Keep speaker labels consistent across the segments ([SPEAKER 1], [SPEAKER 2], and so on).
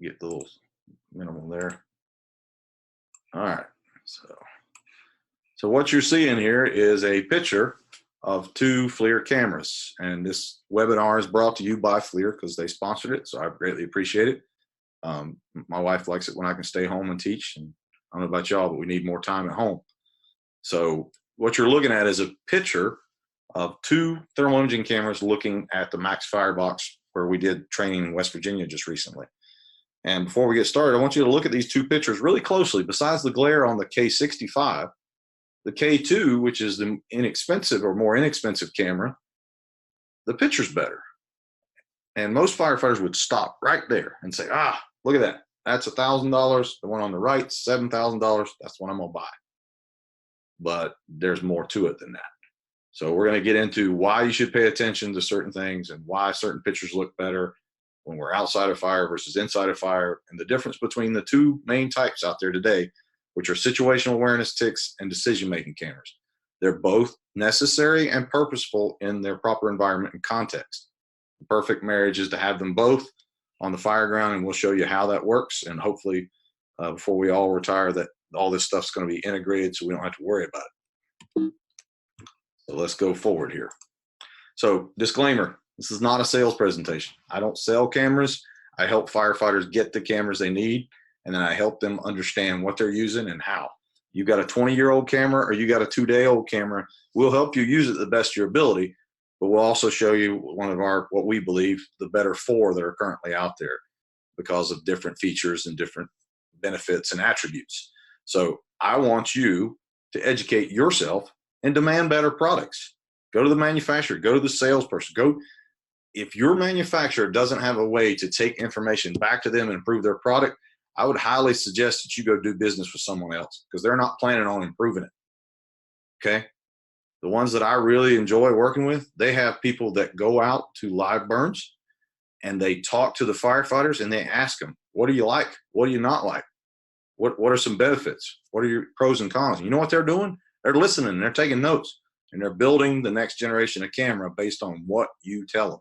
[SPEAKER 1] get the little minimal there. All right, so what you're seeing here is a picture of two FLIR cameras, and this webinar is brought to you by FLIR because they sponsored it, so I greatly appreciate it. My wife likes it when I can stay home and teach, and I don't know about y'all, but we need more time at home. So what you're looking at is a picture of two thermal imaging cameras looking at the Max Firebox where we did training in West Virginia just recently. And before we get started, I want you to look at these two pictures really closely. Besides the glare on the K65, the K2, which is the inexpensive or more inexpensive camera, the picture's better. And most firefighters would stop right there and say, ah, look at that. That's $1,000. The one on the right, $7,000. That's what I'm gonna buy. But there's more to it than that. So we're gonna get into why you should pay attention to certain things and why certain pictures look better when we're outside of fire versus inside of fire, and the difference between the two main types out there today, which are situational awareness TICs and decision-making cameras. They're both necessary and purposeful in their proper environment and context. The perfect marriage is to have them both on the fire ground, and we'll show you how that works, and hopefully before we all retire that all this stuff's going to be integrated so we don't have to worry about it. So let's go forward here. So disclaimer, this is not a sales presentation. I don't sell cameras. I help firefighters get the cameras they need, and then I help them understand what they're using and how. You got a 20-year-old camera or you got a 2-day-old camera, we'll help you use it the best of your ability, but we'll also show you one of our, what we believe, the better 4 that are currently out there because of different features and different benefits and attributes. So I want you to educate yourself and demand better products. Go to the manufacturer, go to the salesperson, go. If your manufacturer doesn't have a way to take information back to them and improve their product, I would highly suggest that you go do business with someone else because they're not planning on improving it. Okay? The ones that I really enjoy working with, they have people that go out to live burns and they talk to the firefighters and they ask them, what do you like? What do you not like? What are some benefits? What are your pros and cons? You know what they're doing? They're listening, they're taking notes, and they're building the next generation of camera based on what you tell them.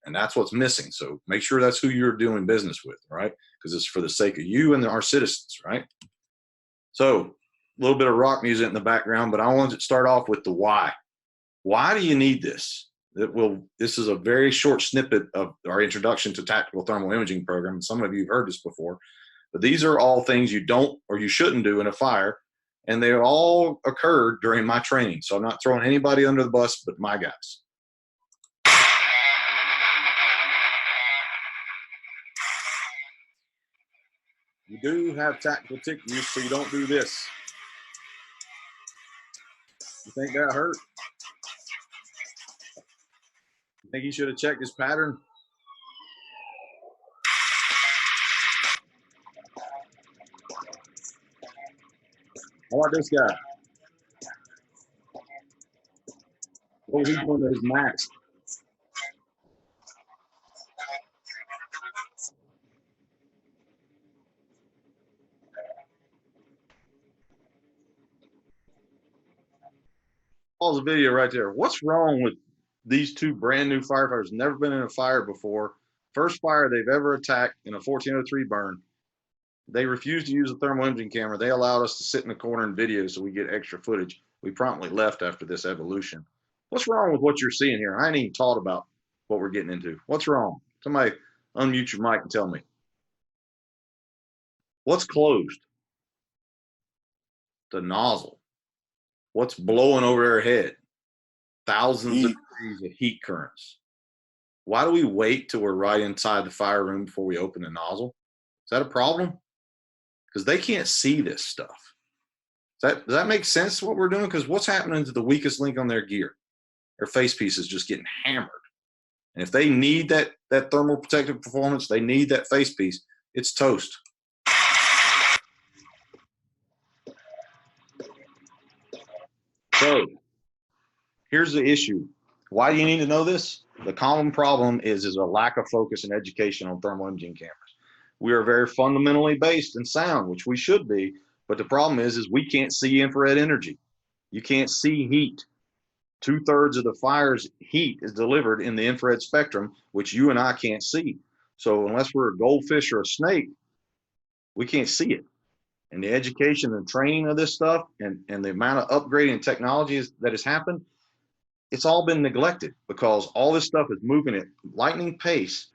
[SPEAKER 1] And that's what's missing. So make sure that's who you're doing business with, right? Because it's for the sake of you and our citizens, right? So a little bit of rock music in the background, but I want to start off with the why. Why do you need this? This is a very short snippet of our introduction to tactical thermal imaging program. And some of you have heard this before, but these are all things you don't or you shouldn't do in a fire. And they all occurred during my training. So I'm not throwing anybody under the bus, but my guys. You do have tactical TIC use, so you don't do this. You think that hurt? You think he should have checked his pattern? How about this guy? Oh, he's doing his max. Pause the video right there. What's wrong with these two brand new firefighters? Never been in a fire before. First fire they've ever attacked in a 1403 burn. They refused to use a thermal imaging camera. They allowed us to sit in the corner and video so we get extra footage. We promptly left after this evolution. What's wrong with what you're seeing here? I ain't even taught about what we're getting into. What's wrong? Somebody unmute your mic and tell me. What's closed? The nozzle. What's blowing over their head? Thousands of degrees of heat currents. Why do we wait till we're right inside the fire room before we open the nozzle? Is that a problem? Because they can't see this stuff. Does that make sense what we're doing? Because what's happening to the weakest link on their gear? Their face piece is just getting hammered. And if they need that thermal protective performance, they need that face piece, it's toast. So here's the issue. Why do you need to know this? The common problem is a lack of focus and education on thermal imaging cameras. We are very fundamentally based in sound, which we should be, but the problem is we can't see infrared energy. You can't see heat. 2/3 of the fire's heat is delivered in the infrared spectrum, which you and I can't see. So unless we're a goldfish or a snake, we can't see it. And the education and training of this stuff and the amount of upgrading technologies that has happened, it's all been neglected because all this stuff is moving at lightning pace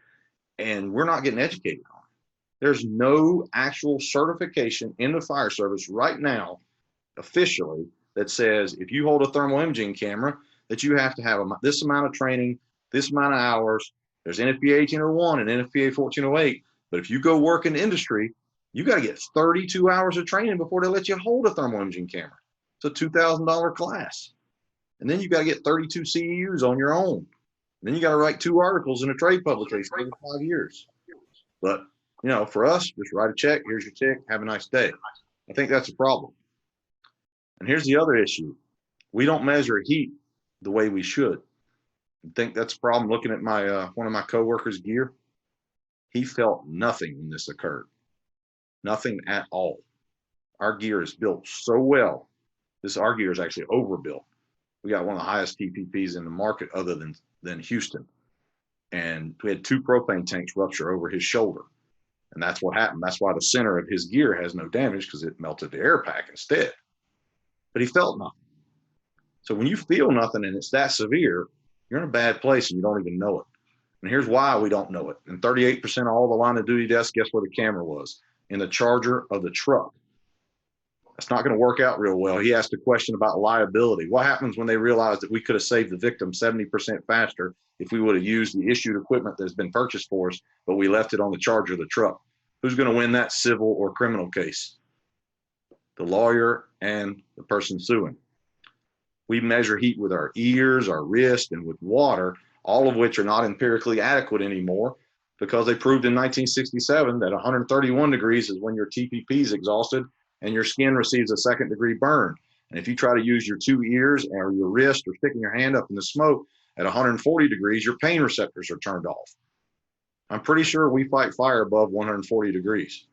[SPEAKER 1] and we're not getting educated on it. There's no actual certification in the fire service right now, officially, that says if you hold a thermal imaging camera, that you have to have this amount of training, this amount of hours. There's NFPA 1801 and NFPA 1408. But if you go work in the industry, you got to get 32 hours of training before they let you hold a thermal imaging camera. It's a $2,000 class. And then you got to get 32 CEUs on your own. And then you got to write 2 articles in a trade publication every 5 years. But, you know, for us, just write a check. Here's your tick. Have a nice day. I think that's a problem. And here's the other issue. We don't measure heat the way we should. I think that's a problem. Looking at my one of my coworkers' gear, he felt nothing when this occurred. Nothing at all. Our gear is built so well. Our gear is actually overbuilt. We got one of the highest TPPs in the market other than Houston. And we had 2 propane tanks rupture over his shoulder. And that's what happened. That's why the center of his gear has no damage, because it melted the air pack instead. But he felt nothing. So when you feel nothing and it's that severe, you're in a bad place and you don't even know it. And here's why we don't know it. And 38% of all the line of duty deaths, guess where the camera was? In the charger of the truck. That's not going to work out real well. He asked a question about liability. What happens when they realize that we could have saved the victim 70% faster if we would have used the issued equipment that's been purchased for us, but we left it on the charger of the truck? Who's going to win that civil or criminal case? The lawyer and the person suing. We measure heat with our ears, our wrist, and with water, all of which are not empirically adequate anymore because they proved in 1967 that 131 degrees is when your TPP is exhausted and your skin receives a 2nd degree burn. And if you try to use your 2 ears or your wrist or sticking your hand up in the smoke at 140 degrees, your pain receptors are turned off. I'm pretty sure we fight fire above 140 degrees.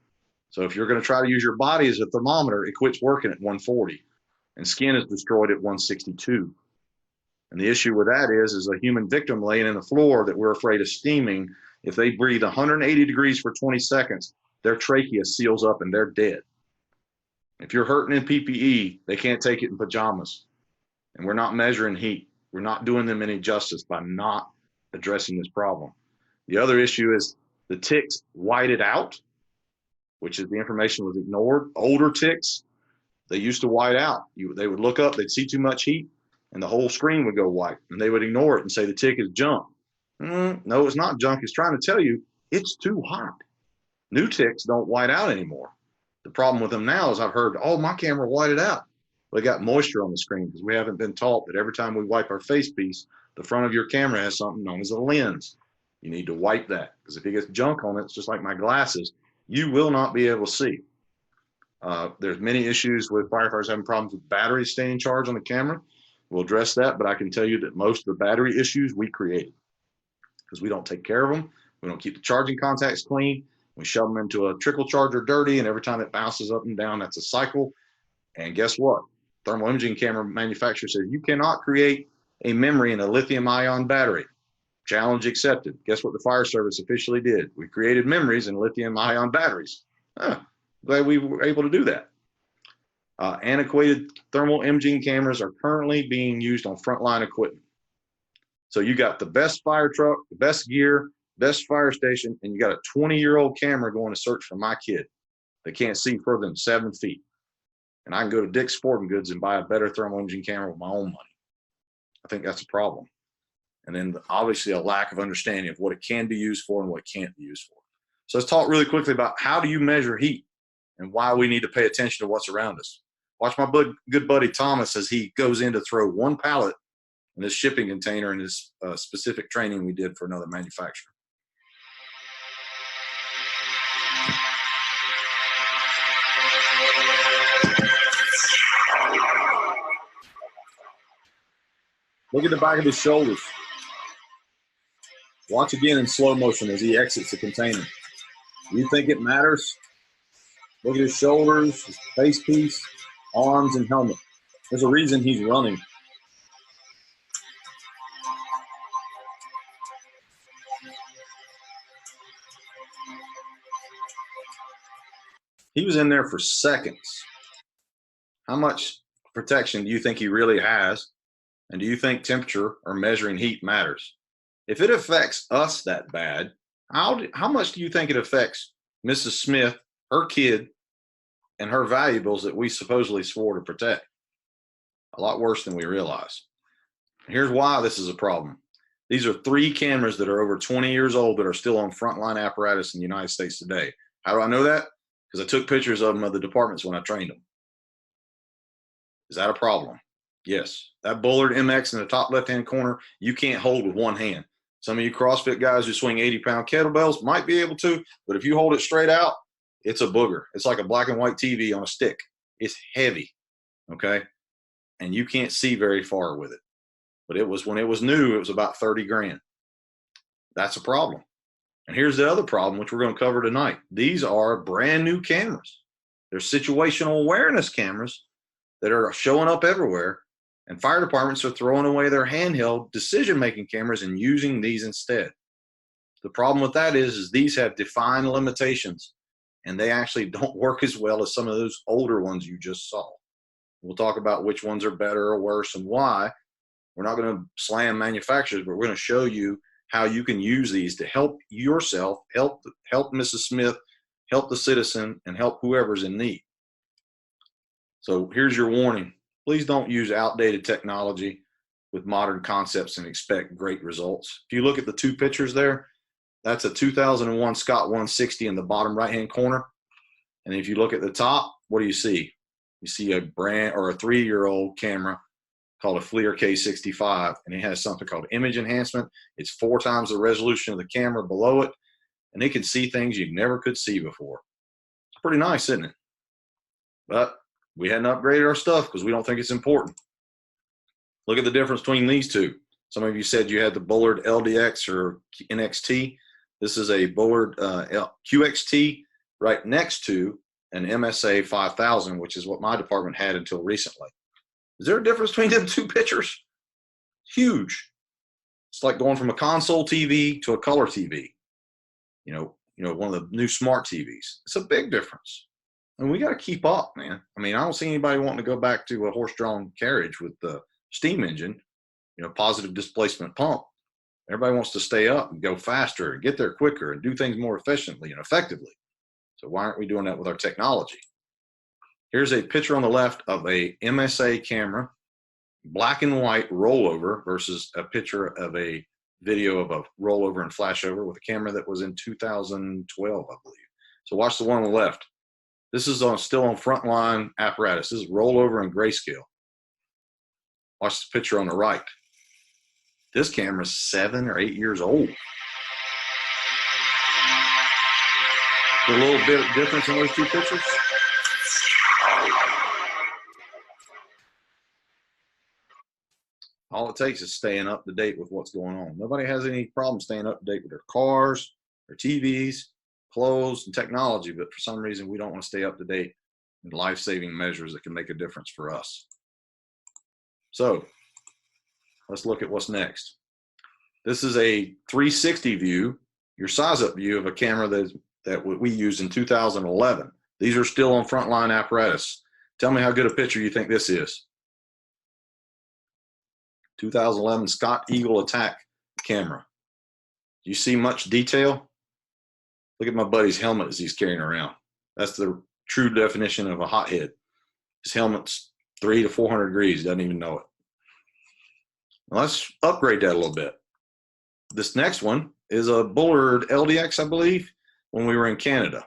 [SPEAKER 1] So if you're going to try to use your body as a thermometer, it quits working at 140 and skin is destroyed at 162. And the issue with that is a human victim laying in the floor that we're afraid of steaming. If they breathe 180 degrees for 20 seconds, their trachea seals up and they're dead. If you're hurting in PPE, they can't take it in pajamas. And we're not measuring heat. We're not doing them any justice by not addressing this problem. The other issue is the ticks whited out, which is the information was ignored. Older ticks, they used to white out. They would look up, they'd see too much heat, and the whole screen would go white. And they would ignore it and say the tick is junk. No, it's not junk. It's trying to tell you it's too hot. New ticks don't white out anymore. The problem with them now is I've heard, oh, my camera whited out. Well, they got moisture on the screen because we haven't been taught that every time we wipe our face piece, the front of your camera has something known as a lens. You need to wipe that because if it gets junk on it, it's just like my glasses, you will not be able to see. There's many issues with firefighters having problems with batteries staying charged on the camera. We'll address that, but I can tell you that most of the battery issues we created because we don't take care of them. We don't keep the charging contacts clean. We shove them into a trickle charger dirty, and every time it bounces up and down, that's a cycle. And guess what? Thermal imaging camera manufacturer says you cannot create a memory in a lithium-ion battery. Challenge accepted. Guess what the fire service officially did? We created memories in lithium-ion batteries. Glad we were able to do that. Antiquated thermal imaging cameras are currently being used on frontline equipment. So you got the best fire truck, the best gear, best fire station, and you got a 20-year-old camera going to search for my kid that can't see further than 7 feet. And I can go to Dick's Sporting Goods and buy a better thermal imaging camera with my own money. I think that's a problem. And then obviously a lack of understanding of what it can be used for and what it can't be used for. So let's talk really quickly about how do you measure heat and why we need to pay attention to what's around us. Watch my good buddy Thomas as he goes in to throw 1 pallet in this shipping container in this specific training we did for another manufacturer. Look at the back of his shoulders. Watch again in slow motion as he exits the container. You think it matters? Look at his shoulders, his face piece, arms, and helmet. There's a reason he's running. He was in there for seconds. How much protection do you think he really has? And do you think temperature or measuring heat matters? If it affects us that bad, how much do you think it affects Mrs. Smith, her kid, and her valuables that we supposedly swore to protect? A lot worse than we realize. Here's why this is a problem. These are 3 cameras that are over 20 years old that are still on frontline apparatus in the United States today. How do I know that? Because I took pictures of them of the departments when I trained them. Is that a problem? Yes. That Bullard MX in the top left-hand corner, you can't hold with one hand. Some of you CrossFit guys who swing 80-pound kettlebells might be able to, but if you hold it straight out, it's a booger. It's like a black and white TV on a stick. It's heavy, okay? And you can't see very far with it. But it was, when it was new, it was about 30 grand. That's a problem. And here's the other problem, which we're going to cover tonight. These are brand new cameras. They're situational awareness cameras that are showing up everywhere. And fire departments are throwing away their handheld decision-making cameras and using these instead. The problem with that is these have defined limitations, and they actually don't work as well as some of those older ones you just saw. We'll talk about which ones are better or worse and why. We're not going to slam manufacturers, but we're going to show you how you can use these to help yourself, help Mrs. Smith, help the citizen, and help whoever's in need. So here's your warning. Please don't use outdated technology with modern concepts and expect great results. If you look at the 2 pictures there, that's a 2001 Scott 160 in the bottom right-hand corner. And if you look at the top, what do you see? You see a brand or a 3-year-old camera called a FLIR K65, and it has something called image enhancement. It's 4 times the resolution of the camera below it, and it can see things you never could see before. It's pretty nice, isn't it? But we hadn't upgraded our stuff because we don't think it's important. Look at the difference between these 2. Some of you said you had the Bullard LDX or NXT. This is a Bullard QXT right next to an MSA 5000, which is what my department had until recently. Is there a difference between them 2 pictures? Huge. It's like going from a console TV to a color TV. You know, one of the new smart TVs. It's a big difference. And we got to keep up, man. I mean, I don't see anybody wanting to go back to a horse-drawn carriage with the steam engine, you know, positive displacement pump. Everybody wants to stay up and go faster and get there quicker and do things more efficiently and effectively. So why aren't we doing that with our technology? Here's a picture on the left of a MSA camera, black and white rollover versus a picture of a video of a rollover and flashover with a camera that was in 2012, I believe. So watch the one on the left. This is still on frontline apparatus. This is rollover and grayscale. Watch the picture on the right. This camera is 7 or 8 years old. A little bit of difference in those 2 pictures. All it takes is staying up to date with what's going on. Nobody has any problem staying up to date with their cars, their TVs, clothes, and technology, but for some reason we don't want to stay up to date in life-saving measures that can make a difference for us. So let's look at what's next. This is a 360 view, your size-up view of a camera that we used in 2011. These are still on frontline apparatus. Tell me how good a picture you think this is. 2011 Scott Eagle Attack camera. Do you see much detail? Look at my buddy's helmet as he's carrying around. That's the true definition of a hothead. His helmet's 300 to 400 degrees, doesn't even know it. Now let's upgrade that a little bit. This next one is a Bullard LDX, I believe, when we were in Canada.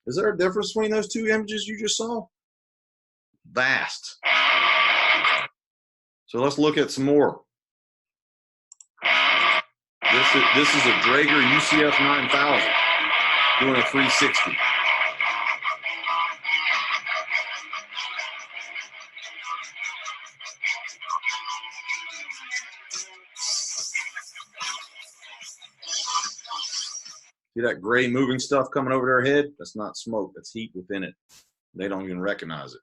[SPEAKER 1] Is there a difference between those 2 images you just saw? Vast. So let's look at some more. This is a Draeger UCF 9000 doing a 360. See that gray moving stuff coming over their head? That's not smoke, that's heat within it. They don't even recognize it.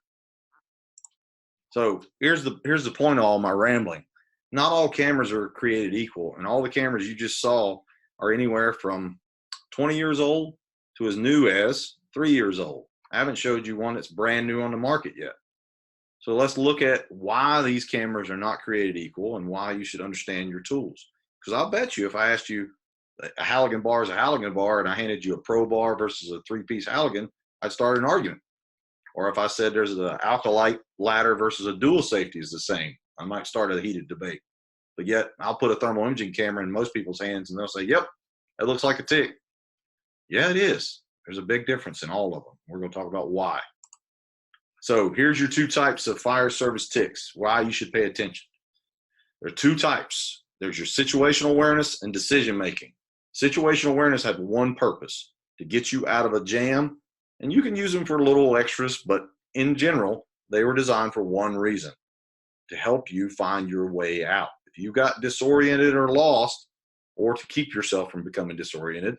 [SPEAKER 1] So here's the point of all my rambling. Not all cameras are created equal, and all the cameras you just saw are anywhere from 20 years old to as new as 3 years old. I haven't showed you one that's brand new on the market yet. So let's look at why these cameras are not created equal and why you should understand your tools. Because I'll bet you if I asked you a Halligan bar is a Halligan bar and I handed you a Pro bar versus a 3-piece Halligan, I'd start an argument. Or if I said there's an Alkalite ladder versus a dual safety is the same, I might start a heated debate. But yet I'll put a thermal imaging camera in most people's hands and they'll say, yep, it looks like a TIC. Yeah, it is. There's a big difference in all of them. We're going to talk about why. So here's your 2 types of fire service TICs, why you should pay attention. There are 2 types. There's your situational awareness and decision making. Situational awareness had one purpose, to get you out of a jam, and you can use them for little extras, but in general, they were designed for one reason, to help you find your way out. If you got disoriented or lost, or to keep yourself from becoming disoriented,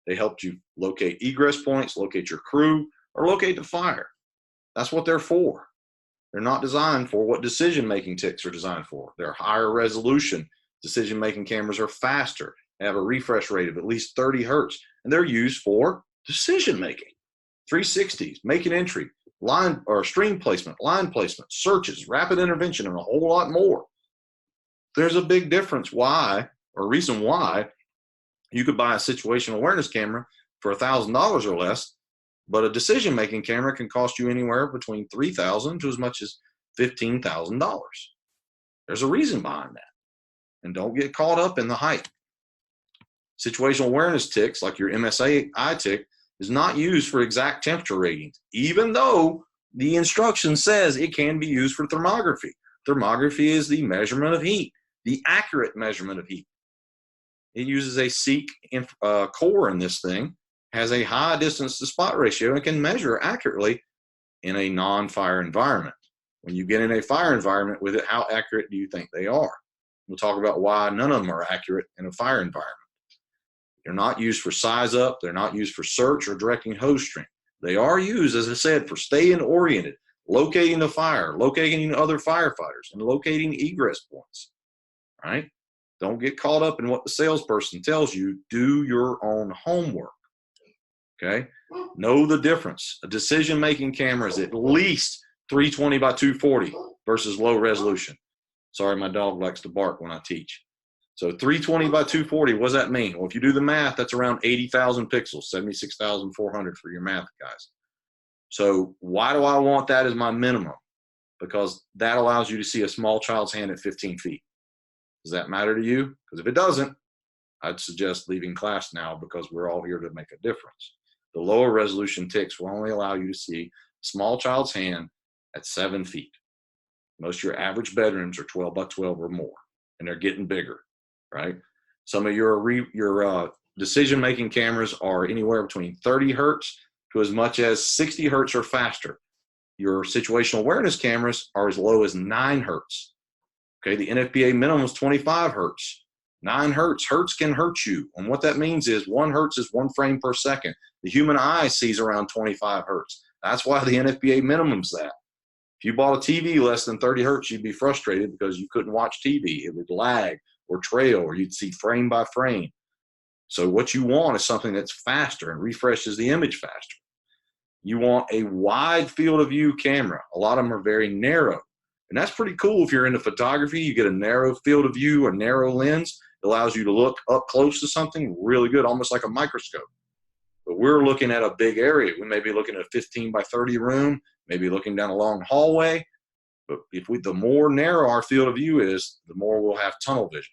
[SPEAKER 1] they helped you locate egress points, locate your crew, or locate the fire. That's what they're for. They're not designed for what decision-making TICs are designed for. They're higher resolution. Decision-making cameras are faster. They have a refresh rate of at least 30 hertz, and they're used for decision-making. 360s, make an entry, line or stream placement, line placement, searches, rapid intervention, and a whole lot more. There's a big difference why, or reason why, you could buy a situational awareness camera for $1,000 or less, but a decision-making camera can cost you anywhere between $3,000 to as much as $15,000. There's a reason behind that. And don't get caught up in the hype. Situational awareness TICs, like your MSA TIC, is not used for exact temperature readings, even though the instruction says it can be used for thermography. Thermography is the measurement of heat, the accurate measurement of heat. It uses a SEEK core in this thing, has a high distance to spot ratio, and can measure accurately in a non-fire environment. When you get in a fire environment with it, how accurate do you think they are? We'll talk about why none of them are accurate in a fire environment. They're not used for size up. They're not used for search or directing hose string. They are used, as I said, for staying oriented, locating the fire, locating other firefighters, and locating egress points. All right? Don't get caught up in what the salesperson tells you. Do your own homework. Okay? Know the difference. A decision-making camera is at least 320 by 240 versus low resolution. Sorry, my dog likes to bark when I teach. So 320 by 240, what does that mean? Well, if you do the math, that's around 80,000 pixels, 76,400 for your math guys. So why do I want that as my minimum? Because that allows you to see a small child's hand at 15 feet. Does that matter to you? Because if it doesn't, I'd suggest leaving class now, because we're all here to make a difference. The lower resolution TICs will only allow you to see a small child's hand at 7 feet. Most of your average bedrooms are 12 by 12 or more, and they're getting bigger, right? Some of your decision-making cameras are anywhere between 30 hertz to as much as 60 hertz or faster. Your situational awareness cameras are as low as 9 hertz. Okay, the NFPA minimum is 25 hertz. 9 hertz. Hertz can hurt you. And what that means is 1 hertz is 1 frame per second. The human eye sees around 25 hertz. That's why the NFPA minimum's that. If you bought a TV less than 30 hertz, you'd be frustrated because you couldn't watch TV. It would lag or trail, or you'd see frame by frame. So what you want is something that's faster and refreshes the image faster. You want a wide field of view camera. A lot of them are very narrow. And that's pretty cool if you're into photography. You get a narrow field of view, a narrow lens. It allows you to look up close to something really good, almost like a microscope. But we're looking at a big area. We may be looking at a 15 by 30 room, maybe looking down a long hallway. But the more narrow our field of view is, the more we'll have tunnel vision.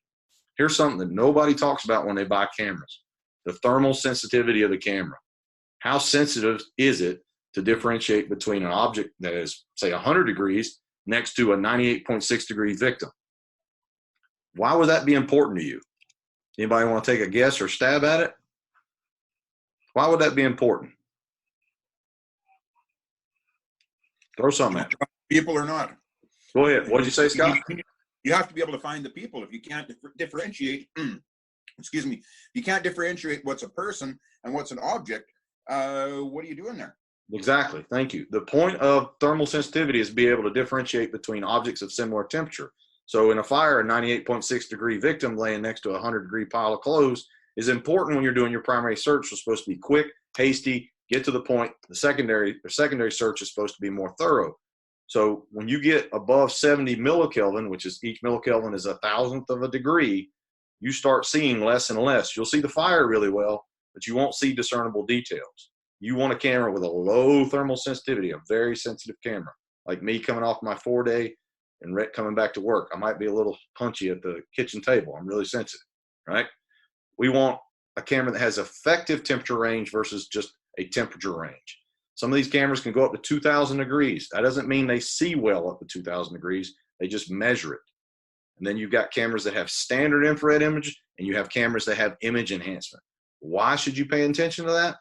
[SPEAKER 1] Here's something that nobody talks about when they buy cameras: the thermal sensitivity of the camera. How sensitive is it to differentiate between an object that is, say, 100 degrees next to a 98.6 degree victim? Why would that be important to you? Anybody want to take a guess or stab at it? Why would that be important? Throw something at me.
[SPEAKER 2] People or not.
[SPEAKER 1] Go ahead. What did you say, Scott?
[SPEAKER 2] You have to be able to find the people. If you can't differentiate, excuse me, you can't differentiate what's a person and what's an object, what are you doing there?
[SPEAKER 1] Exactly. Thank you. The point of thermal sensitivity is to be able to differentiate between objects of similar temperature. So in a fire, a 98.6-degree victim laying next to a 100-degree pile of clothes is important when you're doing your primary search. It's supposed to be quick, hasty, get to the point. The secondary search is supposed to be more thorough. So when you get above 70 millikelvin, which is each millikelvin is 1,000th of a degree, you start seeing less and less. You'll see the fire really well, but you won't see discernible details. You want a camera with a low thermal sensitivity, a very sensitive camera. Like me coming off my 4-day and Rhett coming back to work. I might be a little punchy at the kitchen table. I'm really sensitive, right? We want a camera that has effective temperature range versus just a temperature range. Some of these cameras can go up to 2,000 degrees. That doesn't mean they see well up to 2,000 degrees. They just measure it. And then you've got cameras that have standard infrared image, and you have cameras that have image enhancement. Why should you pay attention to that?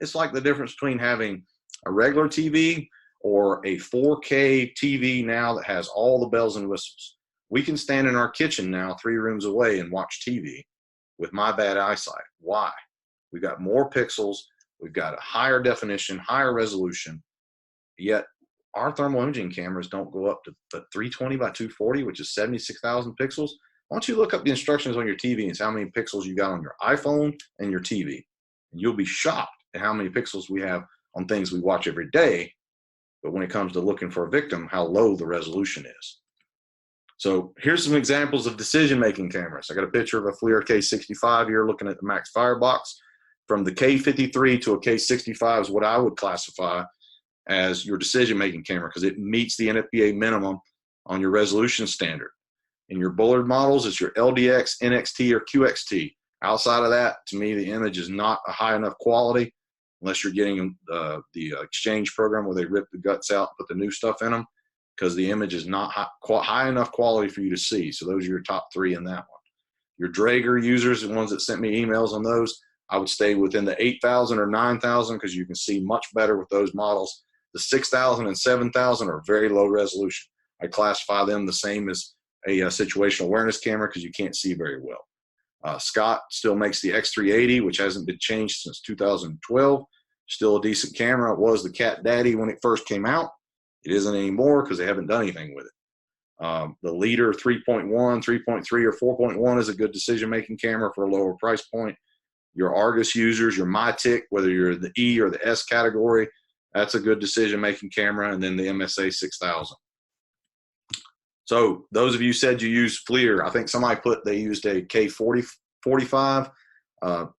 [SPEAKER 1] It's like the difference between having a regular TV or a 4K TV now that has all the bells and whistles. We can stand in our kitchen now 3 rooms away and watch TV with my bad eyesight. Why? We've got more pixels. We've got a higher definition, higher resolution, yet our thermal imaging cameras don't go up to 320 by 240, which is 76,000 pixels. Why don't you look up the instructions on your TV and see how many pixels you got on your iPhone and your TV? And you'll be shocked at how many pixels we have on things we watch every day. But when it comes to looking for a victim, how low the resolution is. So here's some examples of decision-making cameras. I got a picture of a FLIR K65 here looking at the Max Firebox. From the K53 to a K65 is what I would classify as your decision-making camera because it meets the NFPA minimum on your resolution standard. In your Bullard models, it's your LDX, NXT, or QXT. Outside of that, to me, the image is not a high enough quality unless you're getting the exchange program where they rip the guts out, put the new stuff in them, because the image is not high enough quality for you to see. So those are your top 3 in that one. Your Draeger users, the ones that sent me emails on those, I would stay within the 8,000 or 9,000 because you can see much better with those models. The 6,000 and 7,000 are very low resolution. I classify them the same as a situational awareness camera because you can't see very well. Scott still makes the X380, which hasn't been changed since 2012. Still a decent camera. It was the Cat Daddy when it first came out. It isn't anymore because they haven't done anything with it. The Leader 3.1, 3.3, or 4.1 is a good decision-making camera for a lower price point. Your Argus users, your MyTIC, whether you're the E or the S category, that's a good decision-making camera, and then the MSA 6000. So those of you said you use FLIR. I think somebody put they used a K45,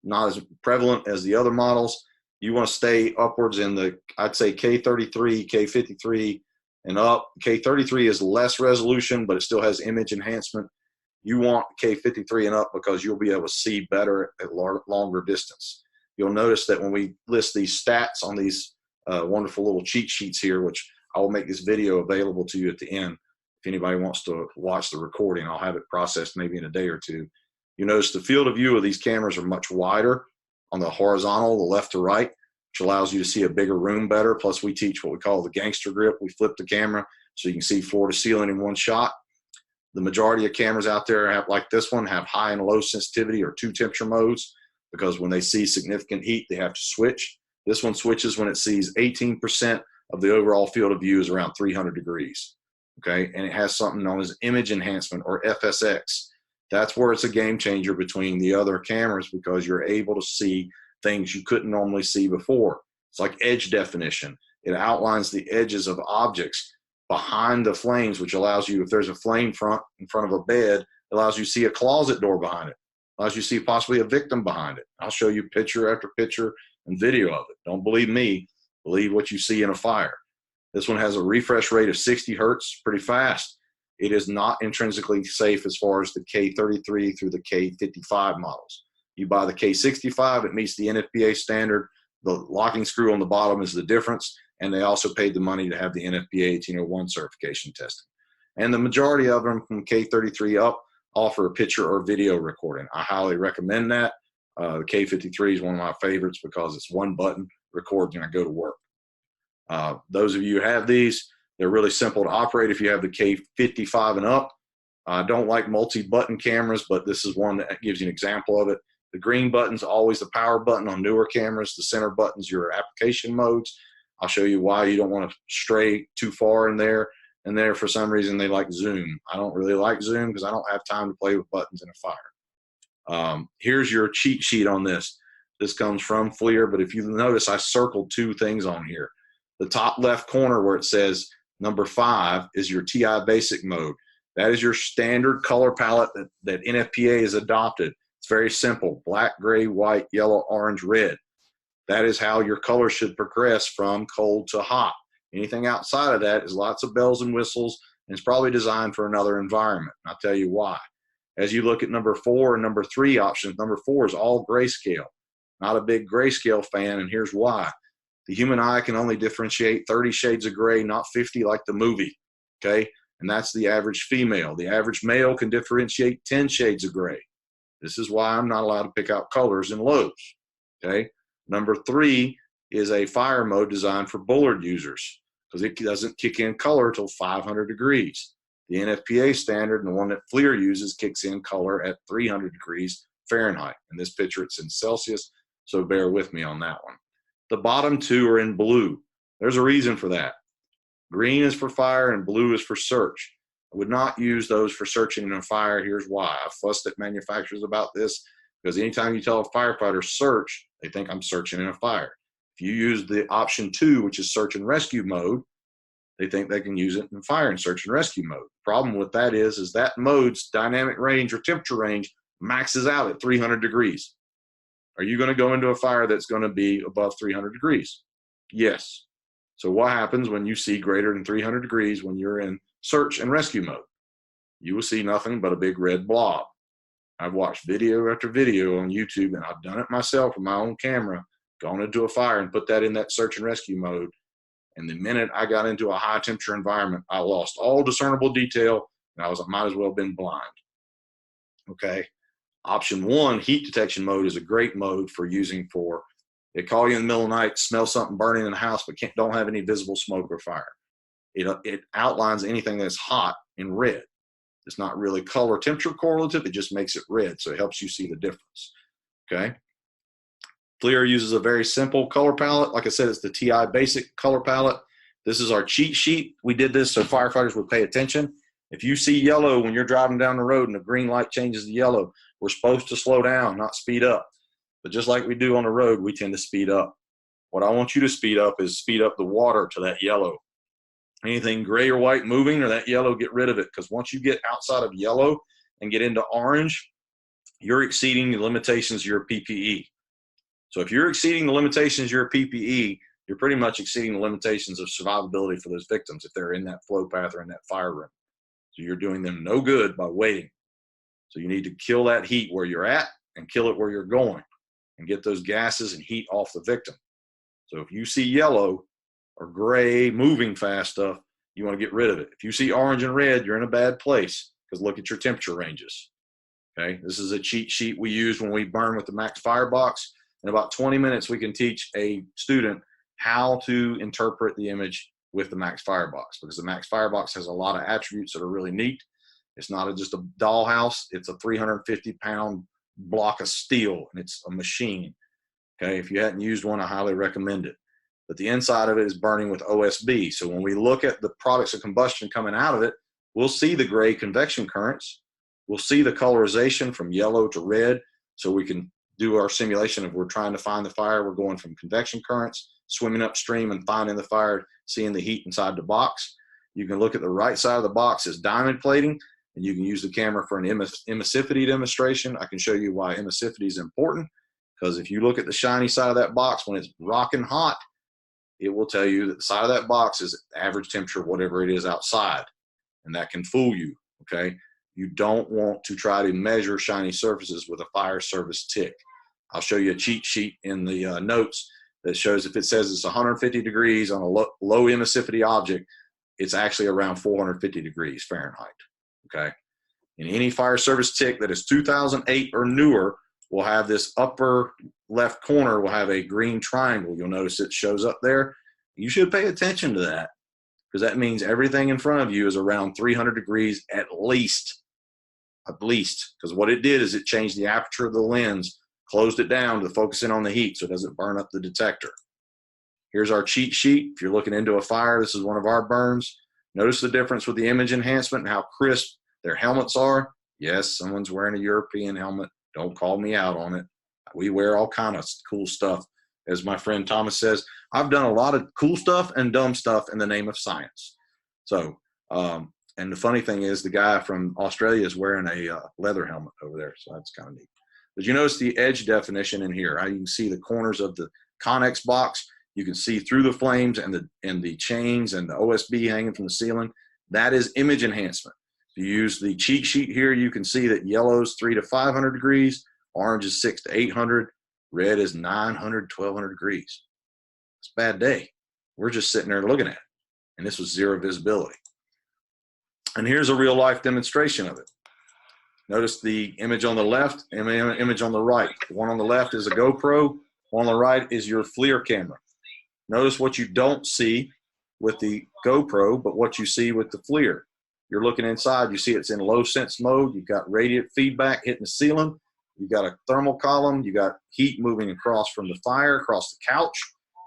[SPEAKER 1] not as prevalent as the other models. You want to stay upwards in the, I'd say K33, K53, and up. K33 is less resolution, but it still has image enhancement. You want K53 and up because you'll be able to see better at longer distance. You'll notice that when we list these stats on these wonderful little cheat sheets here, which I will make this video available to you at the end. If anybody wants to watch the recording, I'll have it processed maybe in a day or 2. You notice the field of view of these cameras are much wider on the horizontal, the left to right, which allows you to see a bigger room better. Plus we teach what we call the gangster grip. We flip the camera so you can see floor to ceiling in one shot. The majority of cameras out there have, like this one, have high and low sensitivity or 2 temperature modes because when they see significant heat, they have to switch. This one switches when it sees 18% of the overall field of view is around 300 degrees. Okay, and it has something known as image enhancement or FSX. That's where it's a game changer between the other cameras because you're able to see things you couldn't normally see before. It's like edge definition. It outlines the edges of objects behind the flames, which allows you, if there's a flame front in front of a bed, it allows you to see a closet door behind it. Allows you to see possibly a victim behind it. I'll show you picture after picture and video of it. Don't believe me, believe what you see in a fire. This one has a refresh rate of 60 hertz, pretty fast. It is not intrinsically safe as far as the K33 through the K55 models. You buy the K65, it meets the NFPA standard. The locking screw on the bottom is the difference, and they also paid the money to have the NFPA 1801 certification testing. And the majority of them from K33 up offer a picture or video recording. I highly recommend that. The K53 is one of my favorites because it's one button, record when I go to work. Those of you who have these, they're really simple to operate if you have the K55 and up. I don't like multi-button cameras, but this is one that gives you an example of it. The green button's always the power button on newer cameras. The center button's your application modes. I'll show you why you don't want to stray too far in there. And there, for some reason, they like zoom. I don't really like zoom because I don't have time to play with buttons in a fire. Here's your cheat sheet on this. This comes from FLIR, but if you notice, I circled two things on here. The top left corner where it says number 5 is your TI basic mode. That is your standard color palette that NFPA has adopted. It's very simple: black, gray, white, yellow, orange, red. That is how your color should progress from cold to hot. Anything outside of that is lots of bells and whistles, and it's probably designed for another environment. And I'll tell you why. As you look at number 4 and number 3 options, number 4 is all grayscale. Not a big grayscale fan, and here's why. The human eye can only differentiate 30 shades of gray, not 50 like the movie, okay? And that's the average female. The average male can differentiate 10 shades of gray. This is why I'm not allowed to pick out colors in lows, okay? Number 3 is a fire mode designed for Bullard users because it doesn't kick in color till 500 degrees. The NFPA standard, and the one that FLIR uses, kicks in color at 300 degrees Fahrenheit. In this picture, it's in Celsius, so bear with me on that one. The bottom 2 are in blue. There's a reason for that. Green is for fire and blue is for search. I would not use those for searching in a fire. Here's why. I've fussed at manufacturers about this because anytime you tell a firefighter search, they think I'm searching in a fire. If you use the option 2, which is search and rescue mode, they think they can use it in fire and search and rescue mode. Problem with that is that mode's dynamic range or temperature range maxes out at 300 degrees. Are you going to go into a fire that's going to be above 300 degrees? Yes. So what happens when you see greater than 300 degrees when you're in search and rescue mode? You will see nothing but a big red blob. I've watched video after video on YouTube, and I've done it myself with my own camera, gone into a fire and put that in that search and rescue mode. And the minute I got into a high temperature environment, I lost all discernible detail, and I might as well have been blind. Okay. Option 1, heat detection mode, is a great mode for using for, they call you in the middle of the night, smell something burning in the house, but don't have any visible smoke or fire. It outlines anything that's hot in red. It's not really color temperature correlative, it just makes it red, so it helps you see the difference. Okay. FLIR uses a very simple color palette. Like I said, it's the TI basic color palette. This is our cheat sheet. We did this so firefighters would pay attention. If you see yellow when you're driving down the road and the green light changes to yellow, we're supposed to slow down, not speed up. But just like we do on the road, we tend to speed up. What I want you to speed up is speed up the water to that yellow. Anything gray or white moving or that yellow, get rid of it, because once you get outside of yellow and get into orange, you're exceeding the limitations of your PPE. So if you're exceeding the limitations of your PPE, you're pretty much exceeding the limitations of survivability for those victims if they're in that flow path or in that fire room. So you're doing them no good by waiting. So you need to kill that heat where you're at and kill it where you're going and get those gases and heat off the victim. So if you see yellow or gray moving fast stuff, you want to get rid of it. If you see orange and red, you're in a bad place because look at your temperature ranges. Okay, this is a cheat sheet we use when we burn with the Max Firebox. In about 20 minutes, we can teach a student how to interpret the image with the Max Firebox, because the Max Firebox has a lot of attributes that are really neat. It's not just a dollhouse. It's a 350-pound block of steel, and it's a machine. Okay, if you hadn't used one, I highly recommend it. But the inside of it is burning with OSB. So when we look at the products of combustion coming out of it, we'll see the gray convection currents. We'll see the colorization from yellow to red, so we can do our simulation. If we're trying to find the fire, we're going from convection currents, swimming upstream and finding the fire, seeing the heat inside the box. You can look at the right side of the box as diamond plating, and you can use the camera for an emissivity demonstration. I can show you why emissivity is important, because if you look at the shiny side of that box when it's rocking hot, it will tell you that the side of that box is average temperature, whatever it is outside, and that can fool you, okay? You don't want to try to measure shiny surfaces with a fire service TIC. I'll show you a cheat sheet in the notes that shows if it says it's 150 degrees on a low emissivity object, it's actually around 450 degrees Fahrenheit, okay? And any fire service TIC that is 2008 or newer will have this upper left corner will have a green triangle. You'll notice it shows up there. You should pay attention to that, because that means everything in front of you is around 300 degrees at least, because what it did is it changed the aperture of the lens closed it down to focus in on the heat so it doesn't burn up the detector. Here's our cheat sheet. If you're looking into a fire, this is one of our burns. Notice the difference with the image enhancement and how crisp their helmets are. Yes, someone's wearing a European helmet. Don't call me out on it. We wear all kind of cool stuff. As my friend Thomas says, I've done a lot of cool stuff and dumb stuff in the name of science. So, and the funny thing is the guy from Australia is wearing a leather helmet over there. So that's kind of neat. But you notice the edge definition in here. How you can see the corners of the Connex box. You can see through the flames and the chains and the OSB hanging from the ceiling. That is image enhancement. If you use the cheat sheet here, you can see that yellow is 300 to 500 degrees, orange is 600 to 800, red is 900, 1200 degrees. It's a bad day. We're just sitting there looking at it. And this was zero visibility. And here's a real life demonstration of it. Notice the image on the left and the image on the right. The one on the left is a GoPro. On the right is your FLIR camera. Notice what you don't see with the GoPro, but what you see with the FLIR. You're looking inside, you see it's in low sense mode. You've got radiant feedback hitting the ceiling. You've got a thermal column. You got heat moving across from the fire, across the couch.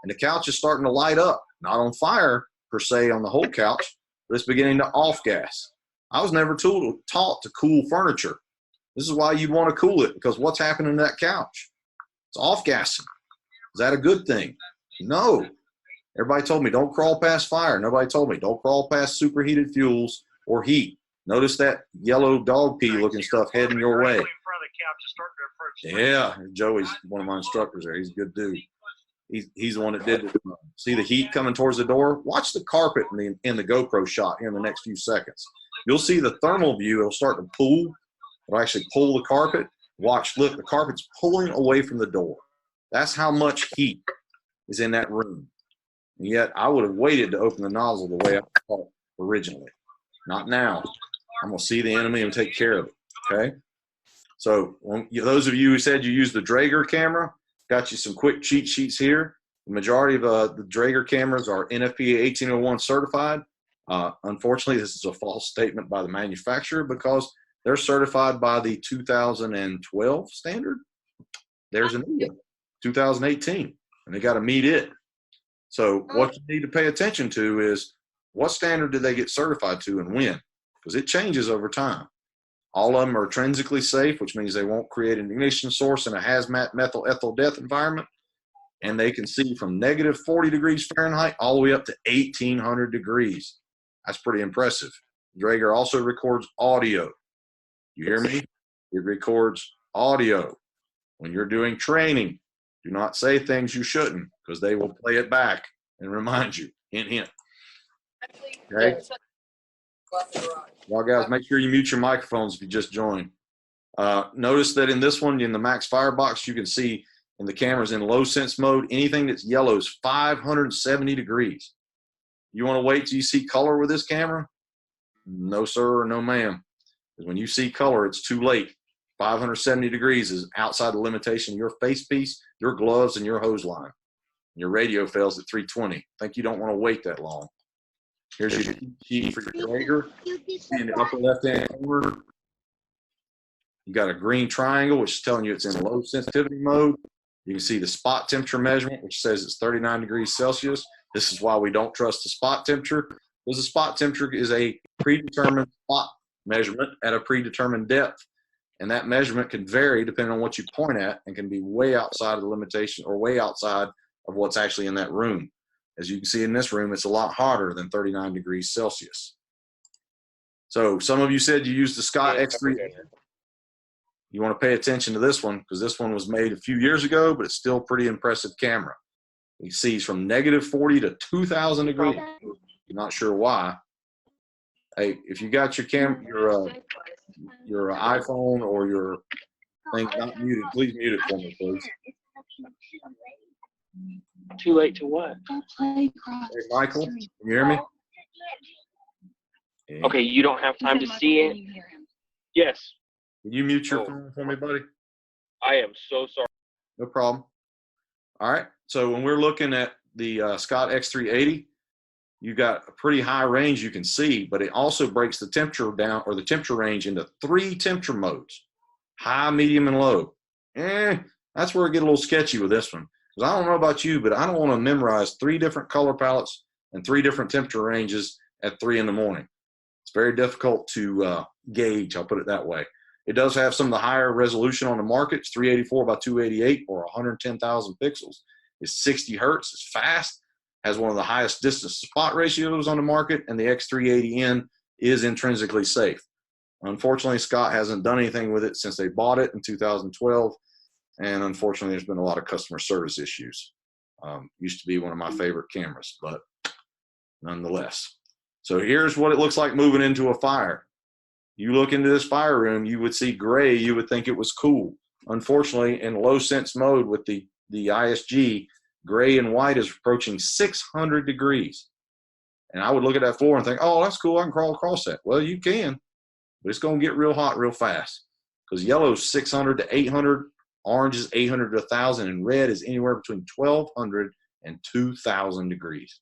[SPEAKER 1] And the couch is starting to light up. Not on fire, per se, on the whole couch, but it's beginning to off gas. I was never taught to cool furniture. This is why you'd want to cool it, because what's happening to that couch? It's off gassing. Is that a good thing? No. Everybody told me don't crawl past fire. Nobody told me don't crawl past superheated fuels or heat. Notice that yellow dog pee looking stuff heading your way. Yeah, Joey's one of my instructors there. He's a good dude. He's the one that did it. See the heat coming towards the door? Watch the carpet in the GoPro shot here in the next few seconds. You'll see the thermal view. It'll start to pull. It'll actually pull the carpet. Watch, look, the carpet's pulling away from the door. That's how much heat is in that room. And yet I would have waited to open the nozzle the way I thought originally. Not now. I'm going to see the enemy and take care of it. Okay? So those of you who said you use the Draeger camera, got you some quick cheat sheets here. The majority of the Draeger cameras are NFPA 1801 certified. Unfortunately, this is a false statement by the manufacturer because they're certified by the 2012 standard. There's an 2018, and they got to meet it. So what you need to pay attention to is what standard do they get certified to and when? Because it changes over time. All of them are intrinsically safe, which means they won't create an ignition source in a hazmat methyl ethyl death environment. And they can see from negative 40 degrees Fahrenheit all the way up to 1800 degrees. That's pretty impressive. Draeger also records audio. You hear me? It records audio. When you're doing training, do not say things you shouldn't because they will play it back and remind you. Hint, hint. Okay? Well, guys, make sure you mute your microphones if you just joined. Notice that in this one, in the Max Firebox, you can see in the cameras in low sense mode, anything that's yellow is 570 degrees. You want to wait till you see color with this camera? No, sir, or no, ma'am. Because when you see color, it's too late. 570 degrees is outside the limitation of your face piece, your gloves, and your hose line. Your radio fails at 320. Think you don't want to wait that long. Here's your sheet for your Draeger. In the upper left-hand corner, you got a green triangle, which is telling you it's in low sensitivity mode. You can see the spot temperature measurement, which says it's 39 degrees Celsius. This is why we don't trust the spot temperature, because the spot temperature is a predetermined spot measurement at a predetermined depth. And that measurement can vary depending on what you point at and can be way outside of the limitation or way outside of what's actually in that room. As you can see in this room, it's a lot hotter than 39 degrees Celsius. So some of you said you used the Scott X3. You want to pay attention to this one because this one was made a few years ago, but it's still a pretty impressive camera. You see from negative 40 to 2,000 degrees. You're not sure why. Hey, if you got your your iPhone or your thing not muted, please mute it for me, please.
[SPEAKER 3] Too late to what?
[SPEAKER 1] Hey, Michael, can you hear me?
[SPEAKER 3] Okay, you don't have time to see it? Yes.
[SPEAKER 1] Can you mute your phone for me, buddy?
[SPEAKER 3] I am so sorry.
[SPEAKER 1] No problem. All right. So when we're looking at the Scott X380, you got a pretty high range you can see, but it also breaks the temperature down or the temperature range into 3 temperature modes: high, medium, and low. That's where it get a little sketchy with this one. Because I don't know about you, but I don't want to memorize 3 different color palettes and 3 different temperature ranges at 3 in the morning. It's very difficult to gauge, I'll put it that way. It does have some of the higher resolution on the market. It's 384 by 288 or 110,000 pixels. It's 60 hertz. It's fast. Has one of the highest distance to spot ratios on the market, and the X380N is intrinsically safe. Unfortunately, Scott hasn't done anything with it since they bought it in 2012, and unfortunately, there's been a lot of customer service issues. Used to be one of my favorite cameras, but nonetheless. So here's what it looks like moving into a fire. You look into this fire room, you would see gray, you would think it was cool. Unfortunately, in low sense mode with the ISG, gray and white is approaching 600 degrees. And I would look at that floor and think, oh, that's cool, I can crawl across that. Well, you can, but it's going to get real hot real fast because yellow is 600 to 800, orange is 800 to 1,000, and red is anywhere between 1,200 and 2,000 degrees.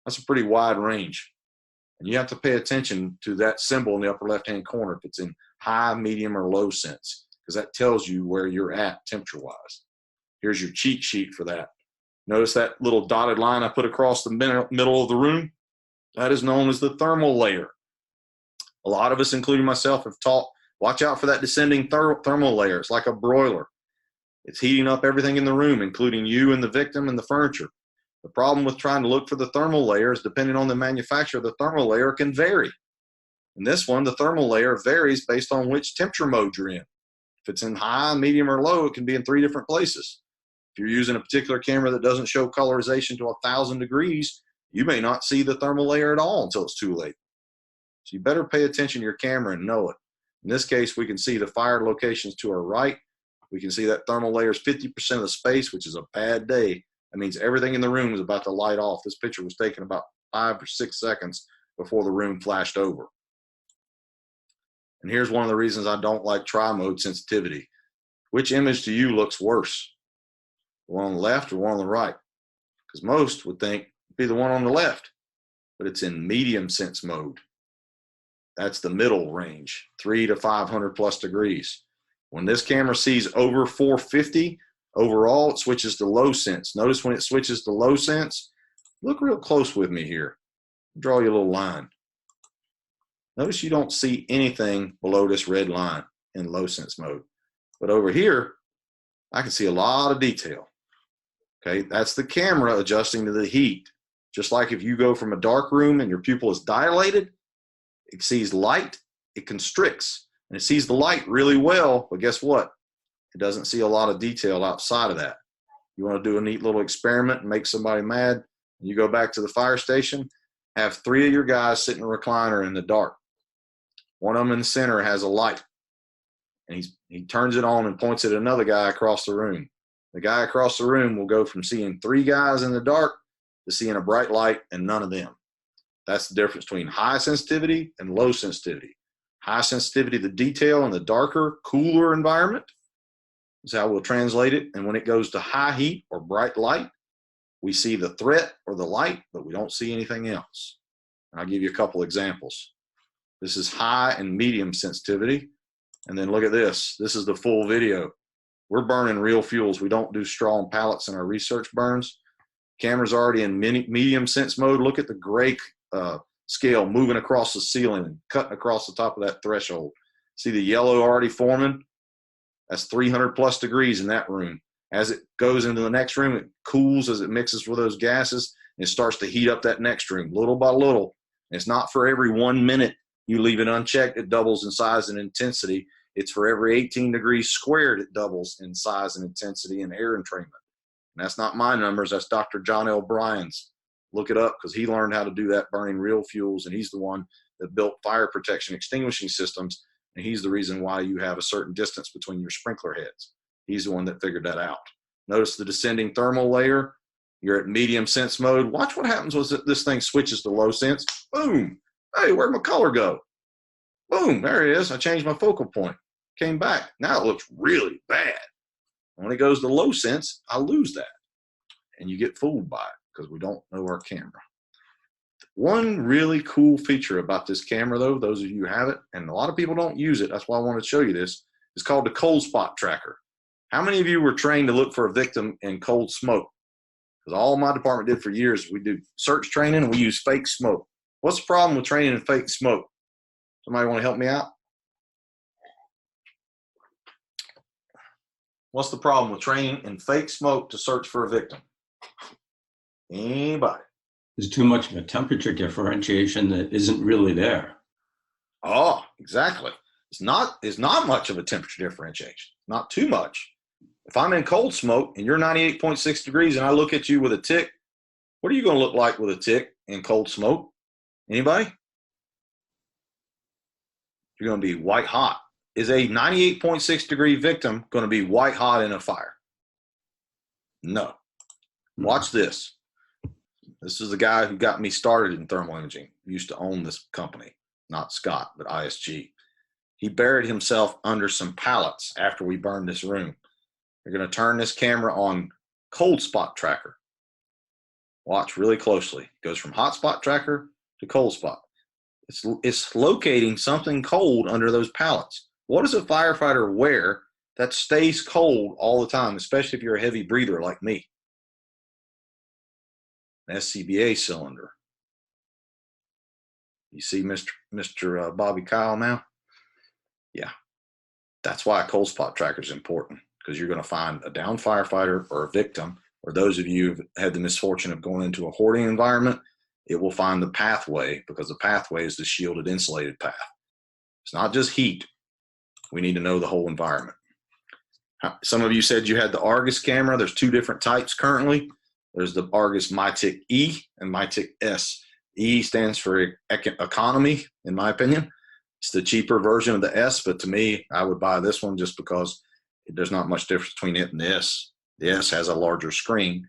[SPEAKER 1] That's a pretty wide range. And you have to pay attention to that symbol in the upper left-hand corner if it's in high, medium, or low sense, because that tells you where you're at temperature-wise. Here's your cheat sheet for that. Notice that little dotted line I put across the middle of the room? That is known as the thermal layer. A lot of us, including myself, have taught, watch out for that descending thermal layer. It's like a broiler. It's heating up everything in the room, including you and the victim and the furniture. The problem with trying to look for the thermal layer is depending on the manufacturer, the thermal layer can vary. In this one, the thermal layer varies based on which temperature mode you're in. If it's in high, medium, or low, it can be in 3 different places. If you're using a particular camera that doesn't show colorization to 1,000 degrees, you may not see the thermal layer at all until it's too late. So you better pay attention to your camera and know it. In this case, we can see the fire locations to our right. We can see that thermal layer is 50% of the space, which is a bad day. That means everything in the room is about to light off. This picture was taken about 5 or 6 seconds before the room flashed over. And here's one of the reasons I don't like tri-mode sensitivity. Which image to you looks worse? The one on the left or one on the right? Because most would think it'd be the one on the left, but it's in medium sense mode. That's the middle range, 300 to 500 plus degrees. When this camera sees over 450, overall, it switches to low sense. Notice when it switches to low sense, look real close with me here. Draw you a little line. Notice you don't see anything below this red line in low sense mode. But over here, I can see a lot of detail. Okay, that's the camera adjusting to the heat. Just like if you go from a dark room and your pupil is dilated, it sees light, it constricts. And it sees the light really well, but guess what? It doesn't see a lot of detail outside of that. You want to do a neat little experiment and make somebody mad, and you go back to the fire station, have 3 of your guys sit in a recliner in the dark. One of them in the center has a light, and he turns it on and points at another guy across the room. The guy across the room will go from seeing 3 guys in the dark to seeing a bright light and none of them. That's the difference between high sensitivity and low sensitivity. High sensitivity to detail in the darker, cooler environment is how we'll translate it. And when it goes to high heat or bright light, we see the threat or the light, but we don't see anything else. And I'll give you a couple examples. This is high and medium sensitivity. And then look at this. This is the full video. We're burning real fuels. We don't do straw and pallets in our research burns. Camera's already in medium sense mode. Look at the gray scale moving across the ceiling and cutting across the top of that threshold. See the yellow already forming? That's 300 plus degrees in that room. As it goes into the next room, it cools as it mixes with those gases, and it starts to heat up that next room little by little. And it's not for every 1 minute you leave it unchecked, it doubles in size and intensity. It's for every 18 degrees squared, it doubles in size and intensity and air entrainment. And that's not my numbers, that's Dr. John L. Bryan's. Look it up because he learned how to do that burning real fuels, and he's the one that built fire protection extinguishing systems, and he's the reason why you have a certain distance between your sprinkler heads. He's the one that figured that out. Notice the descending thermal layer. You're at medium sense mode. Watch what happens when this thing switches to low sense. Boom. Hey, where'd my color go? Boom, there it is. I changed my focal point. Came back. Now it looks really bad. When it goes to low sense, I lose that. And you get fooled by it because we don't know our camera. One really cool feature about this camera, though, those of you who have it, and a lot of people don't use it, that's why I wanted to show you this, is called the cold spot tracker. How many of you were trained to look for a victim in cold smoke? Because all my department did for years, we do search training and we use fake smoke. What's the problem with training in fake smoke? Somebody want to help me out? What's the problem with training in fake smoke to search for a victim? Anybody?
[SPEAKER 4] There's too much of a temperature differentiation that isn't really there.
[SPEAKER 1] Oh, exactly. It's not much of a temperature differentiation. Not too much. If I'm in cold smoke and you're 98.6 degrees and I look at you with a TIC, what are you going to look like with a TIC in cold smoke? Anybody? You're going to be white hot. Is a 98.6 degree victim going to be white hot in a fire? No. Watch this. This is the guy who got me started in thermal imaging. He used to own this company, not Scott, but ISG. He buried himself under some pallets after we burned this room. You're going to turn this camera on cold spot tracker. Watch really closely. It goes from hot spot tracker to cold spot. It's locating something cold under those pallets. What does a firefighter wear that stays cold all the time, especially if you're a heavy breather like me? An SCBA cylinder. You see Mr. Bobby Kyle now? Yeah. That's why a cold spot tracker is important, because you're going to find a downed firefighter or a victim, or those of you who've had the misfortune of going into a hoarding environment, it will find the pathway, because the pathway is the shielded insulated path. It's not just heat. We need to know the whole environment. Some of you said you had the Argus camera. There's two different types currently. There's the Argus MyTIC E and MyTIC S. E stands for economy, in my opinion. It's the cheaper version of the S, but to me, I would buy this one just because there's not much difference between it and the S. The S has a larger screen,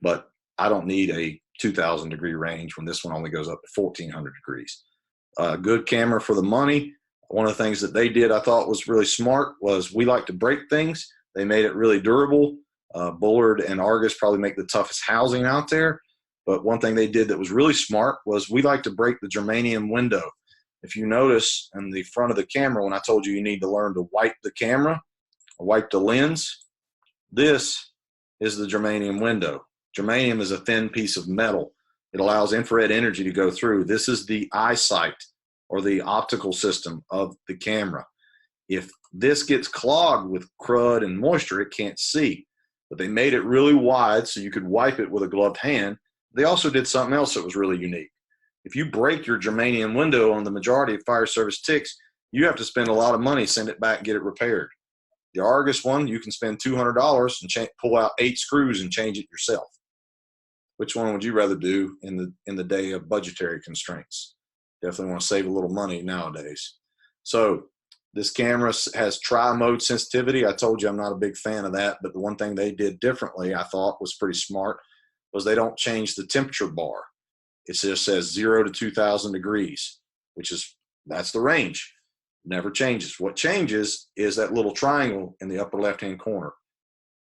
[SPEAKER 1] but I don't need a 2,000 degree range when this one only goes up to 1,400 degrees. Good camera for the money. One of the things that they did I thought was really smart was we like to break things. They made it really durable. Bullard and Argus probably make the toughest housing out there. But one thing they did that was really smart was we like to break the germanium window. If you notice in the front of the camera, when I told you need to learn to wipe the camera or wipe the lens, this is the germanium window. Germanium is a thin piece of metal. It allows infrared energy to go through. This is the eyesight or the optical system of the camera. If this gets clogged with crud and moisture, it can't see. But they made it really wide so you could wipe it with a gloved hand. They also did something else that was really unique. If you break your germanium window on the majority of fire service TICs, you have to spend a lot of money, send it back, and get it repaired. The Argus one, you can spend $200 and pull out 8 screws and change it yourself. Which one would you rather do in the day of budgetary constraints? Definitely want to save a little money nowadays. So this camera has tri-mode sensitivity. I told you I'm not a big fan of that, but the one thing they did differently I thought was pretty smart was they don't change the temperature bar. It just says 0 to 2,000 degrees, that's the range. Never changes. What changes is that little triangle in the upper left-hand corner.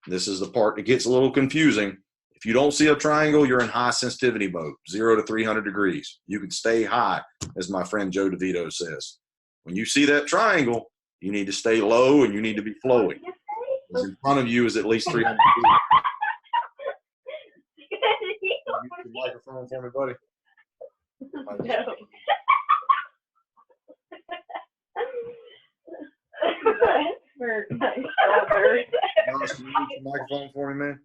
[SPEAKER 1] This is the part that gets a little confusing. If you don't see a triangle, you're in high sensitivity mode, 0 to 300 degrees. You can stay high, as my friend Joe DeVito says. When you see that triangle, you need to stay low and you need to be flowing. Because in front of you is at least 300 degrees. Use the microphone for me, buddy.
[SPEAKER 5] No. For my strawberries.
[SPEAKER 1] Josh, can you use the microphone for me, man?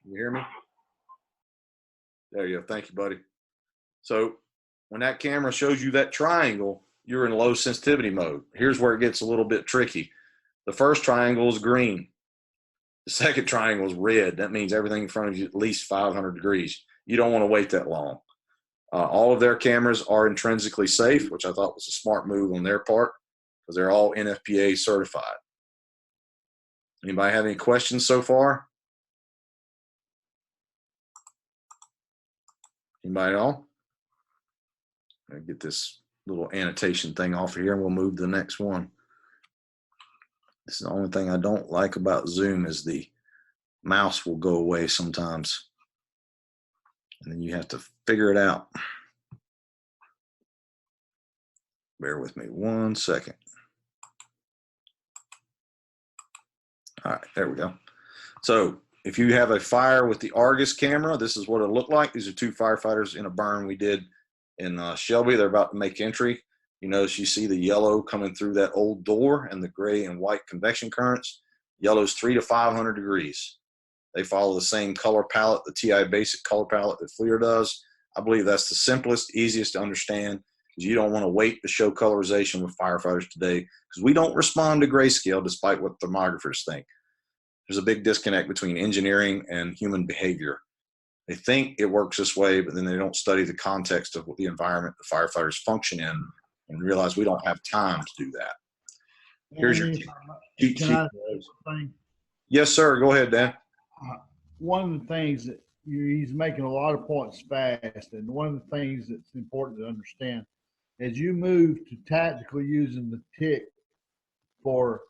[SPEAKER 1] You hear me? There you go. Thank you, buddy. So when that camera shows you that triangle, you're in low sensitivity mode. Here's where it gets a little bit tricky. The first triangle is green. The second triangle is red. That means everything in front of you at least 500 degrees. You don't want to wait that long. All of their cameras are intrinsically safe, which I thought was a smart move on their part because they're all NFPA certified. Anybody have any questions so far? Anybody at all? I'll get this little annotation thing off of here and we'll move to the next one. This is the only thing I don't like about Zoom is the mouse will go away sometimes. And then you have to figure it out. Bear with me 1 second. All right, there we go. So if you have a fire with the Argus camera, this is what it looked like. These are two firefighters in a burn we did in Shelby. They're about to make entry. You notice you see the yellow coming through that old door and the gray and white convection currents. Yellow's 300 to 500 degrees. They follow the same color palette, the TI basic color palette that FLIR does. I believe that's the simplest, easiest to understand, because you don't want to wait to show colorization with firefighters today, because we don't respond to grayscale despite what thermographers think. There's a big disconnect between engineering and human behavior. They think it works this way, but then they don't study the context of the environment the firefighters function in and realize we don't have time to do that. Here's your cheat sheet.
[SPEAKER 6] Can I say something?
[SPEAKER 1] Yes, sir. Go ahead, Dan.
[SPEAKER 6] One of the things that he's making a lot of points fast, and one of the things that's important to understand, as you move to tactically using the TIC for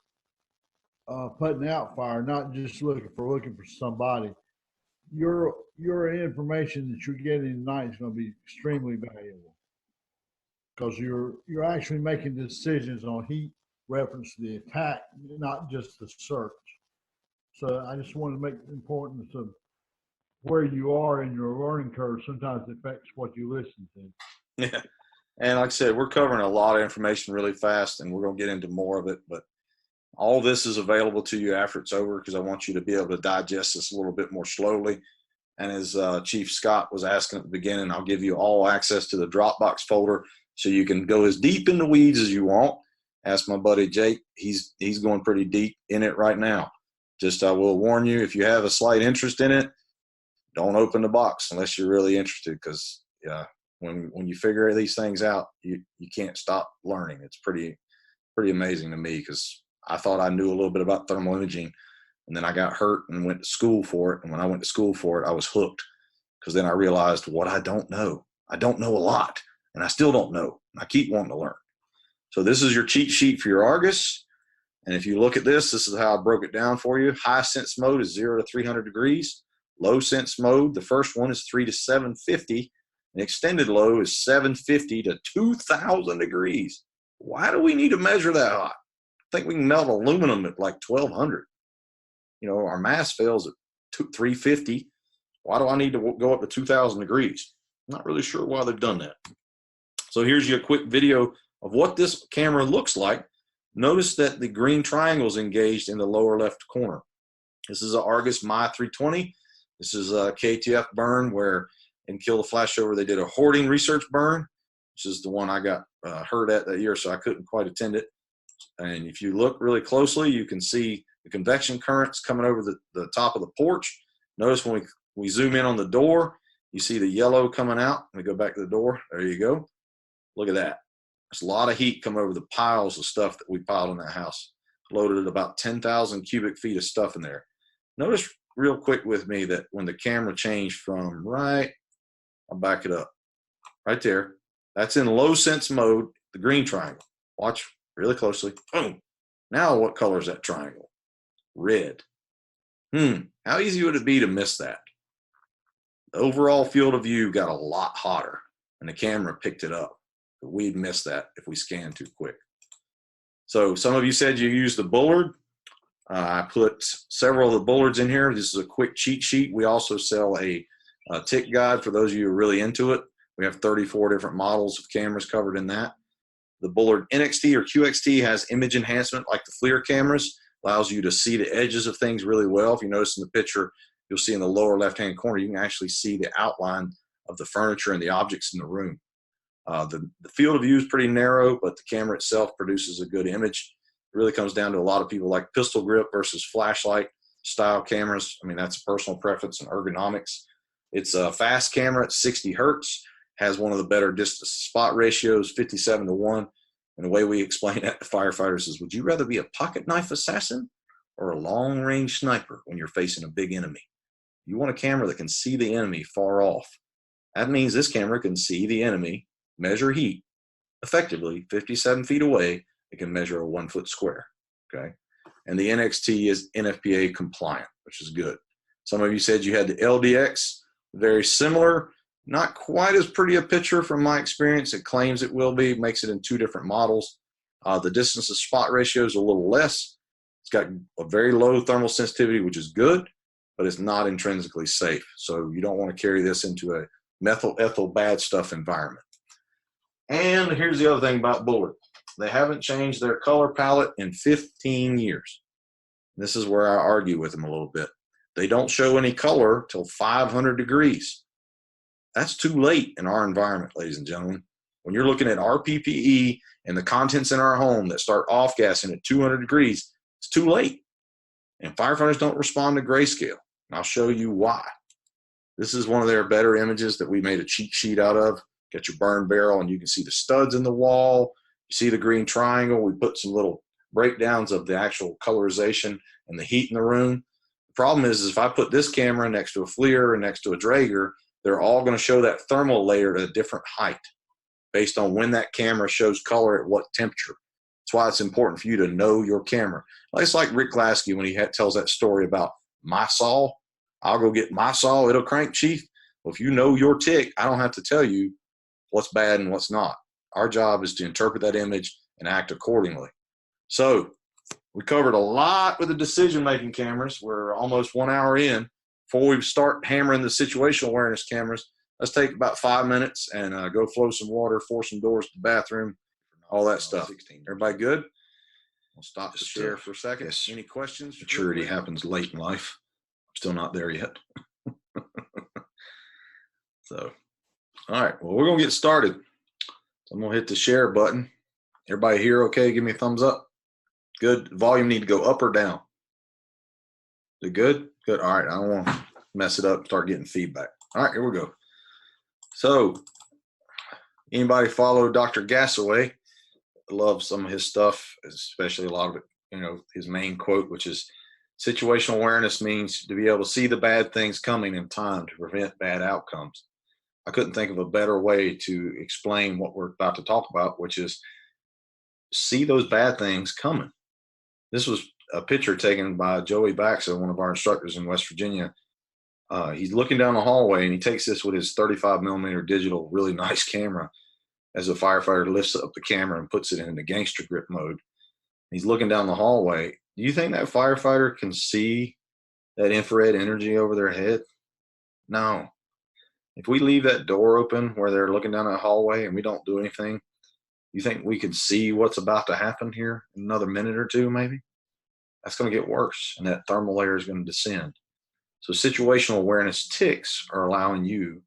[SPEAKER 6] putting out fire, not just looking for somebody, your information that you're getting tonight is going to be extremely valuable, because you're actually making decisions on heat reference to the attack, not just the search. So I just want to make the importance of where you are in your learning curve. Sometimes it affects what you listen to.
[SPEAKER 1] Yeah. And like I said, we're covering a lot of information really fast, and we're going to get into more of it. But all this is available to you after it's over, because I want you to be able to digest this a little bit more slowly. And as Chief Scott was asking at the beginning, I'll give you all access to the Dropbox folder so you can go as deep in the weeds as you want. Ask my buddy Jake. He's going pretty deep in it right now. Just I will warn you, if you have a slight interest in it, don't open the box unless you're really interested, because when you figure these things out, you can't stop learning. It's pretty amazing to me, because I thought I knew a little bit about thermal imaging, and then I got hurt and went to school for it. And when I went to school for it, I was hooked, because then I realized what I don't know. I don't know a lot, and I still don't know. And I keep wanting to learn. So this is your cheat sheet for your Argus. And if you look at this is how I broke it down for you. High sense mode is 0 to 300 degrees. Low sense mode, the first one is 3 to 750. And extended low is 750 to 2,000 degrees. Why do we need to measure that hot? I think we can melt aluminum at like 1,200. Our mass fails at 350. Why do I need to go up to 2,000 degrees? I'm not really sure why they've done that. So here's your quick video of what this camera looks like. Notice that the green triangle is engaged in the lower left corner. This is an Argus My 320. This is a KTF burn where in Kill the Flashover they did a hoarding research burn, which is the one I got hurt at that year, so I couldn't quite attend it. And if you look really closely, you can see the convection currents coming over the top of the porch. Notice when we zoom in on the door, you see the yellow coming out. Let me go back to the door. There you go. Look at that. There's a lot of heat coming over the piles of stuff that we piled in that house. Loaded about 10,000 cubic feet of stuff in there. Notice real quick with me that when the camera changed from I'll back it up, right there. That's in low sense mode, the green triangle. Watch really closely. Boom. Now what color is that triangle? Red. How easy would it be to miss that? The overall field of view got a lot hotter, and the camera picked it up. But we'd miss that if we scan too quick. So some of you said you used the Bullard. I put several of the Bullards in here. This is a quick cheat sheet. We also sell a TIC guide for those of you who are really into it. We have 34 different models of cameras covered in that. The Bullard NXT or QXT has image enhancement like the FLIR cameras. Allows you to see the edges of things really well. If you notice in the picture, you'll see in the lower left-hand corner, you can actually see the outline of the furniture and the objects in the room. The field of view is pretty narrow, but the camera itself produces a good image. It really comes down to a lot of people like pistol grip versus flashlight style cameras. I mean, that's a personal preference and ergonomics. It's a fast camera at 60 hertz, has one of the better distance spot ratios, 57 to 1. And the way we explain that to firefighters is, would you rather be a pocket knife assassin or a long range sniper when you're facing a big enemy? You want a camera that can see the enemy far off. That means this camera can see the enemy, measure heat effectively 57 feet away. It can measure a 1 foot square. Okay. And the NXT is NFPA compliant, which is good. Some of you said you had the LDX, very similar, not quite as pretty a picture from my experience. It claims it will be, makes it in 2 different models. The distance to spot ratio is a little less. It's got a very low thermal sensitivity, which is good, but it's not intrinsically safe. So you don't want to carry this into a methyl ethyl bad stuff environment. And here's the other thing about Bullard. They haven't changed their color palette in 15 years. This is where I argue with them a little bit. They don't show any color till 500 degrees. That's too late in our environment, ladies and gentlemen. When you're looking at our PPE and the contents in our home that start off-gassing at 200 degrees, it's too late. And firefighters don't respond to grayscale. And I'll show you why. This is one of their better images that we made a cheat sheet out of. Got your burn barrel, and you can see the studs in the wall. You see the green triangle. We put some little breakdowns of the actual colorization and the heat in the room. The problem is if I put this camera next to a FLIR and next to a Draeger, they're all going to show that thermal layer at a different height based on when that camera shows color at what temperature. That's why it's important for you to know your camera. It's like Rick Lasky when he tells that story about my saw. I'll go get my saw, it'll crank, chief. Well, if you know your TIC, I don't have to tell you what's bad and what's not. Our job is to interpret that image and act accordingly. So we covered a lot with the decision-making cameras. We're almost 1 hour in. Before we start hammering the situational awareness cameras, let's take about 5 minutes and go flow some water, force some doors to the bathroom, all that stuff. Everybody good? We'll stop the share for a second. Yes. Any questions? Maturity happens late in life. I'm still not there yet. So, all right. Well, we're going to get started. So I'm going to hit the share button. Everybody here okay? Give me a thumbs up. Good. Volume need to go up or down? Is it good? Good. All right. I don't want to mess it up and start getting feedback. All right. Here we go. So, anybody follow Dr. Gassaway? I love some of his stuff, especially a lot of it, his main quote, which is situational awareness means to be able to see the bad things coming in time to prevent bad outcomes. I couldn't think of a better way to explain what we're about to talk about, which is see those bad things coming. This was a picture taken by Joey Baxa, one of our instructors in West Virginia. He's looking down the hallway, and he takes this with his 35 millimeter digital, really nice camera. As a firefighter lifts up the camera and puts it in the gangster grip mode. He's looking down the hallway. Do you think that firefighter can see that infrared energy over their head? No. If we leave that door open where they're looking down that hallway and we don't do anything, you think we could see what's about to happen here in another minute or two, maybe? That's going to get worse, and that thermal layer is going to descend. So situational awareness TICs are allowing you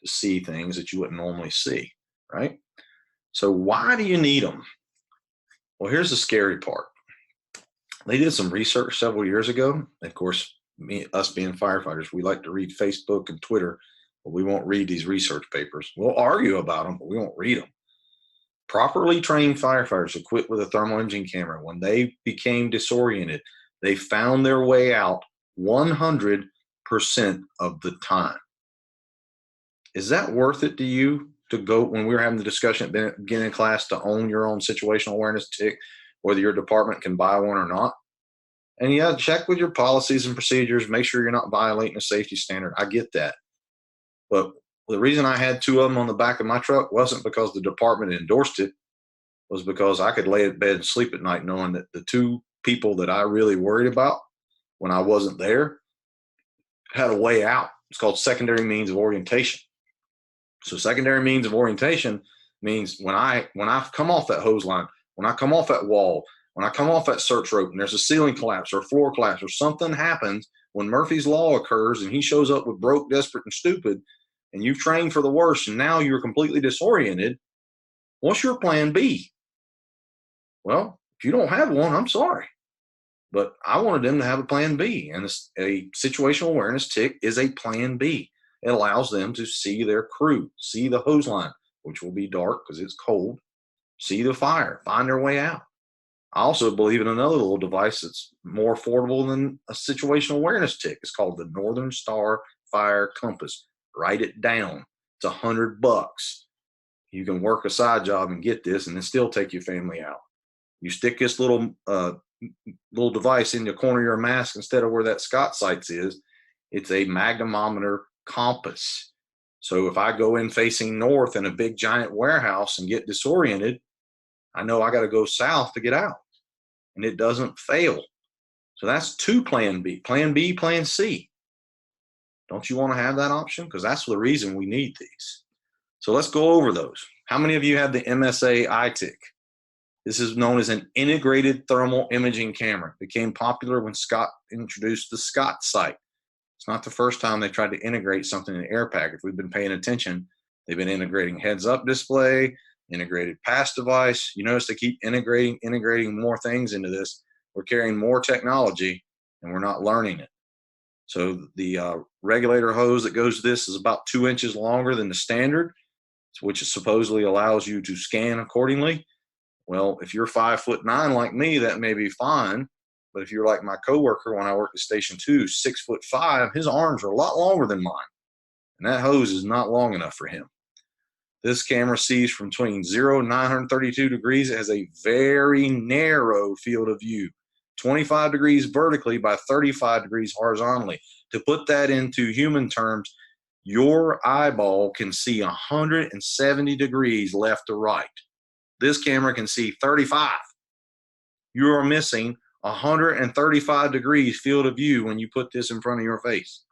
[SPEAKER 1] to see things that you wouldn't normally see, right? So why do you need them? Well, here's the scary part. They did some research several years ago. Of course, us being firefighters, we like to read Facebook and Twitter, but we won't read these research papers. We'll argue about them, but we won't read them. Properly trained firefighters equipped with a thermal imaging camera, when they became disoriented, they found their way out 100% of the time. Is that worth it to you to go, when we were having the discussion at the beginning of class, to own your own situational awareness TIC, whether your department can buy one or not? And yeah, check with your policies and procedures, make sure you're not violating a safety standard. I get that. But the reason I had 2 of them on the back of my truck wasn't because the department endorsed it, was because I could lay in bed and sleep at night knowing that the 2 people that I really worried about when I wasn't there had a way out. It's called secondary means of orientation. So secondary means of orientation means when I come off that hose line, when I come off that wall, when I come off that search rope and there's a ceiling collapse or a floor collapse or something happens, when Murphy's Law occurs and he shows up with broke, desperate, and stupid, and you've trained for the worst and now you're completely disoriented, what's your plan B? Well, if you don't have one, I'm sorry. But I wanted them to have a plan B, and a situational awareness TIC is a plan B. It allows them to see their crew, see the hose line, which will be dark because it's cold, see the fire, find their way out. I also believe in another little device that's more affordable than a situational awareness TIC. It's called the Northern Star Fire Compass. Write it down. It's $100. You can work a side job and get this and then still take your family out. You stick this little device in the corner of your mask instead of where that Scott sights is. It's a magnetometer compass. So if I go in facing north in a big giant warehouse and get disoriented, I know I got to go south to get out, and it doesn't fail. So that's two plan B. Plan B, plan C. Don't you want to have that option? Because that's the reason we need these. So let's go over those. How many of you have the MSA ITIC? This is known as an integrated thermal imaging camera. It became popular when Scott introduced the Scott sight. It's not the first time they tried to integrate something in the air pack. If we've been paying attention, they've been integrating heads-up display, integrated pass device. You notice they keep integrating more things into this. We're carrying more technology, and we're not learning it. So the regulator hose that goes to this is about 2 inches longer than the standard, which supposedly allows you to scan accordingly. Well, if you're 5'9" like me, that may be fine. But if you're like my coworker when I worked at Station 2, 6'5", his arms are a lot longer than mine. And that hose is not long enough for him. This camera sees from between 0 and 932 degrees. It has a very narrow field of view, 25 degrees vertically by 35 degrees horizontally. To put that into human terms, your eyeball can see 170 degrees left to right. This camera can see 35. You are missing 135 degrees field of view when you put this in front of your face.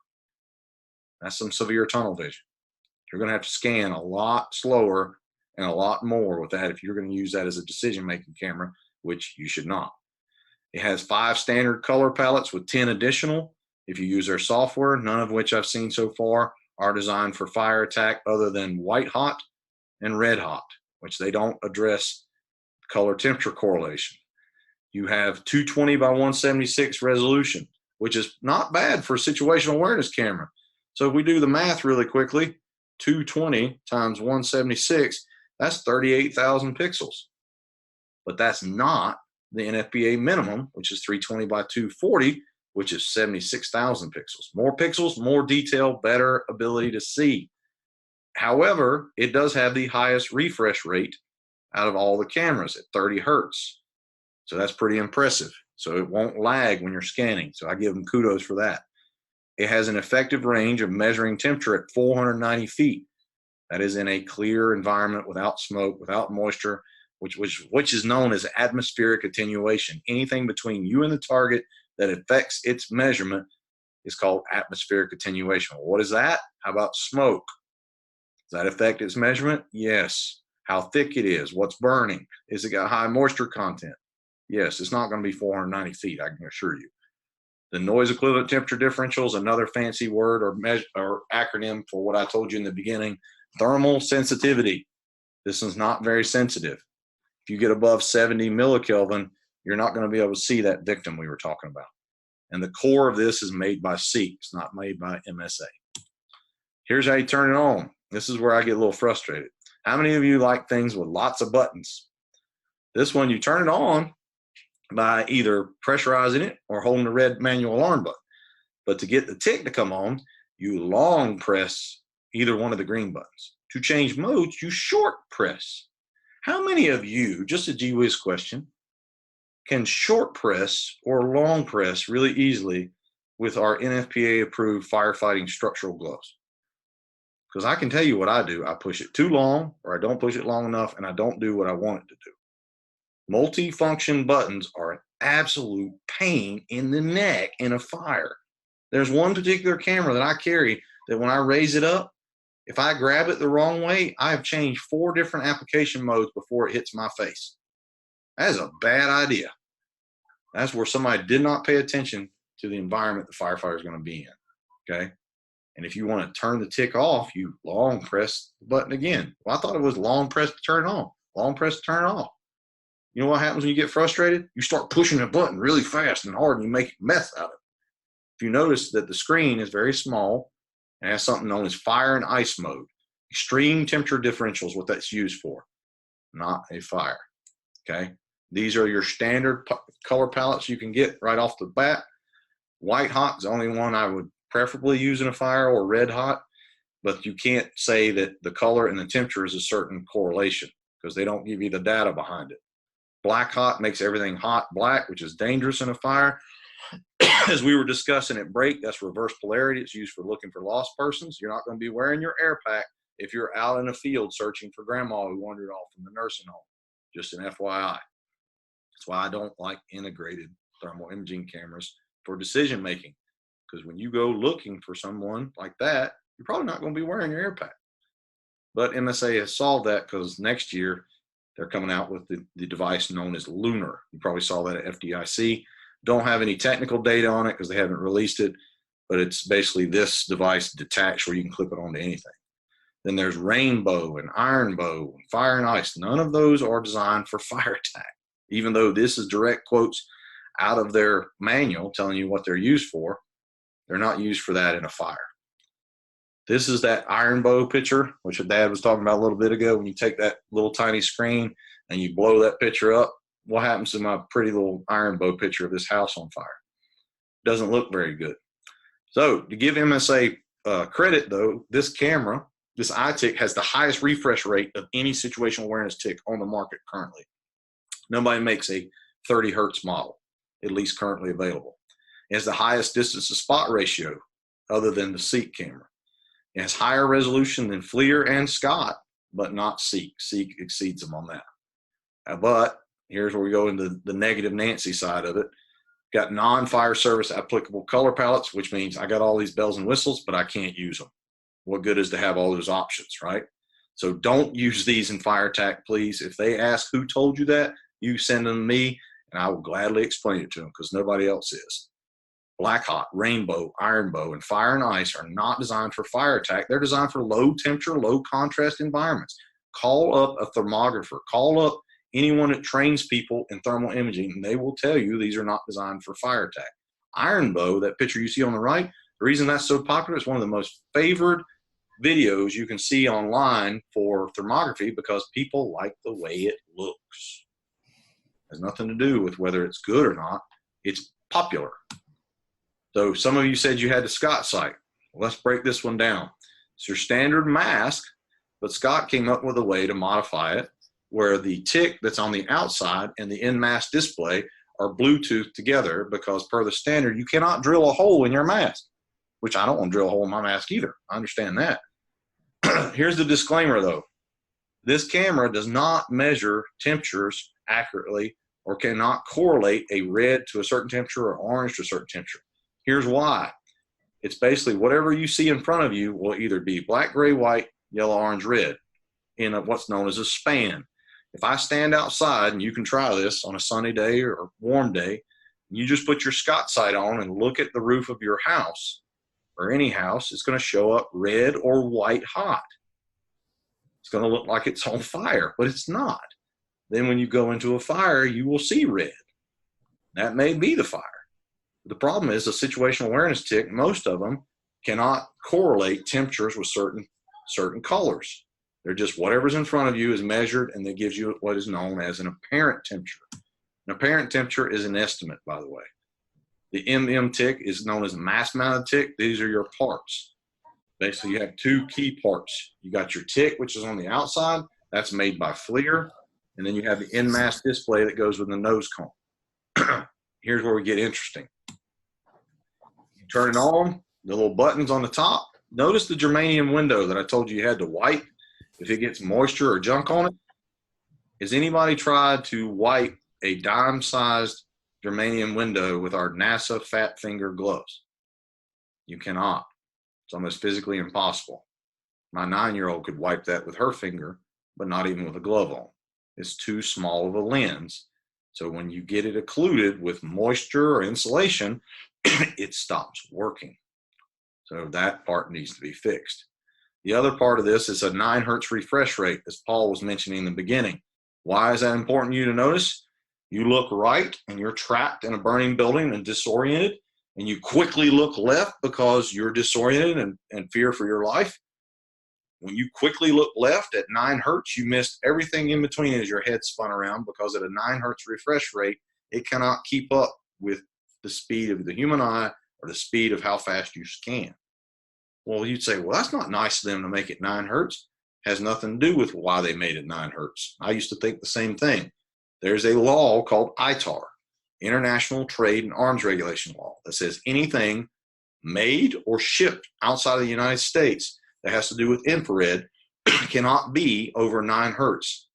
[SPEAKER 1] That's some severe tunnel vision. You're going to have to scan a lot slower and a lot more with that if you're going to use that as a decision-making camera, which you should not. It has 5 standard color palettes with 10 additional. If you use their software, none of which I've seen so far are designed for fire attack other than white hot and red hot, which they don't address color temperature correlation. You have 220 by 176 resolution, which is not bad for a situational awareness camera. So if we do the math really quickly, 220 times 176, that's 38,000 pixels. But that's not the NFPA minimum, which is 320 by 240, which is 76,000 pixels. More pixels, more detail, better ability to see. However, it does have the highest refresh rate out of all the cameras at 30 hertz. So that's pretty impressive. So it won't lag when you're scanning. So I give them kudos for that. It has an effective range of measuring temperature at 490 feet. That is in a clear environment without smoke, without moisture, which is known as atmospheric attenuation. Anything between you and the target that affects its measurement is called atmospheric attenuation. Well, what is that? How about smoke? Does that affect its measurement? Yes. How thick it is, what's burning. Is it got high moisture content? Yes, it's not going to be 490 feet, I can assure you. The noise equivalent temperature differential is another fancy word or acronym for what I told you in the beginning. Thermal sensitivity. This is not very sensitive. If you get above 70 millikelvin, you're not going to be able to see that victim we were talking about. And the core of this is made by SEEK. It's not made by MSA. Here's how you turn it on. This is where I get a little frustrated. How many of you like things with lots of buttons? This one, you turn it on by either pressurizing it or holding the red manual alarm button. But to get the TIC to come on, you long press either one of the green buttons. To change modes, you short press. How many of you, just a gee whiz question, can short press or long press really easily with our NFPA approved firefighting structural gloves? Because I can tell you what I do. I push it too long, or I don't push it long enough, and I don't do what I want it to do. Multi-function buttons are an absolute pain in the neck in a fire. There's one particular camera that I carry that when I raise it up, if I grab it the wrong way, I have changed 4 different application modes before it hits my face. That is a bad idea. That's where somebody did not pay attention to the environment the firefighter is going to be in, okay? And if you want to turn the TIC off, you long press the button again. Well, I thought it was long press to turn it on, long press to turn it off. You know what happens when you get frustrated? You start pushing the button really fast and hard and you make a mess out of it. If you notice that the screen is very small and has something known as fire and ice mode, extreme temperature differential is what that's used for, not a fire, okay? These are your standard color palettes you can get right off the bat. White hot is the only one I would preferably use in a fire, or red hot, but you can't say that the color and the temperature is a certain correlation because they don't give you the data behind it. Black hot makes everything hot black, which is dangerous in a fire. As we were discussing at break, that's reverse polarity. It's used for looking for lost persons. You're not going to be wearing your air pack if you're out in a field searching for grandma who wandered off from the nursing home. Just an FYI. That's why I don't like integrated thermal imaging cameras for decision making. Because when you go looking for someone like that, you're probably not going to be wearing your air pack. But MSA has solved that because next year they're coming out with the device known as Lunar. You probably saw that at FDIC. Don't have any technical data on it because they haven't released it, but it's basically this device detached where you can clip it onto anything. Then there's Rainbow and Iron Bow and Fire and Ice. None of those are designed for fire attack, even though this is direct quotes out of their manual telling you what they're used for. They're not used for that in a fire. This is that Iron Bow picture, which Dad was talking about a little bit ago. When you take that little tiny screen and you blow that picture up, what happens to my pretty little Iron Bow picture of this house on fire? Doesn't look very good. So to give MSA credit, though, this camera, this iTic, has the highest refresh rate of any situational awareness TIC on the market currently. Nobody makes a 30 hertz model, at least currently available. It has the highest distance to spot ratio other than the SEEK camera. It has higher resolution than FLIR and Scott, but not SEEK. SEEK exceeds them on that. But here's where we go into the negative Nancy side of it. Got non-fire service applicable color palettes, which means I got all these bells and whistles, but I can't use them. What good is to have all those options, right? So don't use these in fire attack, please. If they ask who told you that, you send them to me, and I will gladly explain it to them because nobody else is. Black Hot, Rainbow, Iron Bow, and Fire and Ice are not designed for fire attack. They're designed for low temperature, low contrast environments. Call up a thermographer. Call up anyone that trains people in thermal imaging, and they will tell you these are not designed for fire attack. Iron Bow, that picture you see on the right, the reason that's so popular, it's one of the most favored videos you can see online for thermography because people like the way it looks. It has nothing to do with whether it's good or not. It's popular. So some of you said you had the Scott sight. Well, let's break this one down. It's your standard mask, but Scott came up with a way to modify it where the TIC that's on the outside and the in-mask display are Bluetooth together because per the standard, you cannot drill a hole in your mask, which I don't want to drill a hole in my mask either. I understand that. Here's the disclaimer though. This camera does not measure temperatures accurately or cannot correlate a red to a certain temperature or orange to a certain temperature. Here's why. It's basically whatever you see in front of you will either be black, gray, white, yellow, orange, red in what's known as a span. If I stand outside, and you can try this on a sunny day or a warm day, you just put your Scott sight on and look at the roof of your house or any house, it's going to show up red or white hot. It's going to look like it's on fire, but it's not. Then when you go into a fire, you will see red. That may be the fire. The problem is a situational awareness TIC, most of them cannot correlate temperatures with certain colors. They're just whatever's in front of you is measured, and that gives you what is known as an apparent temperature. An apparent temperature is an estimate, by the way. The MM TIC is known as a mass-mounted TIC. These are your parts. Basically, you have two key parts. You got your TIC, which is on the outside. That's made by FLIR. And then you have the in-mask display that goes with the nose cone. Here's where we get interesting. You turn it on, the little buttons on the top. Notice the germanium window that I told you had to wipe if it gets moisture or junk on it. Has anybody tried to wipe a dime-sized germanium window with our NASA fat finger gloves? You cannot. It's almost physically impossible. My 9-year-old could wipe that with her finger, but not even with a glove on. It's too small of a lens. So when you get it occluded with moisture or insulation, it stops working. So that part needs to be fixed. The other part of this is a 9 hertz refresh rate, as Paul was mentioning in the beginning. Why is that important to you to notice? You look right and you're trapped in a burning building and disoriented, and you quickly look left because you're disoriented and fear for your life. When you quickly look left at 9 hertz, you missed everything in between as your head spun around because at a 9 hertz refresh rate, it cannot keep up with the speed of the human eye or the speed of how fast you scan. Well, you'd say, well, that's not nice of them to make it 9 hertz. Has nothing to do with why they made it 9 hertz. I used to think the same thing. There's a law called ITAR, International Trade and Arms Regulation Law, that says anything made or shipped outside of the United States that has to do with infrared cannot be over 9 hertz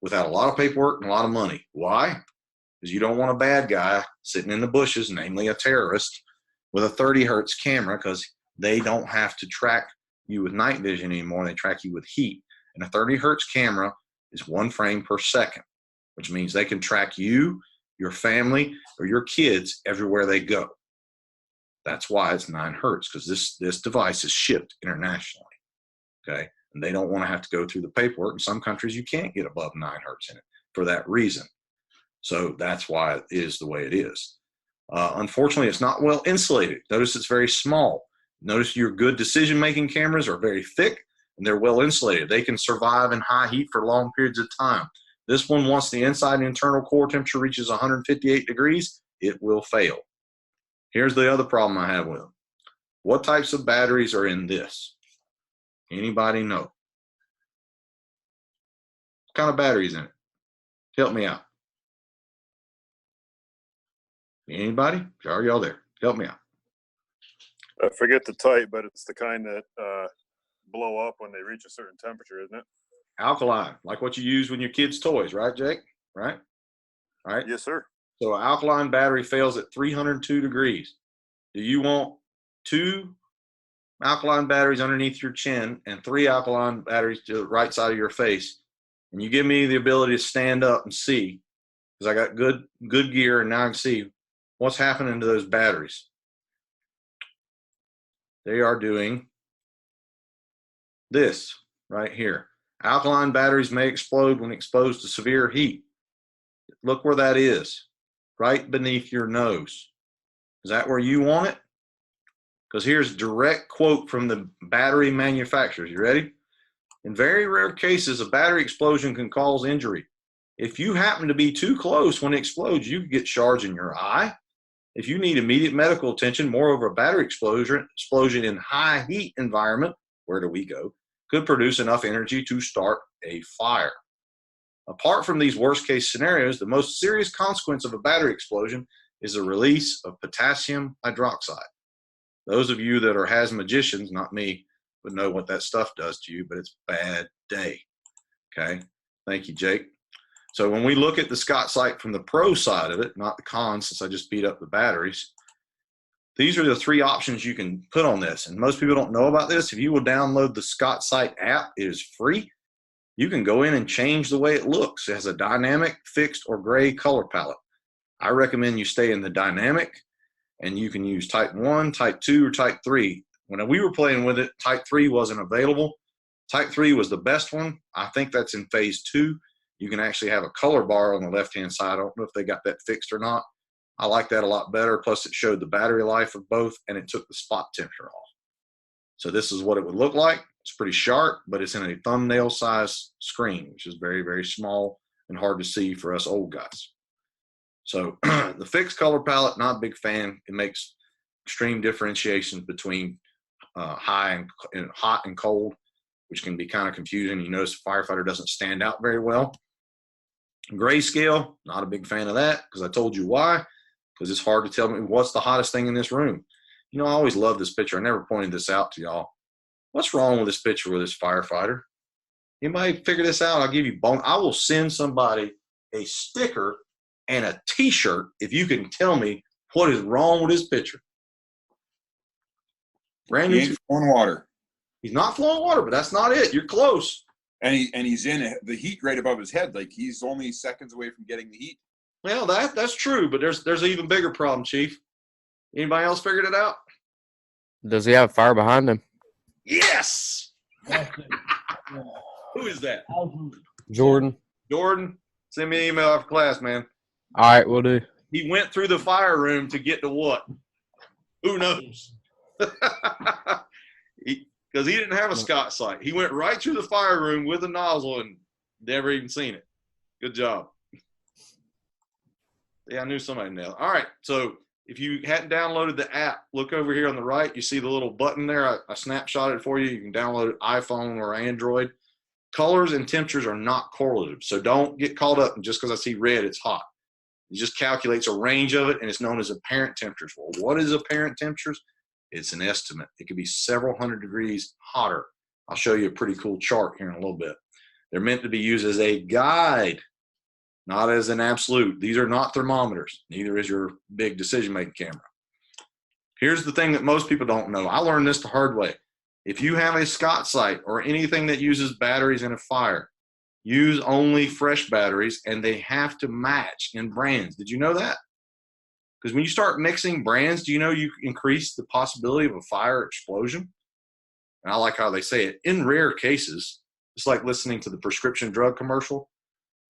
[SPEAKER 1] without a lot of paperwork and a lot of money. Why? because you don't want a bad guy sitting in the bushes, namely a terrorist, with a 30 hertz camera, because they don't have to track you with night vision anymore. They track you with heat. And a 30 hertz camera is 1 frame per second, which means they can track you, your family, or your kids everywhere they go. That's why it's 9 hertz, because this device is shipped internationally. Okay. And they don't want to have to go through the paperwork. In some countries, you can't get above 9 hertz in it for that reason. So that's why it is the way it is. Unfortunately, it's not well insulated. Notice it's very small. Notice your good decision-making cameras are very thick and they're well insulated. They can survive in high heat for long periods of time. This one, once the inside and internal core temperature reaches 158 degrees, it will fail. Here's the other problem I have with them. What types of batteries are in this? Anybody know? What kind of batteries in it? Help me out. Anybody? Are y'all there? Help me out.
[SPEAKER 7] I forget the type, but it's the kind that blow up when they reach a certain temperature, isn't it?
[SPEAKER 1] Alkaline, like what you use when your kids' toys, right, Jake? Right? All right.
[SPEAKER 7] Yes, sir.
[SPEAKER 1] So an alkaline battery fails at 302 degrees. Do you want 2 alkaline batteries underneath your chin and 3 alkaline batteries to the right side of your face? And you give me the ability to stand up and see, because I got good gear and now I can see what's happening to those batteries. They are doing this right here. Alkaline batteries may explode when exposed to severe heat. Look where that is, right beneath your nose. Is that where you want it? Because here's a direct quote from the battery manufacturers. You ready? In very rare cases, a battery explosion can cause injury. If you happen to be too close when it explodes, you could get shards in your eye. If you need immediate medical attention, moreover, a battery explosion in high heat environment, where do we go, could produce enough energy to start a fire. Apart from these worst case scenarios, the most serious consequence of a battery explosion is the release of potassium hydroxide. Those of you that are hazmaticians, not me, would know what that stuff does to you, but it's a bad day. Okay. Thank you, Jake. So when we look at the Scott sight from the pro side of it, not the con, since I just beat up the batteries, these are the 3 options you can put on this. And most people don't know about this. If you will download the Scott sight app, it is free. You can go in and change the way it looks. It has a dynamic, fixed, or gray color palette. I recommend you stay in the dynamic, and you can use type 1, type 2, or type 3. When we were playing with it, type 3 wasn't available. Type 3 was the best one. I think that's in phase 2. You can actually have a color bar on the left-hand side. I don't know if they got that fixed or not. I like that a lot better. Plus, it showed the battery life of both, and it took the spot temperature off. So this is what it would look like. It's pretty sharp, but it's in a thumbnail size screen, which is very, very small and hard to see for us old guys. So the fixed color palette, not a big fan. It makes extreme differentiations between high and hot and cold, which can be kind of confusing. You notice the firefighter doesn't stand out very well. Grayscale, not a big fan of that, because I told you why. Because it's hard to tell me what's the hottest thing in this room. You know, I always love this picture. I never pointed this out to y'all. What's wrong with this picture with this firefighter? Anybody figure this out? I'll give you bone. I will send somebody a sticker and a t-shirt if you can tell me what is wrong with this picture. Brand
[SPEAKER 2] He
[SPEAKER 1] new.
[SPEAKER 2] ain't flowing water.
[SPEAKER 1] He's not flowing water, but that's not it. You're close.
[SPEAKER 2] And he's in the heat right above his head. Like he's only seconds away from getting the heat.
[SPEAKER 1] Well, that's true, but there's an even bigger problem, Chief. Anybody else figured it out?
[SPEAKER 8] Does he have fire behind him?
[SPEAKER 1] Yes.
[SPEAKER 6] That's it. Yeah.
[SPEAKER 1] Who is that?
[SPEAKER 8] Jordan.
[SPEAKER 1] Jordan. Send me an email after class, man.
[SPEAKER 8] All right, we'll do.
[SPEAKER 1] He went through the fire room to get to what? Who knows? Because he didn't have a Scott sight. He went right through the fire room with a nozzle and never even seen it. Good job. Yeah, I knew somebody nailed it. All right, so if you hadn't downloaded the app, look over here on the right. You see the little button there. I snapshotted it for you. You can download it iPhone or Android. Colors and temperatures are not correlative, so don't get caught up just because I see red, it's hot. It just calculates a range of it, and it's known as apparent temperatures. Well, what is apparent temperatures? It's an estimate. It could be several hundred degrees hotter. I'll show you a pretty cool chart here in a little bit. They're meant to be used as a guide not as an absolute. These are not thermometers. Neither is your big decision-making camera. Here's the thing that most people don't know. I learned this the hard way. If you have a Scott sight or anything that uses batteries in a fire, use only fresh batteries, and they have to match in brands. Did you know that? Because when you start mixing brands, do you know you increase the possibility of a fire explosion? And I like how they say it. In rare cases, it's like listening to the prescription drug commercial.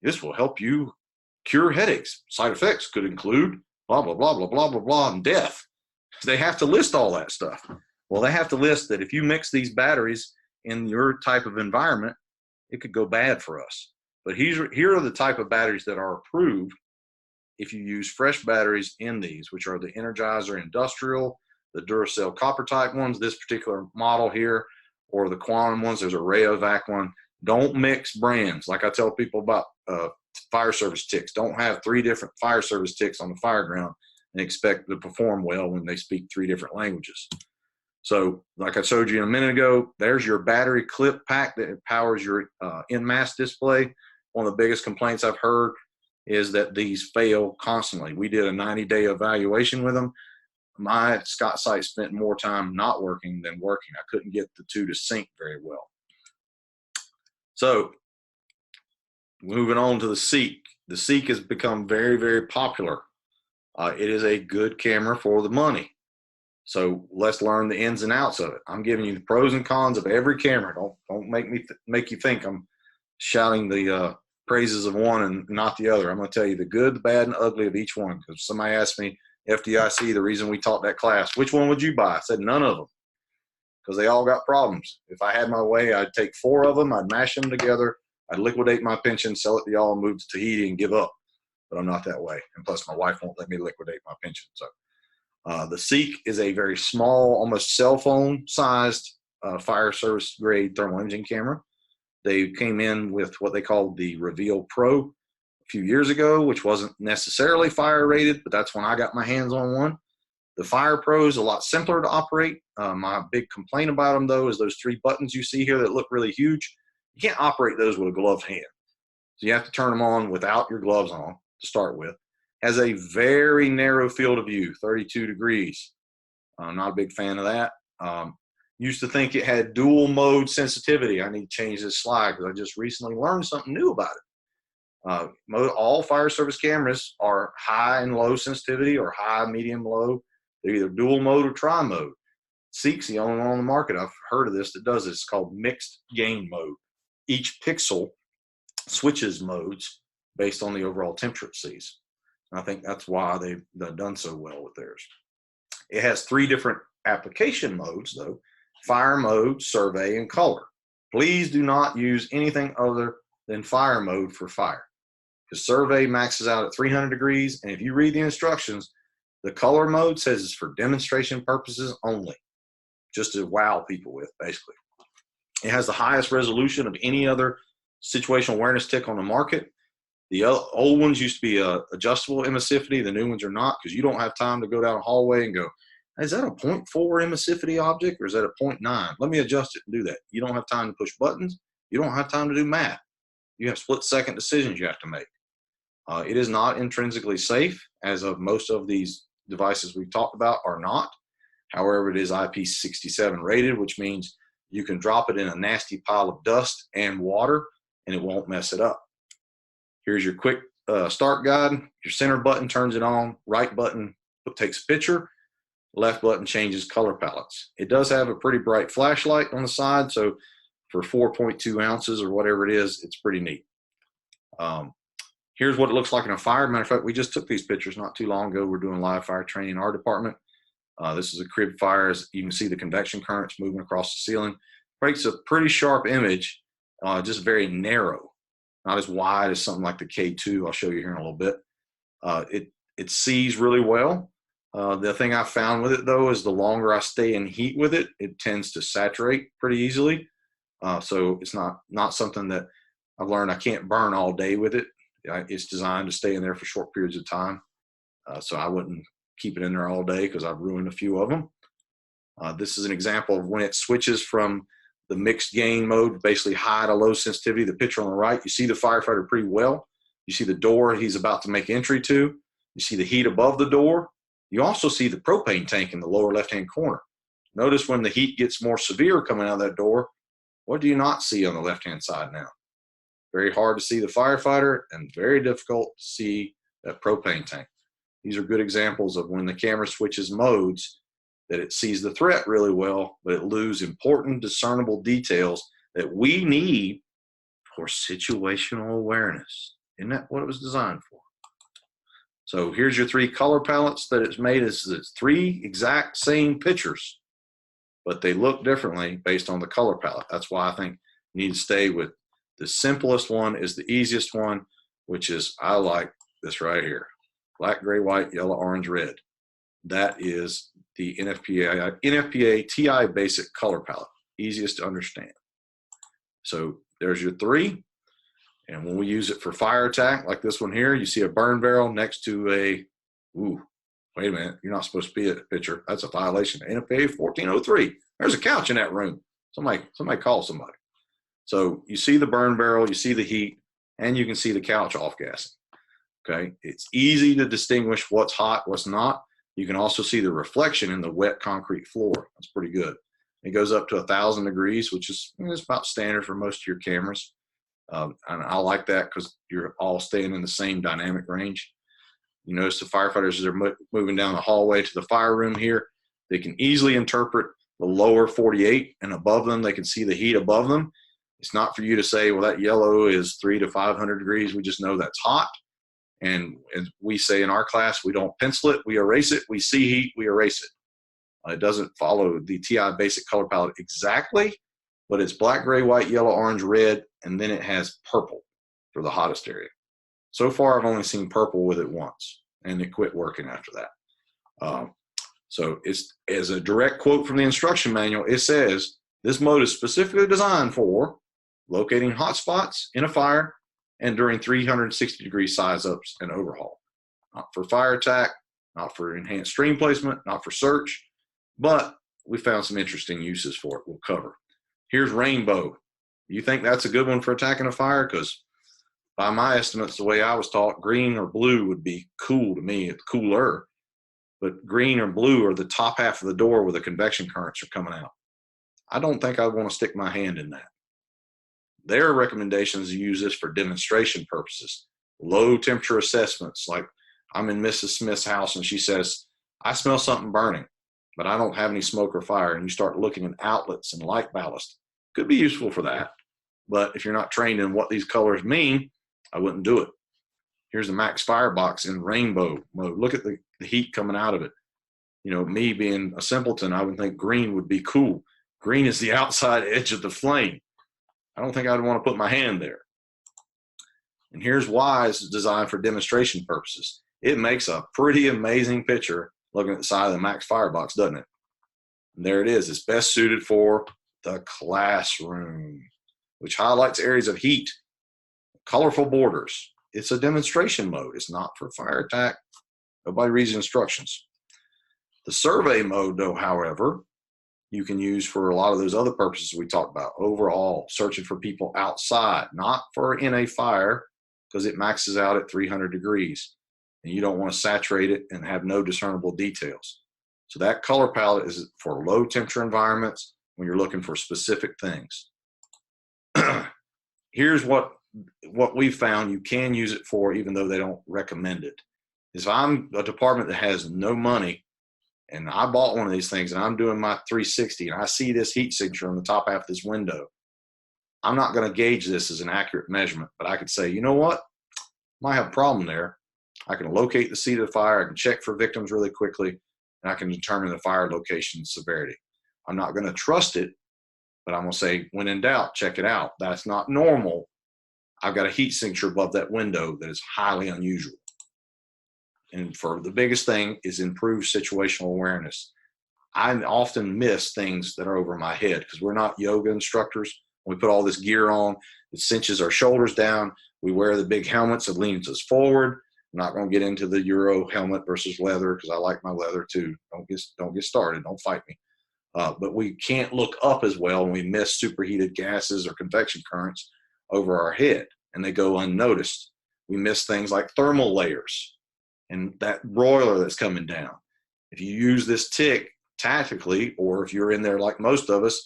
[SPEAKER 1] This will help you cure headaches. Side effects could include blah, blah, blah, blah, blah, blah, blah, and death. They have to list all that stuff. Well, they have to list that if you mix these batteries in your type of environment, it could go bad for us. But here are the type of batteries that are approved if you use fresh batteries in these, which are the Energizer Industrial, the Duracell copper type ones, this particular model here, or the Quantum ones. There's a Rayovac one. Don't mix brands. Like I tell people about fire service ticks. Don't have 3 different fire service ticks on the fire ground and expect to perform well when they speak 3 different languages. So like I showed you a minute ago, there's your battery clip pack that powers your in-mass display. One of the biggest complaints I've heard is that these fail constantly. We did a 90-day evaluation with them. My Scott sight spent more time not working than working. I couldn't get the 2 to sync very well. So moving on to the SEEK. The SEEK has become very, very popular. It is a good camera for the money. So let's learn the ins and outs of it. I'm giving you the pros and cons of every camera. Don't make me make you think I'm shouting the praises of one and not the other. I'm going to tell you the good, the bad, and the ugly of each one. Because somebody asked me, FDIC, the reason we taught that class, which one would you buy? I said none of them, because they all got problems. If I had my way, I'd take 4 of them, I'd mash them together, I'd liquidate my pension, sell it to y'all, and move to Tahiti and give up. But I'm not that way. And plus, my wife won't let me liquidate my pension. So the SEEK is a very small, almost cell phone-sized fire service grade thermal imaging camera. They came in with what they called the Reveal Pro a few years ago, which wasn't necessarily fire rated, but that's when I got my hands on one. The Fire Pro is a lot simpler to operate. My big complaint about them, though, is those 3 buttons you see here that look really huge. You can't operate those with a gloved hand. So you have to turn them on without your gloves on to start with. Has a very narrow field of view, 32 degrees. I'm not a big fan of that. Used to think it had dual mode sensitivity. I need to change this slide because I just recently learned something new about it. All fire service cameras are high and low sensitivity, or high, medium, low. They're either dual mode or tri-mode. SEEK's the only one on the market I've heard of this that does this. It's called mixed gain mode. Each pixel switches modes based on the overall temperature it sees. And I think that's why they've done so well with theirs. It has 3 different application modes, though: fire mode, survey, and color. Please do not use anything other than fire mode for fire, because survey maxes out at 300 degrees. And if you read the instructions, the color mode says it's for demonstration purposes only, just to wow people with, basically. It has the highest resolution of any other situational awareness tick on the market. The old ones used to be adjustable emissivity. The new ones are not, because you don't have time to go down a hallway and go, is that a 0.4 emissivity object or is that a 0.9? Let me adjust it and do that. You don't have time to push buttons. You don't have time to do math. You have split-second decisions you have to make. It is not intrinsically safe, as of most of these devices we've talked about are not. However, it is IP67 rated, which means you can drop it in a nasty pile of dust and water and it won't mess it up. Here's your quick start guide. Your center button turns it on. Right button takes a picture. Left button changes color palettes. It does have a pretty bright flashlight on the side, so for 4.2 ounces or whatever it is, it's pretty neat. Here's what it looks like in a fire. Matter of fact, we just took these pictures not too long ago. We're doing live fire training in our department. This is a crib fire. As you can see the convection currents moving across the ceiling. Makes a pretty sharp image, just very narrow. Not as wide as something like the K2 I'll show you here in a little bit. It sees really well. The thing I found with it, though, is the longer I stay in heat with it, it tends to saturate pretty easily. So it's not something that I've learned I can't burn all day with it. It's designed to stay in there for short periods of time. So I wouldn't keep it in there all day because I've ruined a few of them. This is an example of when it switches from the mixed gain mode, basically high to low sensitivity. The picture on the right, you see the firefighter pretty well. You see the door he's about to make entry to. You see the heat above the door. You also see the propane tank in the lower left-hand corner. Notice when the heat gets more severe coming out of that door, what do you not see on the left-hand side now? Very hard to see the firefighter and very difficult to see that propane tank. These are good examples of when the camera switches modes, that it sees the threat really well, but it loses important discernible details that we need for situational awareness. Isn't that what it was designed for? So here's your 3 color palettes that it's made as the 3 exact same pictures, but they look differently based on the color palette. That's why I think you need to stay with the simplest one is the easiest one, which is, I like this right here. Black, gray, white, yellow, orange, red. That is the NFPA TI basic color palette. Easiest to understand. So there's your 3. And when we use it for fire attack, like this one here, you see a burn barrel next to a, ooh, wait a minute, you're not supposed to be at a picture. That's a violation of NFPA 1403. There's a couch in that room. Somebody call somebody. So you see the burn barrel, you see the heat, and you can see the couch off-gassing. Okay, it's easy to distinguish what's hot, what's not. You can also see the reflection in the wet concrete floor. That's pretty good. It goes up to 1,000 degrees, which is about standard for most of your cameras. And I like that because you're all staying in the same dynamic range. You notice the firefighters, as they're moving down the hallway to the fire room here, they can easily interpret the lower 48 and above them. They can see the heat above them. It's not for you to say, well, that yellow is 300 to 500 degrees. We just know that's hot. And as we say in our class, we don't pencil it, we erase it. We see heat, we erase it. It doesn't follow the TI basic color palette exactly, but it's black, gray, white, yellow, orange, red, and then it has purple for the hottest area. So far, I've only seen purple with it once, and it quit working after that. So it's, as a direct quote from the instruction manual, it says, this mode is specifically designed for locating hot spots in a fire and during 360-degree size ups and overhaul. Not for fire attack, not for enhanced stream placement, not for search, but we found some interesting uses for it we'll cover. Here's rainbow. You think that's a good one for attacking a fire? Because by my estimates, the way I was taught, green or blue would be cool to me. It's cooler. But green or blue are the top half of the door where the convection currents are coming out. I don't think I'd want to stick my hand in that. Their recommendations use this for demonstration purposes. Low temperature assessments, like I'm in Mrs. Smith's house and she says, I smell something burning, but I don't have any smoke or fire. And you start looking at outlets and light ballast. Could be useful for that. But if you're not trained in what these colors mean, I wouldn't do it. Here's the Max Firebox in rainbow mode. Look at the heat coming out of it. You know, me being a simpleton, I would think green would be cool. Green is the outside edge of the flame. I don't think I'd want to put my hand there. And here's why it's designed for demonstration purposes. It makes a pretty amazing picture looking at the side of the Max Firebox, doesn't it? And there it is. It's best suited for the classroom, which highlights areas of heat, colorful borders. It's a demonstration mode. It's not for fire attack. Nobody reads the instructions. The survey mode, though, however, you can use for a lot of those other purposes we talked about. Overall, searching for people outside, not for in a fire, because it maxes out at 300 degrees. And you don't want to saturate it and have no discernible details. So that color palette is for low temperature environments when you're looking for specific things. Here's what we've found you can use it for, even though they don't recommend it. If I'm a department that has no money, and I bought one of these things and I'm doing my 360 and I see this heat signature on the top half of this window, I'm not going to gauge this as an accurate measurement, but I could say, you know what? Might have a problem there. I can locate the seat of the fire. I can check for victims really quickly, and I can determine the fire location and severity. I'm not going to trust it, but I'm going to say, when in doubt, check it out. That's not normal. I've got a heat signature above that window that is highly unusual. And for the biggest thing is improved situational awareness. I often miss things that are over my head because we're not yoga instructors. We put all this gear on, it cinches our shoulders down. We wear the big helmets, it leans us forward. I'm not going to get into the Euro helmet versus leather because I like my leather too. Don't get started. Don't fight me. But we can't look up as well when we miss superheated gases or convection currents over our head, and they go unnoticed. We miss things like thermal layers and that broiler that's coming down. If you use this TIC tactically, or if you're in there like most of us,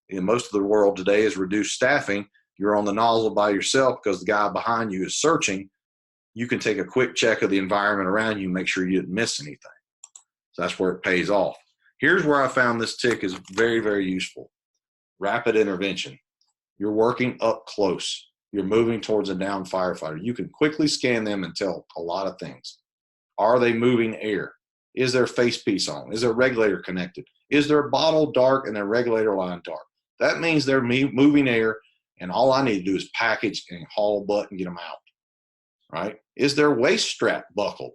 [SPEAKER 1] in most of the world today is reduced staffing, you're on the nozzle by yourself because the guy behind you is searching, you can take a quick check of the environment around you and make sure you didn't miss anything. So that's where it pays off. Here's where I found this TIC is very, very useful. Rapid intervention. You're working up close. You're moving towards a downed firefighter. You can quickly scan them and tell a lot of things. Are they moving air? Is their face piece on? Is their regulator connected? Is their bottle dark and their regulator line dark? That means they're moving air, and all I need to do is package and haul butt and get them out, right? Is their waist strap buckled?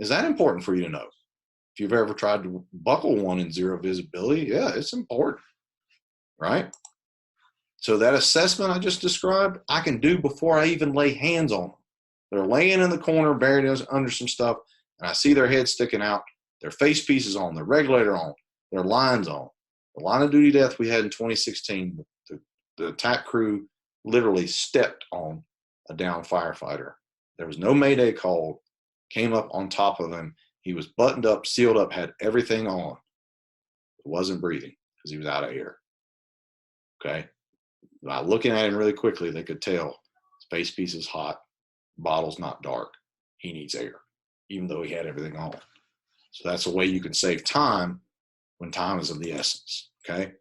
[SPEAKER 1] Is that important for you to know? If you've ever tried to buckle one in zero visibility, yeah, it's important, right? So that assessment I just described, I can do before I even lay hands on them. They're laying in the corner, buried under some stuff, and I see their head sticking out, their face piece is on, their regulator on, their lines on. The line of duty death we had in 2016, the attack crew literally stepped on a downed firefighter. There was no mayday called, came up on top of him. He was buttoned up, sealed up, had everything on. He wasn't breathing because he was out of air. Okay? By looking at him really quickly, they could tell his face piece is hot, bottle's not dark. He needs air, even though he had everything on. So that's a way you can save time when time is of the essence. Okay?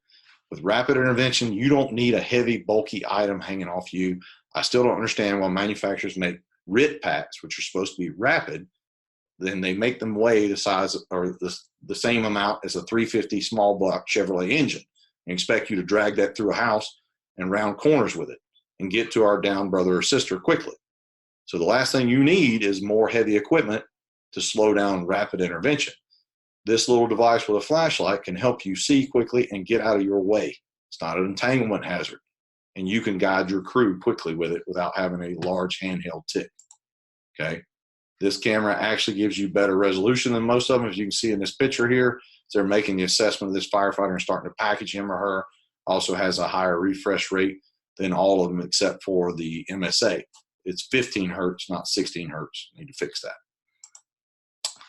[SPEAKER 1] With rapid intervention, you don't need a heavy, bulky item hanging off you. I still don't understand why manufacturers make RIT packs, which are supposed to be rapid, then they make them weigh the size or the same amount as a 350 small block Chevrolet engine and expect you to drag that through a house and round corners with it and get to our down brother or sister quickly. So the last thing you need is more heavy equipment to slow down rapid intervention. This little device with a flashlight can help you see quickly and get out of your way. It's not an entanglement hazard, and you can guide your crew quickly with it without having a large handheld TIC. Okay. This camera actually gives you better resolution than most of them. As you can see in this picture here, they're making the assessment of this firefighter and starting to package him or her. Also has a higher refresh rate than all of them except for the MSA. It's 15 hertz, not 16 hertz. Need to fix that.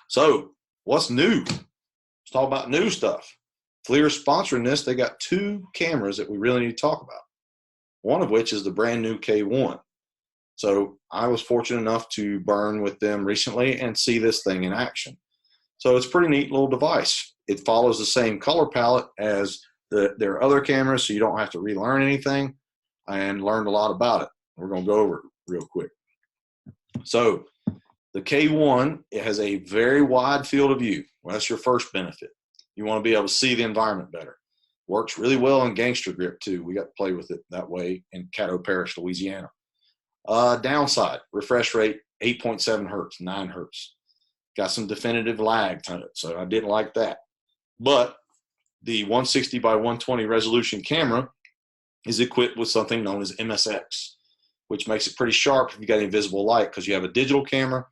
[SPEAKER 1] So what's new? Let's talk about new stuff. FLIR sponsoring this. They got 2 cameras that we really need to talk about. One of which is the brand new K1. So I was fortunate enough to burn with them recently and see this thing in action. So it's a pretty neat little device. It follows the same color palette as their other cameras, so you don't have to relearn anything, and learned a lot about it. We're going to go over it real quick. So the K1, it has a very wide field of view. Well, that's your first benefit. You want to be able to see the environment better. Works really well in gangster grip too. We got to play with it that way in Caddo Parish, Louisiana. Downside, refresh rate 8.7 hertz, 9 hertz. Got some definitive lag to it, so I didn't like that. But the 160 by 120 resolution camera is equipped with something known as MSX, which makes it pretty sharp if you got any visible light because you have a digital camera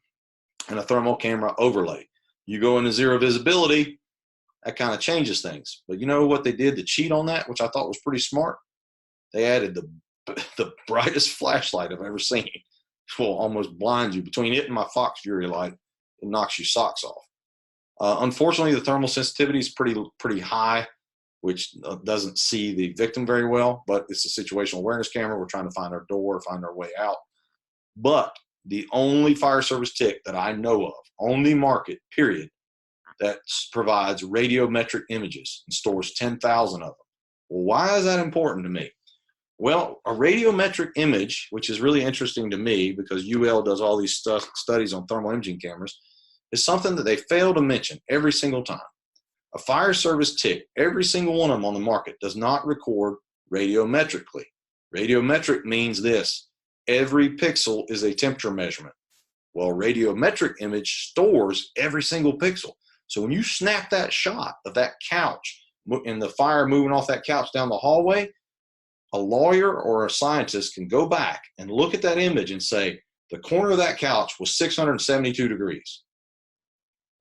[SPEAKER 1] and a thermal camera overlay. You go into zero visibility, that kind of changes things. But you know what they did to cheat on that, which I thought was pretty smart? They added the brightest flashlight I've ever seen. It will almost blind you. Between it and my Fox Fury light, it knocks your socks off. Unfortunately, the thermal sensitivity is pretty high, which doesn't see the victim very well, but it's a situational awareness camera. We're trying to find our door, find our way out. But the only fire service TIC that I know of on the market, period, that provides radiometric images and stores 10,000 of them. Well, why is that important to me? Well, a radiometric image, which is really interesting to me because UL does all these studies on thermal imaging cameras, is something that they fail to mention every single time. A fire service TIC, every single one of them on the market, does not record radiometrically. Radiometric means this: every pixel is a temperature measurement. Well, a radiometric image stores every single pixel. So when you snap that shot of that couch and the fire moving off that couch down the hallway, a lawyer or a scientist can go back and look at that image and say, the corner of that couch was 672 degrees.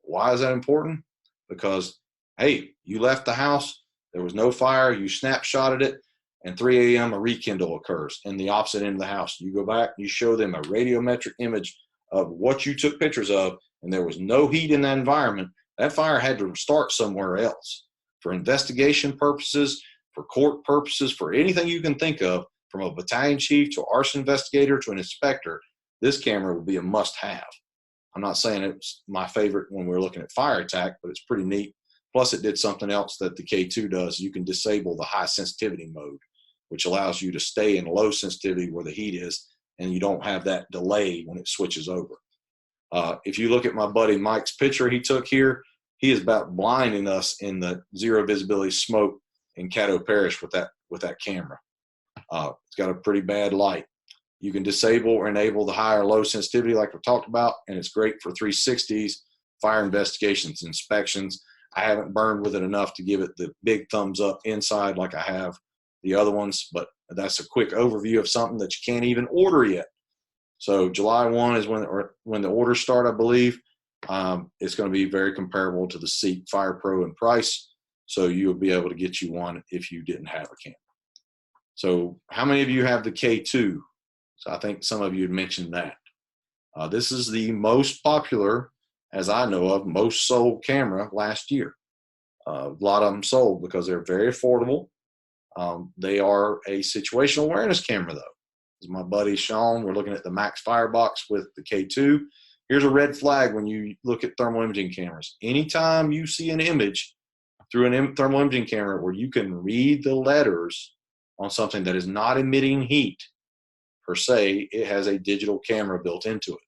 [SPEAKER 1] Why is that important? Because, hey, you left the house, there was no fire, you snapshotted it, and 3 a.m. a rekindle occurs in the opposite end of the house. You go back, you show them a radiometric image of what you took pictures of, and there was no heat in that environment. That fire had to start somewhere else. For investigation purposes, for court purposes, for anything you can think of, from a battalion chief to arson investigator to an inspector, this camera will be a must-have. I'm not saying it's my favorite when we're looking at fire attack, but it's pretty neat. Plus, it did something else that the K2 does. You can disable the high sensitivity mode, which allows you to stay in low sensitivity where the heat is, and you don't have that delay when it switches over. If you look at my buddy Mike's picture he took here, he is about blinding us in the zero visibility smoke in Caddo Parish with that camera. It's got a pretty bad light. You can disable or enable the high or low sensitivity like we talked about, and it's great for 360s, fire investigations, inspections. I haven't burned with it enough to give it the big thumbs up inside like I have the other ones, but that's a quick overview of something that you can't even order yet. So July 1 is when the orders start, I believe. It's going to be very comparable to the Seek Fire Pro in price, so you'll be able to get you one if you didn't have a camera. So how many of you have the K2? So I think some of you had mentioned that. This is the most popular, as I know of, most sold camera last year. A lot of them sold because they're very affordable. They are a situational awareness camera, though. As my buddy Sean, we're looking at the Max Firebox with the K2. Here's a red flag when you look at thermal imaging cameras. Anytime you see an image through a thermal imaging camera where you can read the letters on something that is not emitting heat, per se, it has a digital camera built into it.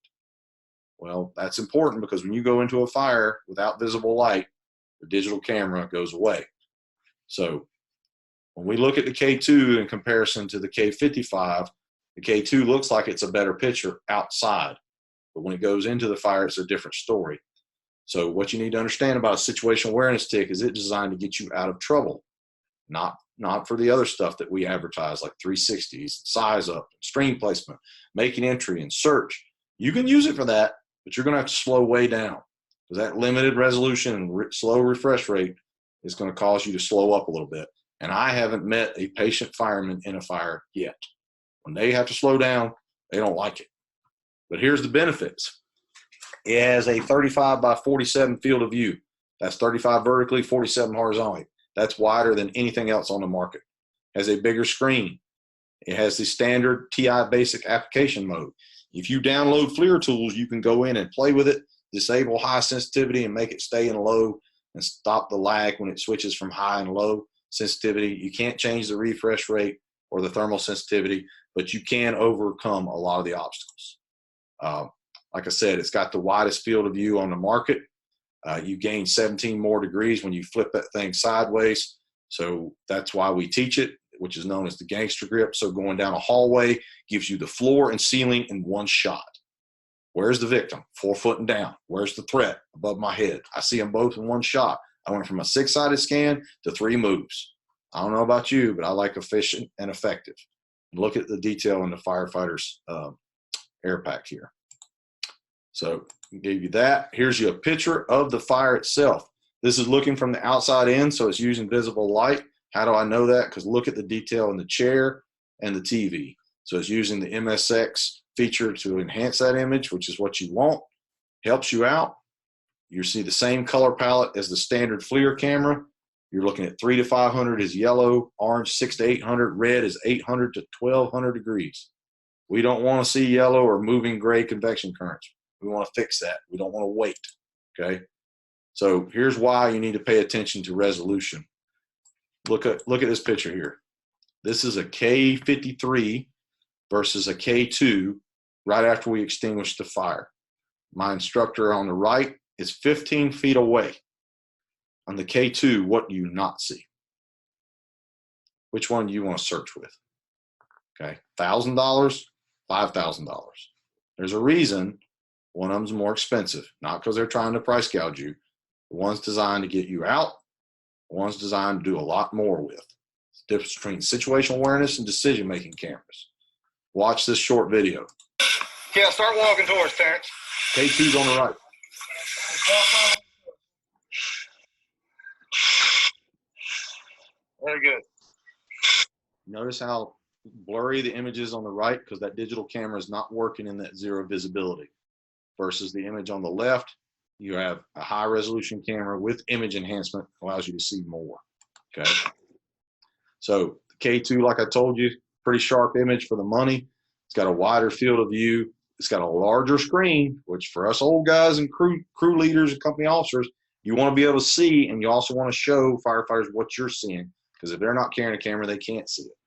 [SPEAKER 1] Well, that's important because when you go into a fire without visible light, the digital camera goes away. So when we look at the K2 in comparison to the K55, the K2 looks like it's a better picture outside, but when it goes into the fire, it's a different story. So what you need to understand about a situational awareness TIC is it's designed to get you out of trouble, not for the other stuff that we advertise like 360s, size up, stream placement, making entry and search. You can use it for that, but you're going to have to slow way down because that limited resolution and slow refresh rate is going to cause you to slow up a little bit. And I haven't met a patient fireman in a fire yet. When they have to slow down, they don't like it. But here's the benefits. It has a 35 by 47 field of view. That's 35 vertically, 47 horizontally. That's wider than anything else on the market. It has a bigger screen. It has the standard TI basic application mode. If you download FLIR tools, you can go in and play with it, disable high sensitivity and make it stay in low and stop the lag when it switches from high and low sensitivity. You can't change the refresh rate or the thermal sensitivity, but you can overcome a lot of the obstacles. Like I said, it's got the widest field of view on the market. You gain 17 more degrees when you flip that thing sideways. So that's why we teach it, which is known as the gangster grip. So going down a hallway gives you the floor and ceiling in one shot. Where's the victim? 4 foot and down. Where's the threat? Above my head. I see them both in one shot. I went from a 6-sided scan to 3 moves. I don't know about you, but I like efficient and effective. Look at the detail in the firefighter's air pack here. So I gave you that. Here's you a picture of the fire itself. This is looking from the outside in, so it's using visible light. How do I know that? Because look at the detail in the chair and the TV. So it's using the MSX feature to enhance that image, which is what you want. Helps you out. You see the same color palette as the standard FLIR camera. You're looking at 300 to 500 is yellow, orange 600 to 800, red is 800 to 1200 degrees. We don't want to see yellow or moving gray convection currents. We want to fix that. We don't want to wait, okay? So here's why you need to pay attention to resolution. Look at this picture here. This is a K53 versus a K2 right after we extinguish the fire. My instructor on the right is 15 feet away. On the K2, what do you not see? Which one do you want to search with? Okay, $1,000, $5,000. There's a reason one of them's more expensive, not because they're trying to price gouge you. The one's designed to get you out. The one's designed to do a lot more with. It's the difference between situational awareness and decision-making cameras. Watch this short video.
[SPEAKER 9] Yeah, start walking towards Terrence.
[SPEAKER 1] K2's on the right.
[SPEAKER 9] Very good.
[SPEAKER 1] Notice how blurry the image is on the right because that digital camera is not working in that zero visibility. Versus the image on the left, you have a high resolution camera with image enhancement, allows you to see more. Okay. So the K2, like I told you, pretty sharp image for the money. It's got a wider field of view. It's got a larger screen, which for us old guys and crew leaders and company officers, you want to be able to see, and you also want to show firefighters what you're seeing, because if they're not carrying a camera, they can't see it.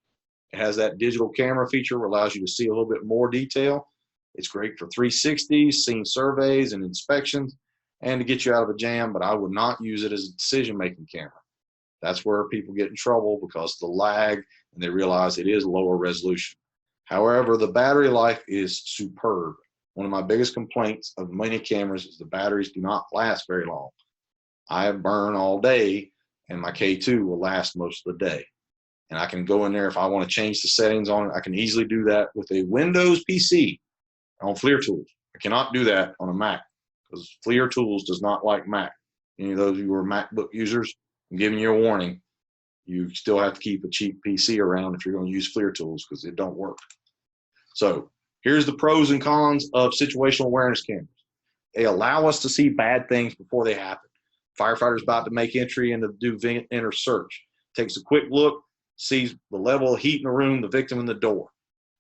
[SPEAKER 1] It has that digital camera feature where it allows you to see a little bit more detail. It's great for 360s, scene surveys and inspections, and to get you out of a jam, but I would not use it as a decision-making camera. That's where people get in trouble because of the lag, and they realize it is lower resolution. However, the battery life is superb. One of my biggest complaints of many cameras is the batteries do not last very long. I burn all day, and my K2 will last most of the day. And I can go in there if I want to change the settings on it. I can easily do that with a Windows PC on FLIR tools. I cannot do that on a Mac because FLIR tools does not like Mac. Any of those of you who are MacBook users, I'm giving you a warning. You still have to keep a cheap PC around if you're going to use FLIR tools because it don't work. So here's the pros and cons of situational awareness cameras. They allow us to see bad things before they happen. Firefighter's about to make entry and to do enter search. Takes a quick look, sees the level of heat in the room, the victim in the door.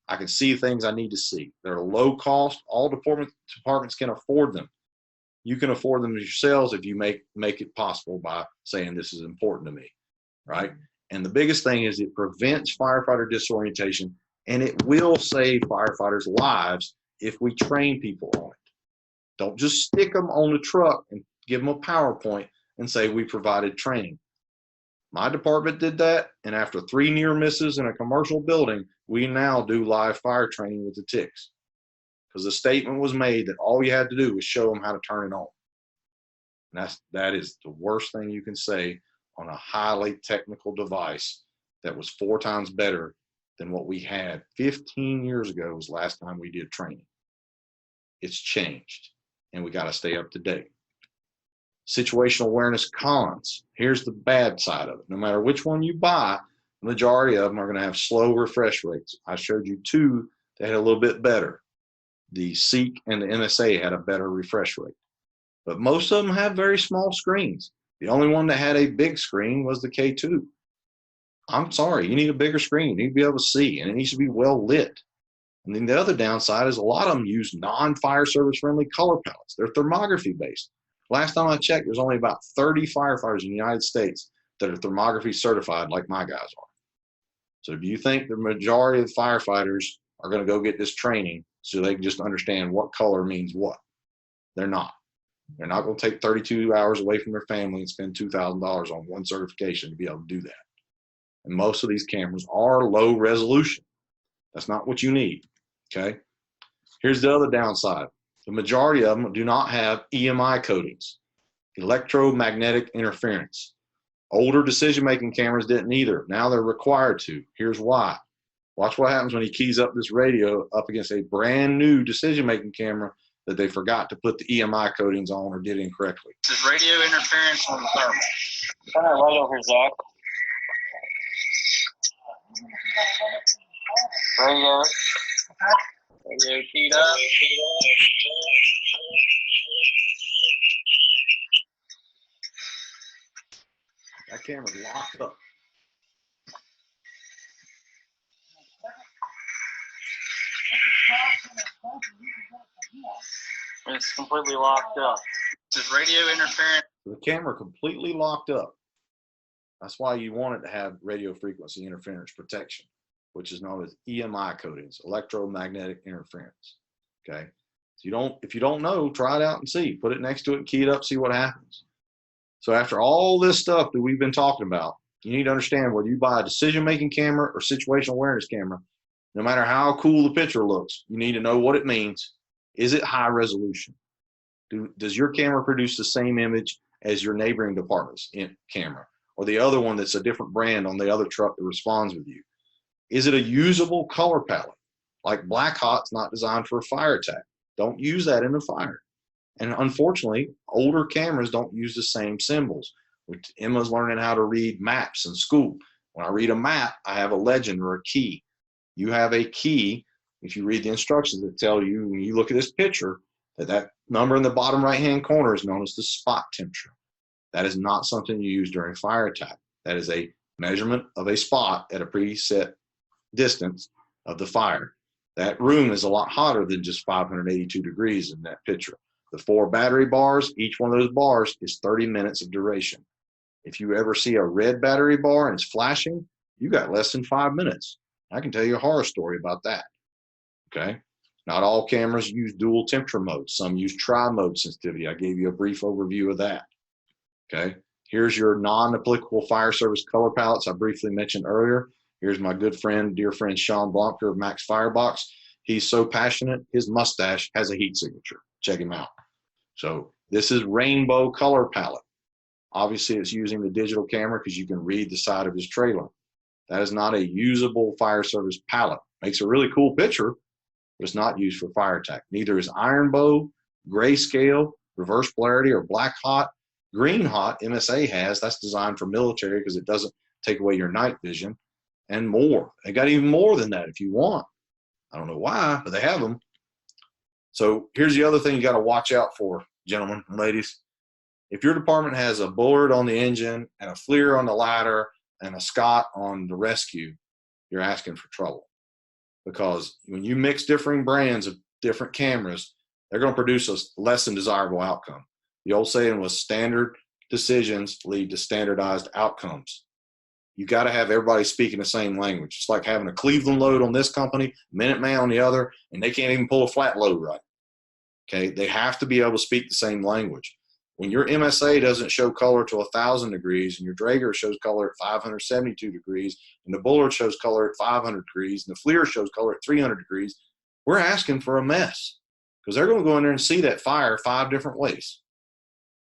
[SPEAKER 1] I can see things I need to see. They're low cost. All departments can afford them. You can afford them yourselves if you make it possible by saying this is important to me, right? And the biggest thing is it prevents firefighter disorientation, and it will save firefighters' lives if we train people on it. Don't just stick them on the truck and give them a PowerPoint and say we provided training. My department did that, and after 3 near misses in a commercial building, we now do live fire training with the TICs. Because the statement was made that all you had to do was show them how to turn it on. And that is the worst thing you can say on a highly technical device that was 4 times better than what we had 15 years ago was last time we did training. It's changed, and we got to stay up to date. Situational awareness cons. Here's the bad side of it. No matter which one you buy, the majority of them are going to have slow refresh rates. I showed you 2 that had a little bit better. The SEEK and the NSA had a better refresh rate. But most of them have very small screens. The only one that had a big screen was the K2. I'm sorry, you need a bigger screen. You need to be able to see, and it needs to be well lit. And then the other downside is a lot of them use non-fire service friendly color palettes. They're thermography based. Last time I checked, there's only about 30 firefighters in the United States that are thermography certified like my guys are. So if you think the majority of firefighters are going to go get this training so they can just understand what color means what, they're not. They're not going to take 32 hours away from their family and spend $2,000 on one certification to be able to do that. And most of these cameras are low resolution. That's not what you need, okay? Here's the other downside. The majority of them do not have EMI coatings, electromagnetic interference. Older decision-making cameras didn't either. Now they're required to. Here's why. Watch what happens when he keys up this radio up against a brand new decision-making camera that they forgot to put the EMI coatings on or did incorrectly.
[SPEAKER 9] This is radio interference on the thermal.
[SPEAKER 3] Turn that right over, Zach. Radio keyed up.
[SPEAKER 1] That camera's locked up.
[SPEAKER 3] It's completely locked up.
[SPEAKER 9] This is radio interference.
[SPEAKER 1] The camera completely locked up. That's why you want it to have radio frequency interference protection, which is known as EMI coatings, electromagnetic interference. Okay. So if you don't know, try it out and see. Put it next to it and key it up, see what happens. So after all this stuff that we've been talking about, you need to understand whether you buy a decision-making camera or situational awareness camera, no matter how cool the picture looks, you need to know what it means. Is it high resolution? Does your camera produce the same image as your neighboring department's camera or the other one that's a different brand on the other truck that responds with you? Is it a usable color palette? Like Black Hot's not designed for a fire attack. Don't use that in a fire. And unfortunately, older cameras don't use the same symbols. Emma's learning how to read maps in school. When I read a map, I have a legend or a key. You have a key. If you read the instructions that tell you, when you look at this picture, that number in the bottom right-hand corner is known as the spot temperature. That is not something you use during fire attack. That is a measurement of a spot at a preset distance of the fire. That room is a lot hotter than just 582 degrees in that picture. The 4 battery bars, each one of those bars is 30 minutes of duration. If you ever see a red battery bar and it's flashing, you got less than 5 minutes. I can tell you a horror story about that. Okay. Not all cameras use dual temperature modes. Some use tri-mode sensitivity. I gave you a brief overview of that. Okay. Here's your non-applicable fire service color palettes I briefly mentioned earlier. Here's my good friend, dear friend, Sean Blanker of Max Firebox. He's so passionate, his mustache has a heat signature. Check him out. So this is rainbow color palette. Obviously, it's using the digital camera because you can read the side of his trailer. That is not a usable fire service palette. Makes a really cool picture, but it's not used for fire attack. Neither is iron bow, grayscale, reverse polarity, or black hot. Green hot, MSA has. That's designed for military because it doesn't take away your night vision, and more. They got even more than that if you want. I don't know why, but they have them. So here's the other thing you got to watch out for, gentlemen and ladies. If your department has a Bullard on the engine and a FLIR on the ladder and a Scott on the rescue, you're asking for trouble. Because when you mix differing brands of different cameras, they're going to produce a less than desirable outcome. The old saying was standard decisions lead to standardized outcomes. You got to have everybody speaking the same language. It's like having a Cleveland load on this company, Minuteman on the other, and they can't even pull a flat load right. Okay, they have to be able to speak the same language. When your MSA doesn't show color to 1,000 degrees and your Draeger shows color at 572 degrees and the Bullard shows color at 500 degrees and the FLIR shows color at 300 degrees, we're asking for a mess because they're going to go in there and see that fire 5 different ways.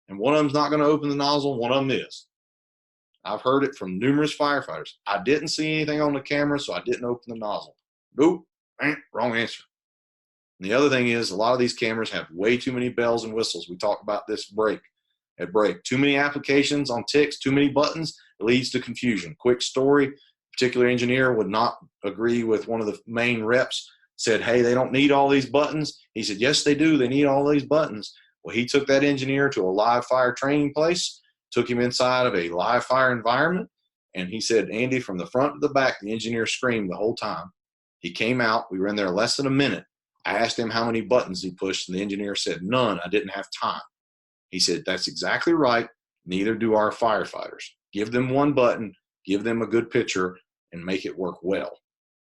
[SPEAKER 1] And one of them's not going to open the nozzle, one of them is. I've heard it from numerous firefighters. I didn't see anything on the camera, so I didn't open the nozzle. Nope, wrong answer. And the other thing is a lot of these cameras have way too many bells and whistles. We talked about this at break. Too many applications on TICs, too many buttons, it leads to confusion. Quick story, a particular engineer would not agree with one of the main reps, said, hey, they don't need all these buttons. He said, yes, they do. They need all these buttons. Well, he took that engineer to a live fire training place, took him inside of a live fire environment, and he said, Andy, from the front to the back, the engineer screamed the whole time. He came out. We were in there less than a minute. I asked him how many buttons he pushed, and the engineer said, none. I didn't have time. He said, that's exactly right. Neither do our firefighters. Give them one button, give them a good picture, and make it work well,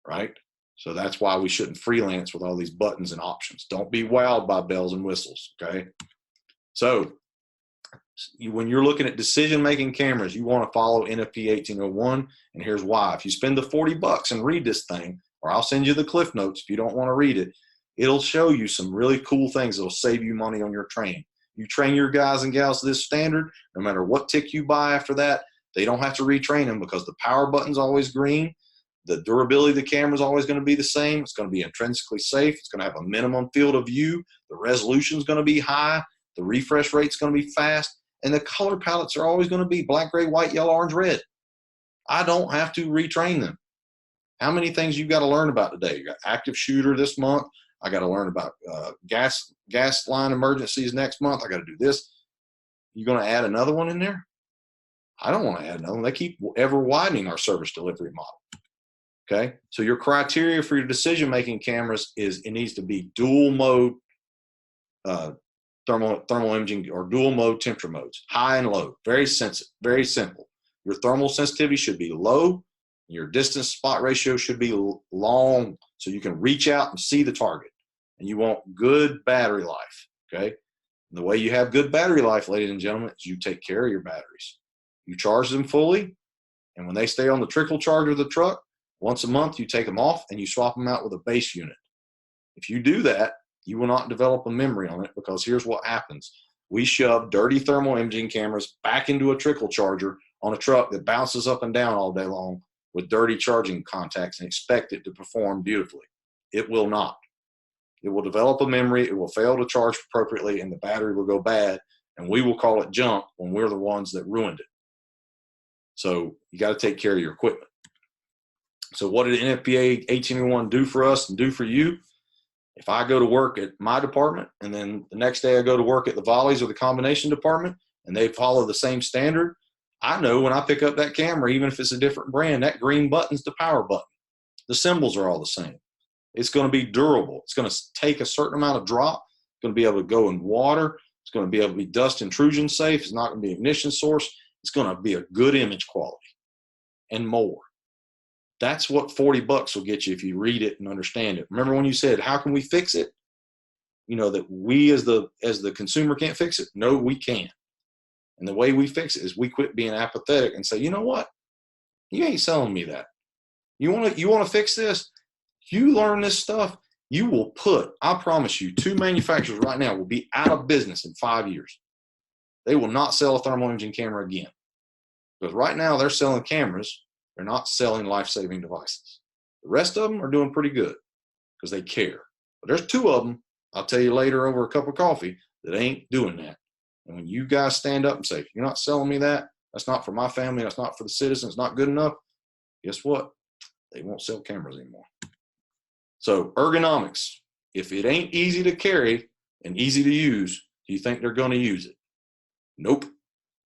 [SPEAKER 1] right? So that's why we shouldn't freelance with all these buttons and options. Don't be wowed by bells and whistles, okay? So when you're looking at decision-making cameras, you want to follow NFP 1801, and here's why. If you spend the $40 and read this thing, or I'll send you the Cliff Notes if you don't want to read it, it'll show you some really cool things that'll save you money on your training. You train your guys and gals to this standard, no matter what TIC you buy after that, they don't have to retrain them because the power button's always green. The durability of the camera is always going to be the same. It's going to be intrinsically safe. It's going to have a minimum field of view. The resolution is going to be high. The refresh rate's going to be fast. And the color palettes are always going to be black, gray, white, yellow, orange, red. I don't have to retrain them. How many things you got to learn about today? You got active shooter this month. I got to learn about gas line emergencies next month. I got to do this. You going to add another one in there? I don't want to add another one. They keep ever widening our service delivery model. Okay, so your criteria for your decision-making cameras is it needs to be dual mode thermal imaging or dual mode temperature modes, high and low. Very sensitive, very simple. Your thermal sensitivity should be low. Your distance spot ratio should be long so you can reach out and see the target. And you want good battery life, okay? And the way you have good battery life, ladies and gentlemen, is you take care of your batteries. You charge them fully, and when they stay on the trickle charger of the truck, once a month you take them off and you swap them out with a base unit. If you do that, you will not develop a memory on it because here's what happens. We shove dirty thermal imaging cameras back into a trickle charger on a truck that bounces up and down all day long with dirty charging contacts and expect it to perform beautifully. It will not. It will develop a memory, it will fail to charge appropriately, and the battery will go bad, and we will call it junk when we're the ones that ruined it. So you got to take care of your equipment. So what did NFPA 1801 do for us and do for you? If I go to work at my department and then the next day I go to work at the volleys or the combination department and they follow the same standard, I know when I pick up that camera, even if it's a different brand, that green button's the power button. The symbols are all the same. It's going to be durable. It's going to take a certain amount of drop. It's going to be able to go in water. It's going to be able to be dust intrusion safe. It's not going to be ignition source. It's going to be a good image quality and more. That's what 40 bucks will get you if you read it and understand it. Remember when you said, how can we fix it? You know, that we as the consumer can't fix it. No, we can. And the way we fix it is we quit being apathetic and say, you know what? You ain't selling me that. You want to fix this? You learn this stuff, you will put, I promise you, 2 manufacturers right now will be out of business in 5 years. They will not sell a thermal imaging camera again. Because right now they're selling cameras. They're not selling life-saving devices. The rest of them are doing pretty good because they care. But there's 2 of them, I'll tell you later over a cup of coffee, that ain't doing that. And when you guys stand up and say, you're not selling me that, that's not for my family, that's not for the citizens, it's not good enough, guess what? They won't sell cameras anymore. So ergonomics, if it ain't easy to carry and easy to use, do you think they're going to use it? Nope.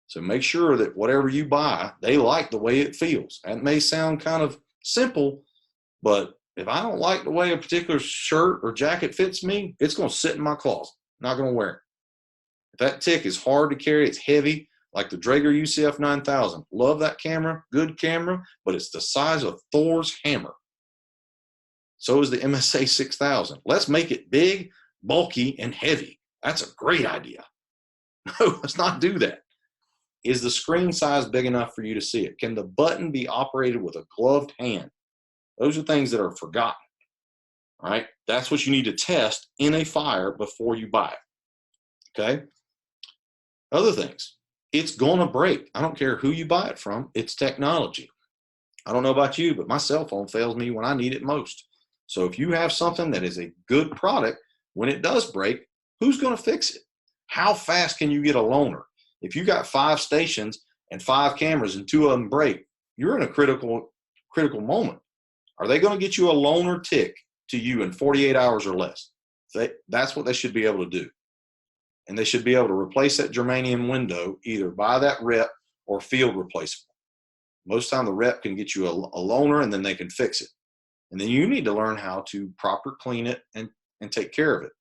[SPEAKER 1] So make sure that whatever you buy, they like the way it feels. That may sound kind of simple, but if I don't like the way a particular shirt or jacket fits me, it's going to sit in my closet. I'm not going to wear it. If that TIC is hard to carry, it's heavy, like the Draeger UCF 9000. Love that camera, good camera, but it's the size of Thor's hammer. So is the MSA 6000. Let's make it big, bulky, and heavy. That's a great idea. No, let's not do that. Is the screen size big enough for you to see it? Can the button be operated with a gloved hand? Those are things that are forgotten. All right, that's what you need to test in a FLIR before you buy it. Okay. Other things, it's going to break. I don't care who you buy it from. It's technology. I don't know about you, but my cell phone fails me when I need it most. So if you have something that is a good product, when it does break, who's going to fix it? How fast can you get a loaner? If you got 5 stations and 5 cameras and 2 of them break, you're in a critical moment. Are they going to get you a loaner TIC to you in 48 hours or less? That's what they should be able to do. And they should be able to replace that germanium window either by that rep or field replaceable. Most time the rep can get you a loaner and then they can fix it. And then you need to learn how to proper clean it and take care of it.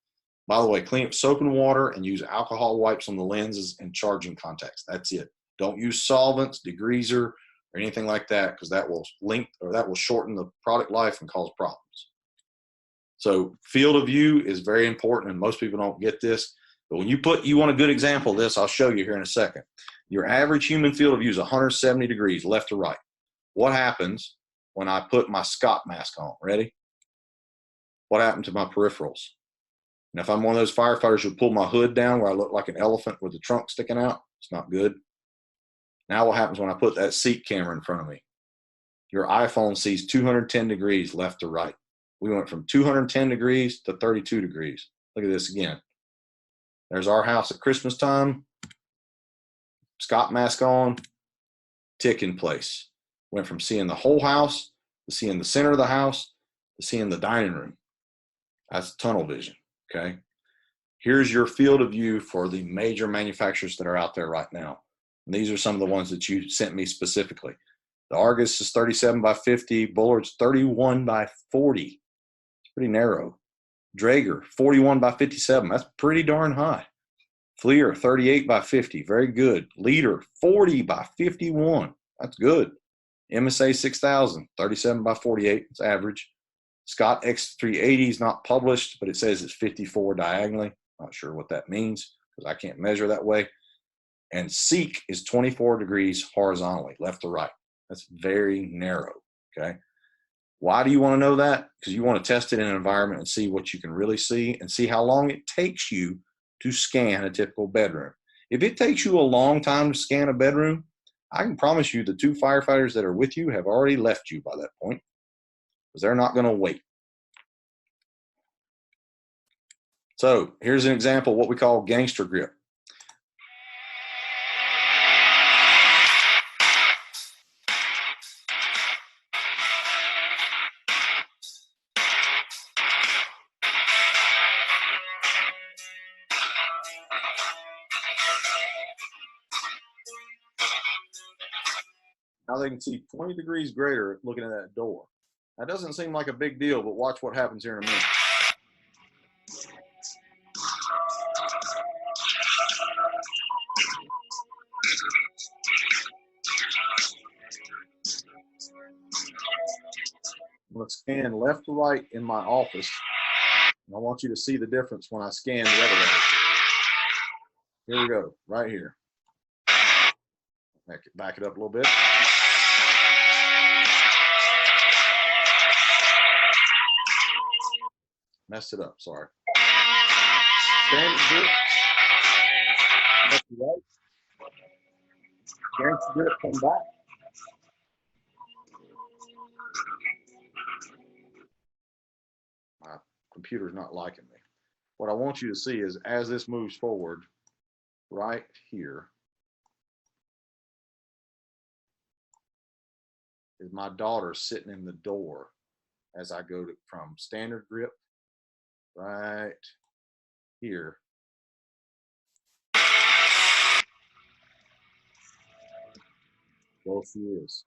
[SPEAKER 1] By the way, clean up soap and water and use alcohol wipes on the lenses and charging contacts. That's it. Don't use solvents, degreaser, or anything like that because that will shorten the product life and cause problems. So field of view is very important and most people don't get this. But when you want a good example of this, I'll show you here in a second. Your average human field of view is 170 degrees left to right. What happens when I put my Scott mask on? Ready? What happened to my peripherals? And if I'm one of those firefighters who pull my hood down where I look like an elephant with the trunk sticking out, it's not good. Now what happens when I put that seat camera in front of me? Your iPhone sees 210 degrees left to right. We went from 210 degrees to 32 degrees. Look at this again. There's our house at Christmas time. Scott mask on, TIC in place. Went from seeing the whole house to seeing the center of the house to seeing the dining room. That's tunnel vision, okay? Here's your field of view for the major manufacturers that are out there right now. And these are some of the ones that you sent me specifically. The Argus is 37 by 50, Bullard's 31 by 40. It's pretty narrow. Draeger, 41 by 57. That's pretty darn high. FLIR, 38 by 50. Very good. Leader, 40 by 51. That's good. MSA 6000, 37 by 48. It's average. Scott X380 is not published, but it says it's 54 diagonally. Not sure what that means because I can't measure that way. And Seek is 24 degrees horizontally, left to right. That's very narrow, okay? Why do you want to know that? Because you want to test it in an environment and see what you can really see and see how long it takes you to scan a typical bedroom. If it takes you a long time to scan a bedroom, I can promise you the 2 firefighters that are with you have already left you by that point because they're not going to wait. So here's an example of what we call gangster grip. Now they can see 20 degrees greater looking at that door. That doesn't seem like a big deal, but watch what happens here in a minute. I'm going to scan left to right in my office. And I want you to see the difference when I scan the other way. Here we go, right here. Back it up a little bit. Messed it up, sorry. Scan it good. Left to right. Scan it good, come back. My computer's not liking me. What I want you to see is as this moves forward, right here is my daughter sitting in the door as I go from standard grip right here. Well, she is.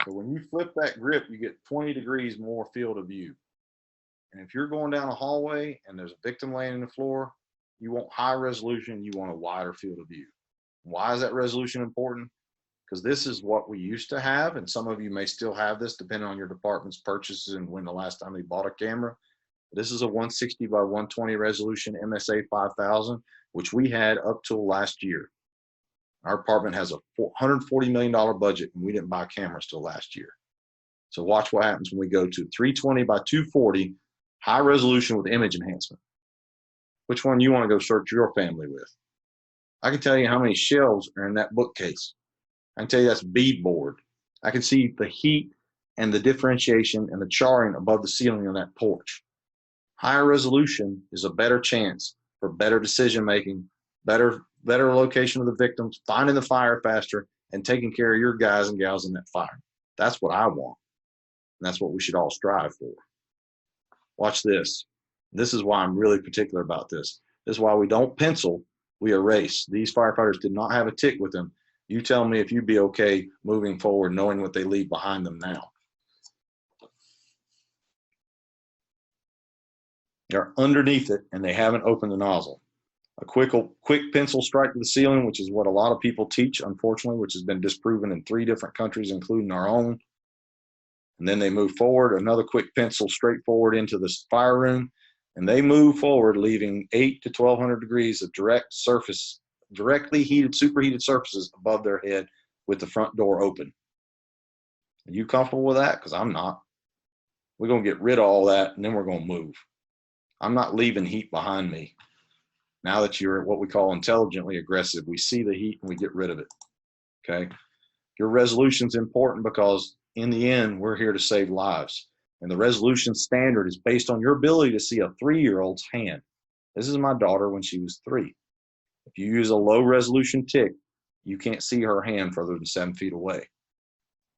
[SPEAKER 1] So when you flip that grip, you get 20 degrees more field of view. And if you're going down a hallway and there's a victim laying on the floor, you want high resolution, you want a wider field of view. Why is that resolution important? Because this is what we used to have, and some of you may still have this depending on your department's purchases and when the last time they bought a camera. This is a 160 by 120 resolution MSA 5000, which we had up till last year. Our department has a $140 million budget, and we didn't buy cameras till last year. So watch what happens when we go to 320 by 240, high resolution with image enhancement. Which one you want to go search your family with? I can tell you how many shelves are in that bookcase. I can tell you that's beadboard. I can see the heat and the differentiation and the charring above the ceiling on that porch. Higher resolution is a better chance for better decision making, better location of the victims, finding the fire faster, and taking care of your guys and gals in that fire. That's what I want. And that's what we should all strive for. Watch this. This is why I'm really particular about this. This is why we don't pencil, we erase. These firefighters did not have a TIC with them. You tell me if you'd be okay moving forward, knowing what they leave behind them now. They're underneath it and they haven't opened the nozzle. A quick pencil strike to the ceiling, which is what a lot of people teach, unfortunately, which has been disproven in 3 different countries, including our own. And then they move forward, another quick pencil straight forward into the fire room, and they move forward, leaving 8 to 1200 degrees of directly heated, superheated surfaces above their head with the front door open. Are you comfortable with that? Because I'm not. We're going to get rid of all that, and then we're going to move. I'm not leaving heat behind me. Now that you're what we call intelligently aggressive, we see the heat and we get rid of it, okay? Your resolution is important because in the end, we're here to save lives. And the resolution standard is based on your ability to see a 3-year-old's hand. This is my daughter when she was 3. If you use a low resolution TIC, you can't see her hand further than 7 feet away.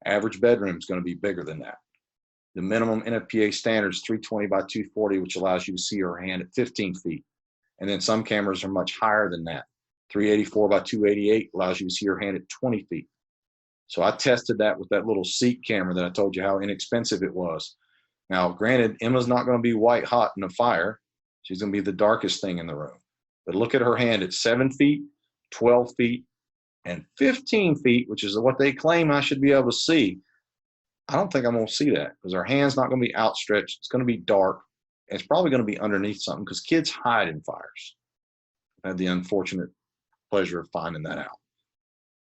[SPEAKER 1] Average bedroom is going to be bigger than that. The minimum NFPA standard is 320 by 240, which allows you to see her hand at 15 feet. And then some cameras are much higher than that. 384 by 288 allows you to see your hand at 20 feet. So I tested that with that little seat camera that I told you how inexpensive it was. Now, granted, Emma's not going to be white hot in a fire. She's going to be the darkest thing in the room. But look at her hand at 7 feet, 12 feet, and 15 feet, which is what they claim I should be able to see. I don't think I'm going to see that because her hand's not going to be outstretched. It's going to be dark. It's probably going to be underneath something because kids hide in fires. I had the unfortunate pleasure of finding that out.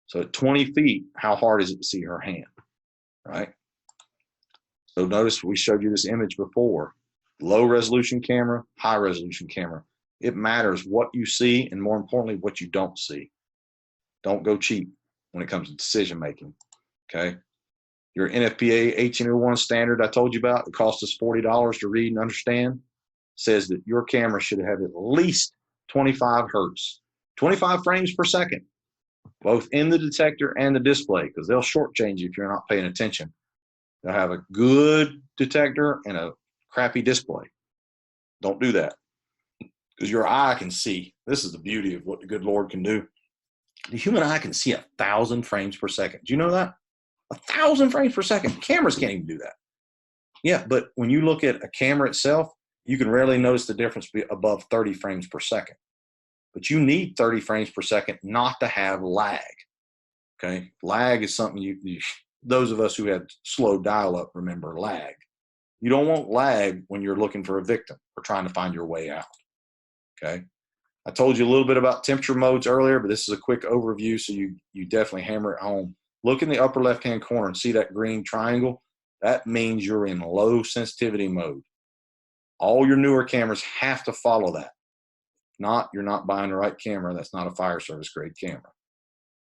[SPEAKER 1] So at 20 feet, how hard is it to see her hand, right? So notice we showed you this image before. Low resolution camera, high resolution camera. It matters what you see and more importantly, what you don't see. Don't go cheap when it comes to decision making, okay? Your NFPA 1801 standard I told you about, it costs us $40 to read and understand, says that your camera should have at least 25 hertz, 25 frames per second, both in the detector and the display, because they'll shortchange you if you're not paying attention. They'll have a good detector and a crappy display. Don't do that, because your eye can see. This is the beauty of what the good Lord can do. The human eye can see 1,000 frames per second. Do you know that? 1,000 frames per second. Cameras can't even do that. Yeah, but when you look at a camera itself, you can rarely notice the difference above 30 frames per second. But you need 30 frames per second not to have lag. Okay, lag is something those of us who had slow dial-up remember lag. You don't want lag when you're looking for a victim or trying to find your way out. Okay, I told you a little bit about temperature modes earlier, but this is a quick overview, so you definitely hammer it home. Look in the upper left-hand corner and see that green triangle. That means you're in low sensitivity mode. All your newer cameras have to follow that. If not, you're not buying the right camera. That's not a fire service grade camera.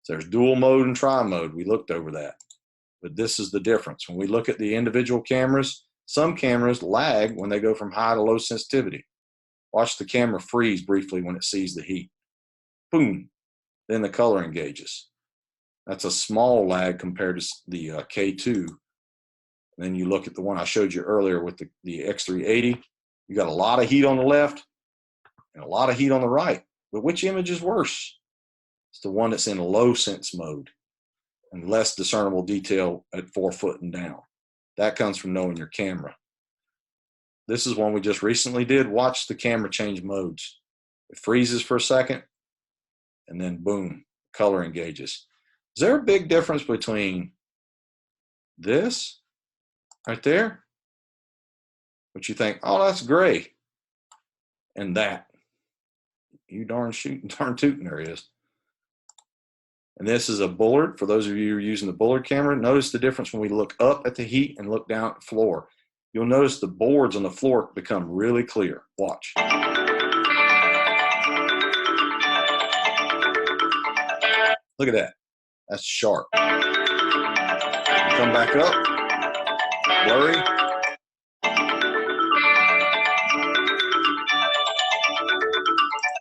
[SPEAKER 1] So there's dual mode and tri mode. We looked over that. But this is the difference. When we look at the individual cameras, some cameras lag when they go from high to low sensitivity. Watch the camera freeze briefly when it sees the heat. Boom. Then the color engages. That's a small lag compared to the K2. Then you look at the one I showed you earlier with the X380. You got a lot of heat on the left and a lot of heat on the right. But which image is worse? It's the one that's in low sense mode and less discernible detail at 4 foot and down. That comes from knowing your camera. This is one we just recently did. Watch the camera change modes. It freezes for a second, and then boom, color engages. Is there a big difference between this right there, which you think, oh, that's gray, and that? You darn shooting, darn tooting, there it is. And this is a Bullard. For those of you who are using the Bullard camera, notice the difference when we look up at the heat and look down at the floor. You'll notice the boards on the floor become really clear. Watch. Look at that. That's sharp. Come back up. Blurry.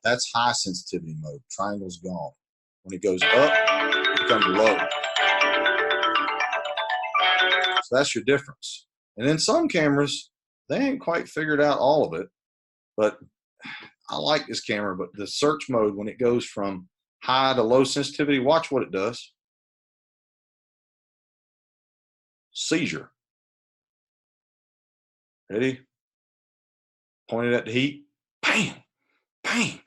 [SPEAKER 1] That's high sensitivity mode. Triangle's gone. When it goes up, it becomes low. So that's your difference. And then some cameras, they ain't quite figured out all of it, but I like this camera, but the search mode, when it goes from high to low sensitivity, watch what it does. Seizure. Ready? Pointed at the heat. Bang, bang.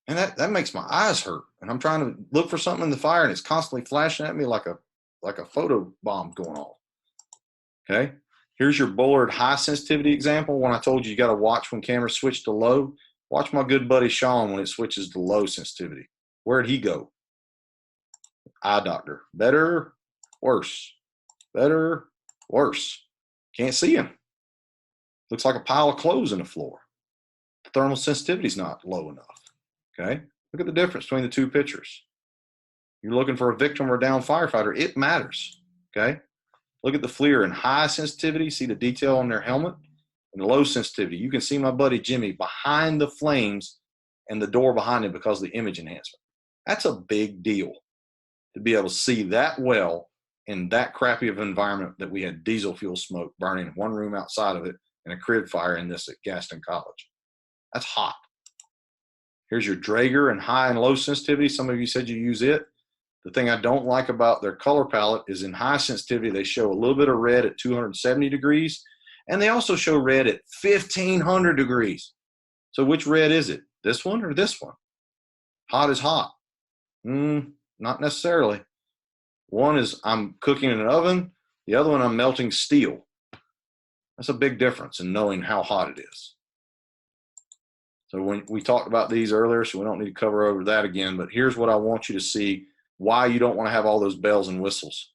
[SPEAKER 1] And that makes my eyes hurt. And I'm trying to look for something in the fire and it's constantly flashing at me like a photo bomb going off. Okay. Here's your Bullard high sensitivity example. When I told you got to watch when cameras switch to low, watch my good buddy Sean when it switches to low sensitivity. Where'd he go? Eye doctor. Better, worse. Better, worse. Can't see him. Looks like a pile of clothes on the floor. The thermal sensitivity is not low enough. Okay, look at the difference between the two pictures. You're looking for a victim or a downed firefighter, it matters. Okay, look at the FLIR in high sensitivity, see the detail on their helmet, and the low sensitivity. You can see my buddy Jimmy behind the flames and the door behind him because of the image enhancement. That's a big deal to be able to see that well in that crappy of an environment that we had diesel fuel smoke burning in one room outside of it and a crib fire in this at Gaston College. That's hot. Here's your Draeger in high and low sensitivity. Some of you said you use it. The thing I don't like about their color palette is in high sensitivity, they show a little bit of red at 270 degrees, and they also show red at 1500 degrees. So which red is it? This one or this one? Hot is hot. Not necessarily. One is I'm cooking in an oven. The other one I'm melting steel. That's a big difference in knowing how hot it is. So when we talked about these earlier, so we don't need to cover over that again, but here's what I want you to see why you don't want to have all those bells and whistles.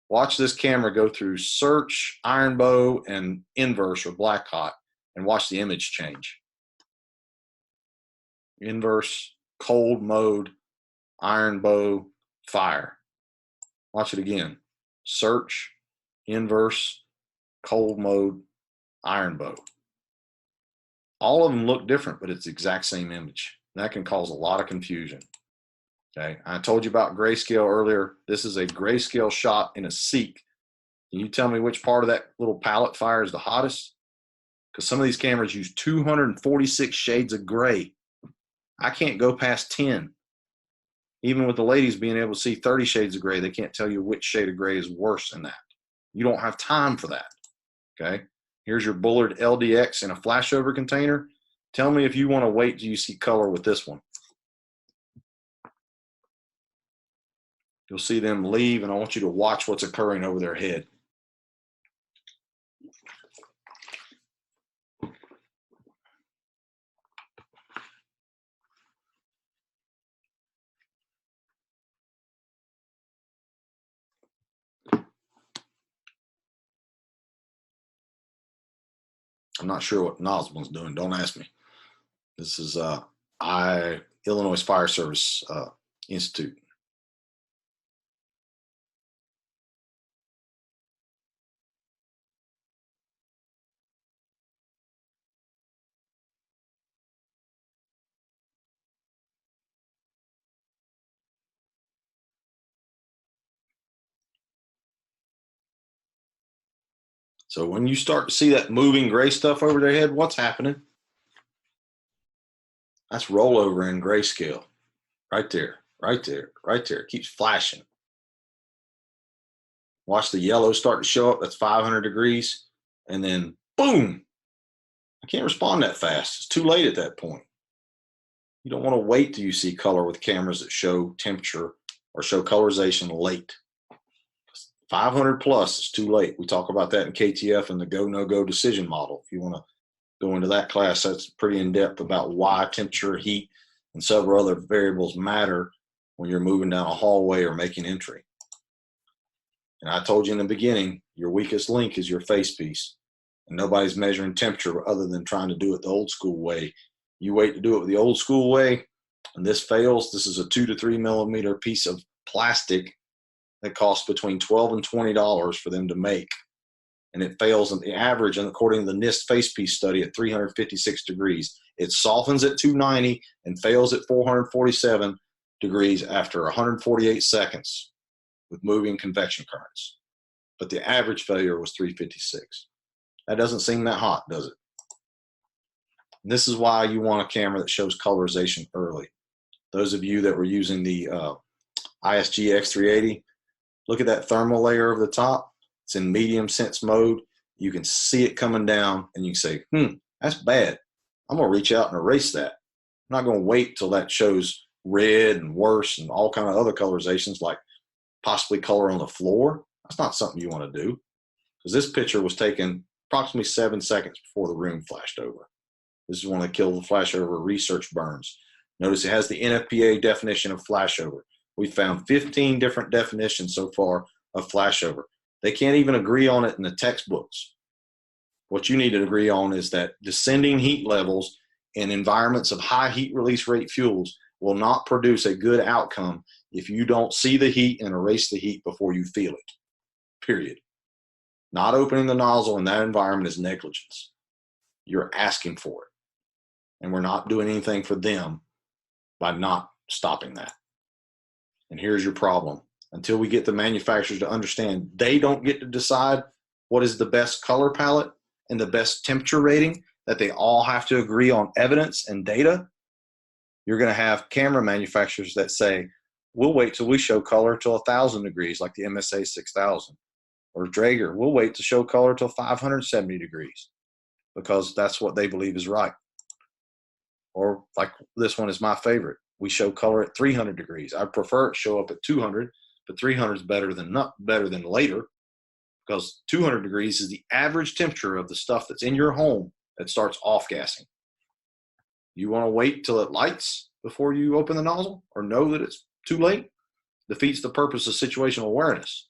[SPEAKER 1] Watch this camera go through search, iron bow, and inverse or black hot, and watch the image change. Inverse, cold mode, iron bow, fire. Watch it again. Search, inverse, cold mode, iron bow. All of them look different, but it's the exact same image. That can cause a lot of confusion. Okay, I told you about grayscale earlier. This is a grayscale shot in a SEEK. Can you tell me which part of that little palette fire is the hottest? Because some of these cameras use 246 shades of gray. I can't go past 10. Even with the ladies being able to see 30 shades of gray, they can't tell you which shade of gray is worse than that. You don't have time for that, okay? Here's your Bullard LDX in a flashover container. Tell me if you want to wait till you see color with this one. You'll see them leave, and I want you to watch what's occurring over their head. I'm not sure what Nosman's doing. Don't ask me. This is Illinois Fire Service Institute. So when you start to see that moving gray stuff over their head, what's happening? That's rollover in grayscale. Right there, right there, right there. It keeps flashing. Watch the yellow start to show up. That's 500 degrees. And then boom. I can't respond that fast. It's too late at that point. You don't want to wait till you see color with cameras that show temperature or show colorization late. 500 plus is too late. We talk about that in KTF and the go, no go decision model. If you want to go into that class, that's pretty in depth about why temperature, heat, and several other variables matter when you're moving down a hallway or making entry. And I told you in the beginning, your weakest link is your face piece. And nobody's measuring temperature other than trying to do it the old school way. You wait to do it the old school way, and this fails. This is a 2 to 3 millimeter piece of plastic that costs between $12 and $20 for them to make. And it fails on the average, and according to the NIST face piece study, at 356 degrees. It softens at 290 and fails at 447 degrees after 148 seconds with moving convection currents. But the average failure was 356. That doesn't seem that hot, does it? And this is why you want a camera that shows colorization early. Those of you that were using the ISG X380, look at that thermal layer over the top. It's in medium sense mode. You can see it coming down, and you can say, that's bad. I'm going to reach out and erase that. I'm not going to wait till that shows red and worse and all kind of other colorizations like possibly color on the floor. That's not something you want to do, because this picture was taken approximately 7 seconds before the room flashed over. This is one of the kill the flashover research burns. Notice it has the NFPA definition of flashover. We found 15 different definitions so far of flashover. They can't even agree on it in the textbooks. What you need to agree on is that descending heat levels in environments of high heat release rate fuels will not produce a good outcome if you don't see the heat and erase the heat before you feel it, period. Not opening the nozzle in that environment is negligence. You're asking for it. And we're not doing anything for them by not stopping that. And here's your problem. Until we get the manufacturers to understand they don't get to decide what is the best color palette and the best temperature rating, that they all have to agree on evidence and data, you're going to have camera manufacturers that say, we'll wait till we show color till 1,000 degrees, like the MSA 6000. Or Draeger, we'll wait to show color till 570 degrees, because that's what they believe is right. Or like this one is my favorite. We show color at 300 degrees. I prefer it show up at 200, but 300 is better than later, because 200 degrees is the average temperature of the stuff that's in your home that starts off-gassing. You want to wait till it lights before you open the nozzle or know that it's too late? Defeats the purpose of situational awareness.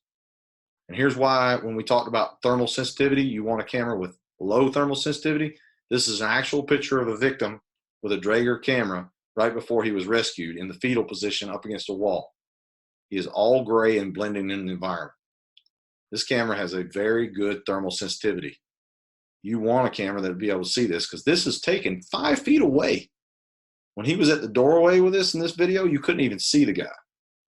[SPEAKER 1] And here's why when we talked about thermal sensitivity, you want a camera with low thermal sensitivity. This is an actual picture of a victim with a Draeger camera right before he was rescued in the fetal position up against a wall. He is all gray and blending in the environment. This camera has a very good thermal sensitivity. You want a camera that will be able to see this, because this is taken 5 feet away. When he was at the doorway with this in this video, you couldn't even see the guy.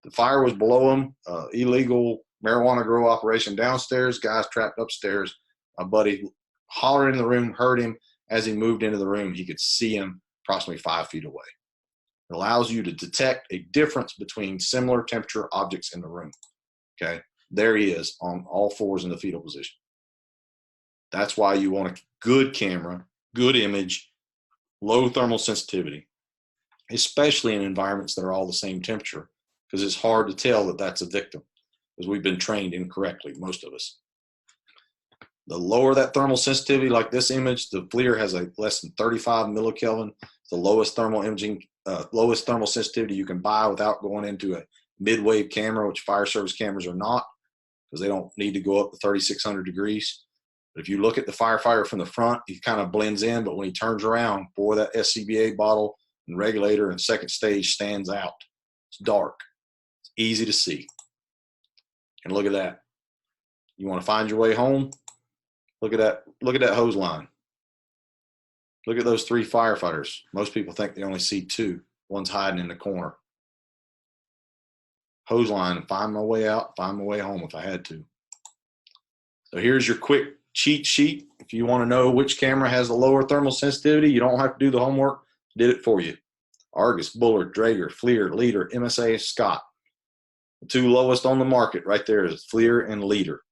[SPEAKER 1] The fire was below him, illegal marijuana grow operation downstairs, guys trapped upstairs. My buddy hollered in the room, heard him. As he moved into the room, he could see him approximately 5 feet away. It allows you to detect a difference between similar temperature objects in the room. Okay, there he is on all fours in the fetal position. That's why you want a good camera, good image, low thermal sensitivity, especially in environments that are all the same temperature, because it's hard to tell that that's a victim, because we've been trained incorrectly, most of us. The lower that thermal sensitivity, like this image, the FLIR has a less than 35 millikelvin, the lowest thermal imaging, lowest thermal sensitivity you can buy without going into a mid-wave camera, which fire service cameras are not, because they don't need to go up to 3,600 degrees. But if you look at the firefighter from the front, he kind of blends in, but when he turns around, boy, that SCBA bottle and regulator and second stage stands out. It's dark. It's easy to see. And look at that. You want to find your way home? Look at that. Look at that hose line. Look at those 3 firefighters. Most people think they only see 2. One's hiding in the corner. Hose line, find my way out, find my way home if I had to. So here's your quick cheat sheet. If you want to know which camera has the lower thermal sensitivity, you don't have to do the homework. Did it for you. Argus, Bullard, Draeger, FLIR, Leader, MSA, Scott. The 2 lowest on the market right there is FLIR and Leader,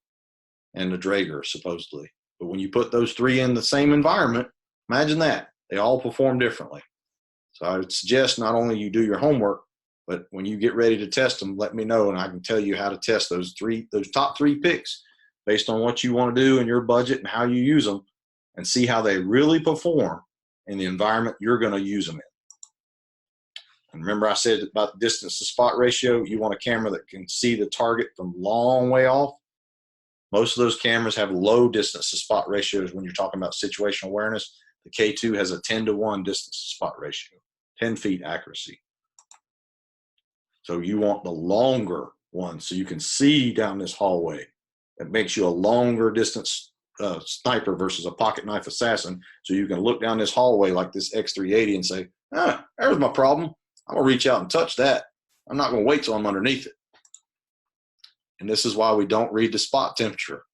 [SPEAKER 1] and the Draeger supposedly. But when you put those 3 in the same environment, imagine that. They all perform differently. So I would suggest not only you do your homework, but when you get ready to test them, let me know, and I can tell you how to test those top 3 picks based on what you want to do in your budget and how you use them, and see how they really perform in the environment you're going to use them in. And remember I said about the distance to spot ratio, you want a camera that can see the target from long way off. Most of those cameras have low distance to spot ratios when you're talking about situational awareness. The K2 has a 10-to-1 distance to spot ratio, 10 feet accuracy. So you want the longer one so you can see down this hallway. It makes you a longer distance sniper versus a pocket knife assassin, so you can look down this hallway like this X380 and say, there's my problem. I'm going to reach out and touch that. I'm not going to wait till I'm underneath it. And this is why we don't read the spot temperature.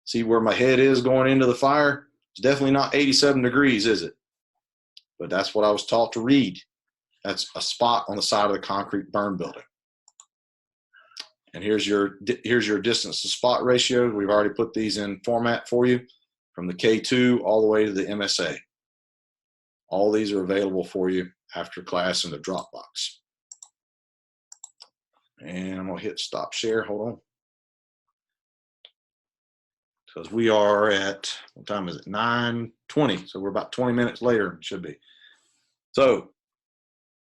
[SPEAKER 1] See where my head is going into the fire? It's definitely not 87 degrees, is it? But that's what I was taught to read. That's a spot on the side of the concrete burn building. And here's your distance to spot ratio. We've already put these in format for you, from the K2 all the way to the MSA. All these are available for you after class in the Dropbox. And I'm going to hit stop share. Hold on. Because we are at, what time is it? 9:20. So we're about 20 minutes later, it should be. So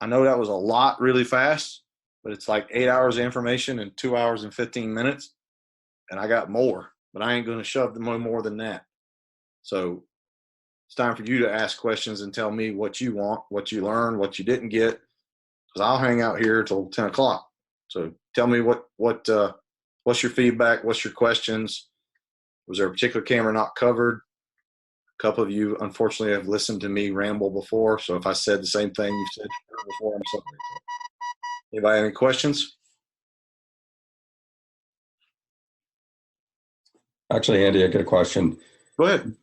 [SPEAKER 1] I know that was a lot really fast, but it's like 8 hours of information in 2 hours and 15 minutes. And I got more, but I ain't going to shove them no more than that. So it's time for you to ask questions and tell me what you want, what you learned, what you didn't get, because I'll hang out here till 10 o'clock. So tell me what's your feedback? What's your questions? Was there a particular camera not covered? A couple of you, unfortunately, have listened to me ramble before. So if I said the same thing you said before, I'm sorry. Anybody have any questions?
[SPEAKER 4] Actually, Andy, I got a question.
[SPEAKER 1] Go ahead.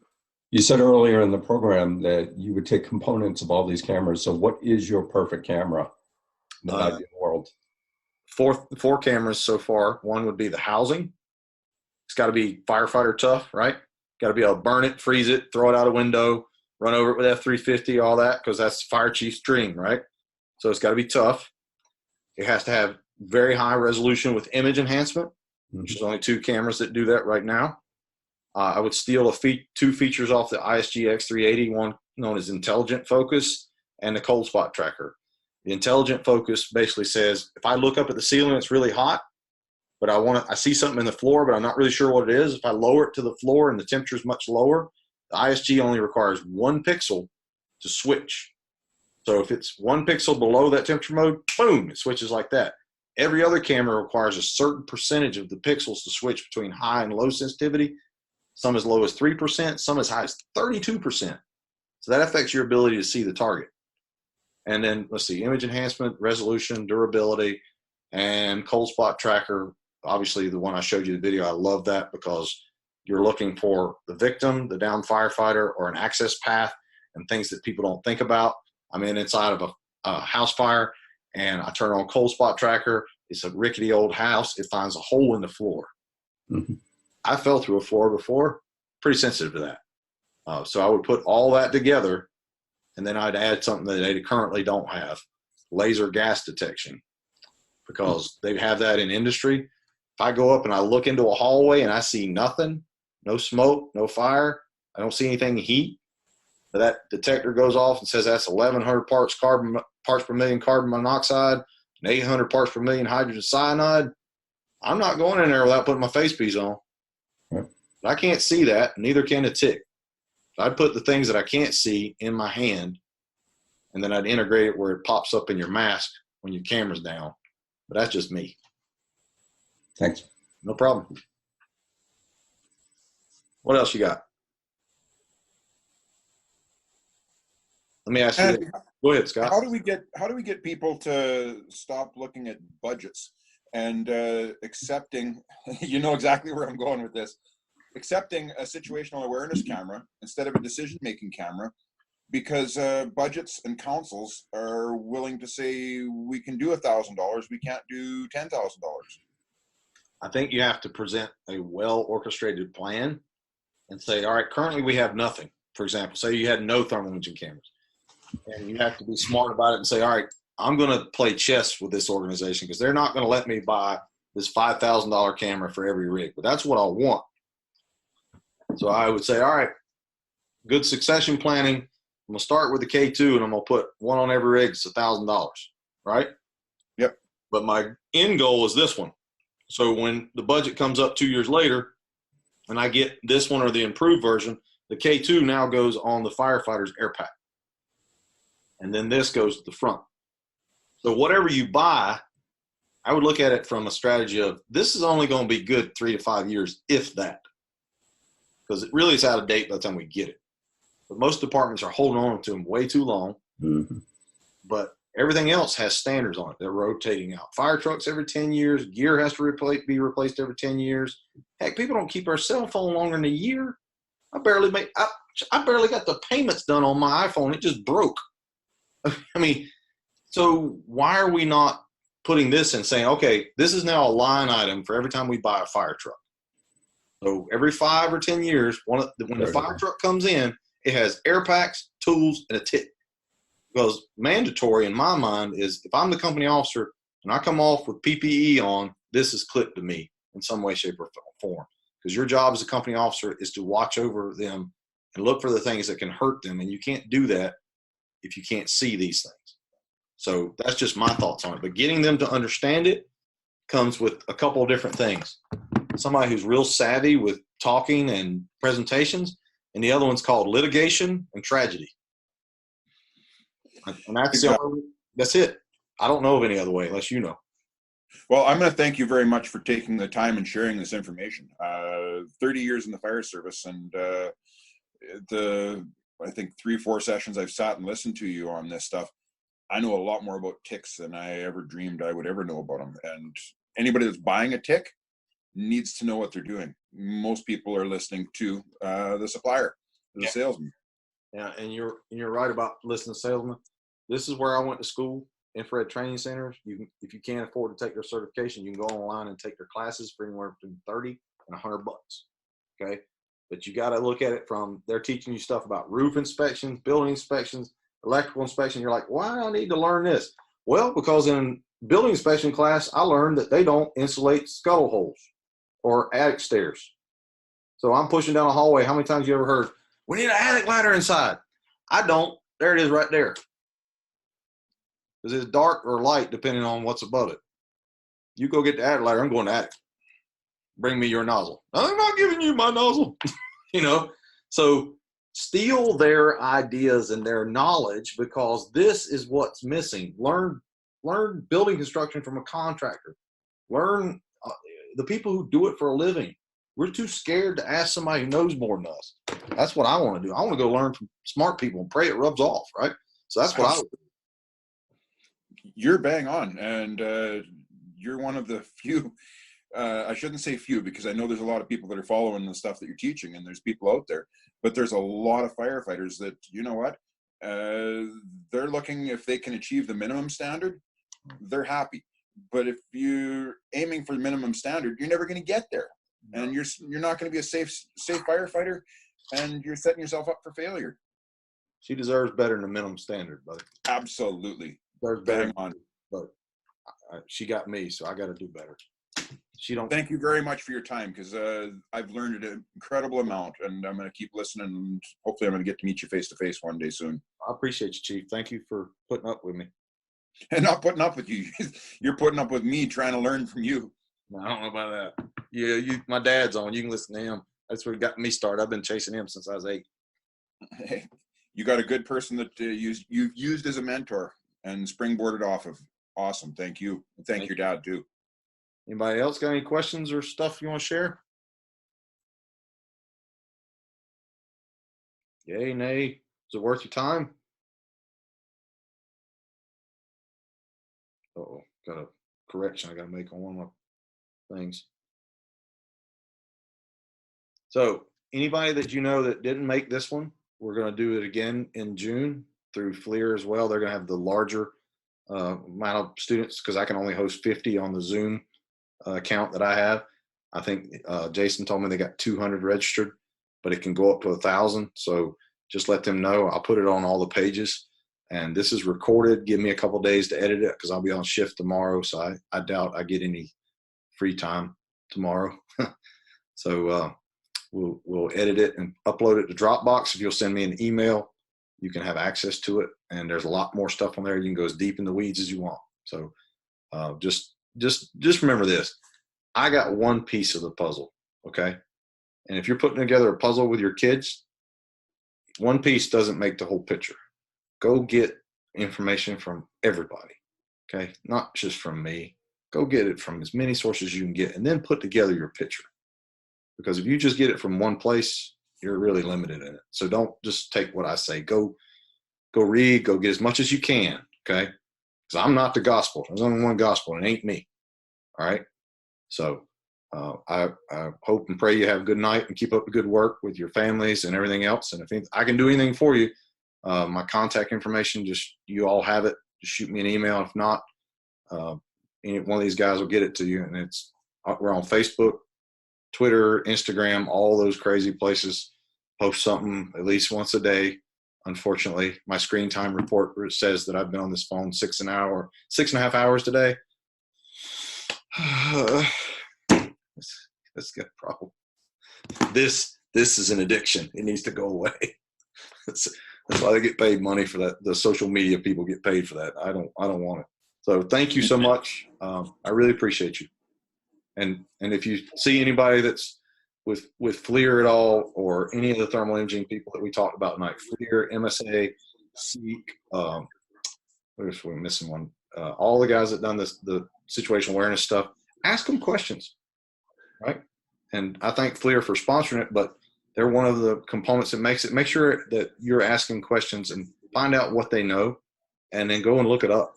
[SPEAKER 4] You said earlier in the program that you would take components of all these cameras. So what is your perfect camera in the ideal world?
[SPEAKER 1] Four cameras so far. One would be the housing. It's got to be firefighter tough, right? Got to be able to burn it, freeze it, throw it out a window, run over it with F-350, all that, because that's fire chief's dream, right? So it's got to be tough. It has to have very high resolution with image enhancement, which is only 2 cameras that do that right now. I would steal 2 features off the ISG X380, one known as intelligent focus and the cold spot tracker. The intelligent focus basically says, if I look up at the ceiling, it's really hot, but I see something in the floor, but I'm not really sure what it is. If I lower it to the floor and the temperature is much lower, the ISG only requires 1 pixel to switch. So if it's 1 pixel below that temperature mode, boom, it switches like that. Every other camera requires a certain percentage of the pixels to switch between high and low sensitivity. Some as low as 3%, some as high as 32%. So that affects your ability to see the target. And then let's see, image enhancement, resolution, durability, and cold spot tracker. Obviously the one I showed you the video, I love that because you're looking for the victim, the downed firefighter, or an access path and things that people don't think about. I'm inside of a house fire and I turn on cold spot tracker. It's a rickety old house. It finds a hole in the floor.
[SPEAKER 4] Mhm.
[SPEAKER 1] I fell through a floor before, pretty sensitive to that. So I would put all that together, and then I'd add something that they currently don't have, laser gas detection, because they have that in industry. If I go up and I look into a hallway and I see nothing, no smoke, no fire, I don't see anything heat, that detector goes off and says that's 1,100 parts per million carbon monoxide and 800 parts per million hydrogen cyanide. I'm not going in there without putting my face piece on.
[SPEAKER 4] Yep.
[SPEAKER 1] But I can't see that, neither can a TIC. I'd put the things that I can't see in my hand, and then I'd integrate it where it pops up in your mask when your camera's down. But that's just me.
[SPEAKER 4] Thanks.
[SPEAKER 1] No problem. What else you got? Let me ask you
[SPEAKER 2] And
[SPEAKER 1] this. Go ahead, Scott.
[SPEAKER 2] how do we get people to stop looking at budgets and accepting, you know exactly where I'm going with this, accepting a situational awareness camera instead of a decision-making camera, because budgets and councils are willing to say we can do $1,000, we can't do $10,000.
[SPEAKER 1] I think you have to present a well-orchestrated plan and say, all right, currently we have nothing. For example, say you had no thermal imaging cameras, and you have to be smart about it and say, all right, I'm going to play chess with this organization because they're not going to let me buy this $5,000 camera for every rig, but that's what I want. So I would say, all right, good succession planning. I'm going to start with the K2 and I'm going to put one on every rig. It's $1,000, right?
[SPEAKER 2] Yep.
[SPEAKER 1] But my end goal is this one. So when the budget comes up 2 years later and I get this one or the improved version, the K2 now goes on the firefighter's air pack. And then this goes to the front. So whatever you buy, I would look at it from a strategy of this is only going to be good 3 to 5 years, if that. Because it really is out of date by the time we get it. But most departments are holding on to them way too long.
[SPEAKER 4] Mhm.
[SPEAKER 1] But everything else has standards on it. They're rotating out. Fire trucks every 10 years. Gear has to be replaced every 10 years. Heck, people don't keep our cell phone longer than a year. I barely got the payments done on my iPhone. It just broke. I mean, so why are we not putting this and saying, okay, this is now a line item for every time we buy a fire truck. So every 5 or 10 years, when the fire truck comes in, it has air packs, tools, and a TIC. Because mandatory in my mind is if I'm the company officer and I come off with PPE on, this is clipped to me in some way, shape, or form. Because your job as a company officer is to watch over them and look for the things that can hurt them. And you can't do that if you can't see these things. So that's just my thoughts on it. But getting them to understand it comes with a couple of different things. Somebody who's real savvy with talking and presentations, and the other one's called litigation and tragedy. And that's it. I don't know of any other way unless you know.
[SPEAKER 2] Well, I'm going to thank you very much for taking the time and sharing this information. 30 years in the fire service, and I think 3-4 sessions I've sat and listened to you on this stuff. I know a lot more about TICs than I ever dreamed I would ever know about them. And anybody that's buying a TIC needs to know what they're doing. Most people are listening to the supplier, the salesman.
[SPEAKER 1] Yeah, and you're right about listening to salesmen. This is where I went to school, infrared training centers. If you can't afford to take their certification, you can go online and take their classes for anywhere between $30 and $100. Okay, but you got to look at it from they're teaching you stuff about roof inspections, building inspections, electrical inspection. You're like, why do I need to learn this? Well, because in building inspection class, I learned that they don't insulate scuttle holes or attic stairs. So I'm pushing down a hallway. How many times you ever heard, we need an attic ladder inside? I don't. There it is right there. Because it's dark or light depending on what's above it. You go get the attic ladder, I'm going to attic. Bring me your nozzle. I'm not giving you my nozzle. You know, so steal their ideas and their knowledge because this is what's missing. Learn building construction from a contractor. Learn the people who do it for a living. We're too scared to ask somebody who knows more than us. That's what I want to do. I want to go learn from smart people and pray it rubs off, right? So that's what I would do.
[SPEAKER 2] You're bang on, and you're one of the few, I shouldn't say few because I know there's a lot of people that are following the stuff that you're teaching, and there's people out there, but there's a lot of firefighters that, you know what, they're looking if they can achieve the minimum standard, they're happy. But if you're aiming for the minimum standard, you're never going to get there, and you're not going to be a safe firefighter, and you're setting yourself up for failure.
[SPEAKER 1] She deserves better than a minimum standard, buddy.
[SPEAKER 2] Absolutely.
[SPEAKER 1] Deserves
[SPEAKER 2] Bang
[SPEAKER 1] better,
[SPEAKER 2] on.
[SPEAKER 1] but she got me, so I got to do better. She don't.
[SPEAKER 2] Thank you very much for your time, because I've learned an incredible amount, and I'm going to keep listening, and hopefully I'm going to get to meet you face to face one day soon.
[SPEAKER 1] I appreciate you, Chief. Thank you for putting up with me.
[SPEAKER 2] And not putting up with you. You're putting up with me trying to learn from you.
[SPEAKER 1] I don't know about that. Yeah, my dad's on. You can listen to him. That's what got me started. I've been chasing him since I was 8.
[SPEAKER 2] Hey, you got a good person that you've used as a mentor and springboarded off of. Awesome. Thank you. And thank your dad too.
[SPEAKER 1] Anybody else got any questions or stuff you want to share? Yay, nay? Is it worth your time? Uh-oh, got a correction I got to make on one of my things. So anybody that you know that didn't make this one, we're going to do it again in June through FLIR as well. They're going to have the larger amount of students, because I can only host 50 on the Zoom account that I have. I think Jason told me they got 200 registered, but it can go up to 1,000. So just let them know. I'll put it on all the pages. And this is recorded. Give me a couple days to edit it, because I'll be on shift tomorrow. So I doubt I get any free time tomorrow. So we'll edit it and upload it to Dropbox. If you'll send me an email, you can have access to it. And there's a lot more stuff on there. You can go as deep in the weeds as you want. So just remember this. I got one piece of the puzzle, okay? And if you're putting together a puzzle with your kids, one piece doesn't make the whole picture. Go get information from everybody, okay? Not just from me. Go get it from as many sources as you can get, and then put together your picture. Because if you just get it from one place, you're really limited in it. So don't just take what I say. Go read, go get as much as you can, okay? Because I'm not the gospel. There's only one gospel, and it ain't me, all right? So I hope and pray you have a good night and keep up the good work with your families and everything else. And if I can do anything for you, my contact information, just you all have it. Just shoot me an email. If not, any one of these guys will get it to you. And we're on Facebook, Twitter, Instagram, all those crazy places. Post something at least once a day. Unfortunately, my screen time report says that I've been on this phone 6.5 hours today. That's got a problem. This is an addiction. It needs to go away. That's why they get paid money for that. The social media people get paid for that. I don't want it. So thank you so much. I really appreciate you. And if you see anybody that's with FLIR at all, or any of the thermal imaging people that we talked about tonight, FLIR, MSA, SEEK, we're missing one. All the guys that done the situational awareness stuff, ask them questions, right? And I thank FLIR for sponsoring it, but they're one of the components that makes it. Make sure that you're asking questions and find out what they know, and then go and look it up.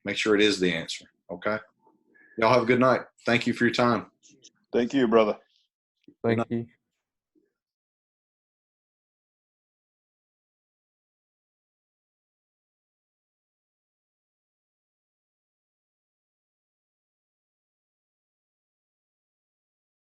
[SPEAKER 1] Make sure it is the answer, okay? Y'all have a good night. Thank you for your time.
[SPEAKER 7] Thank you, brother.
[SPEAKER 8] Thank you.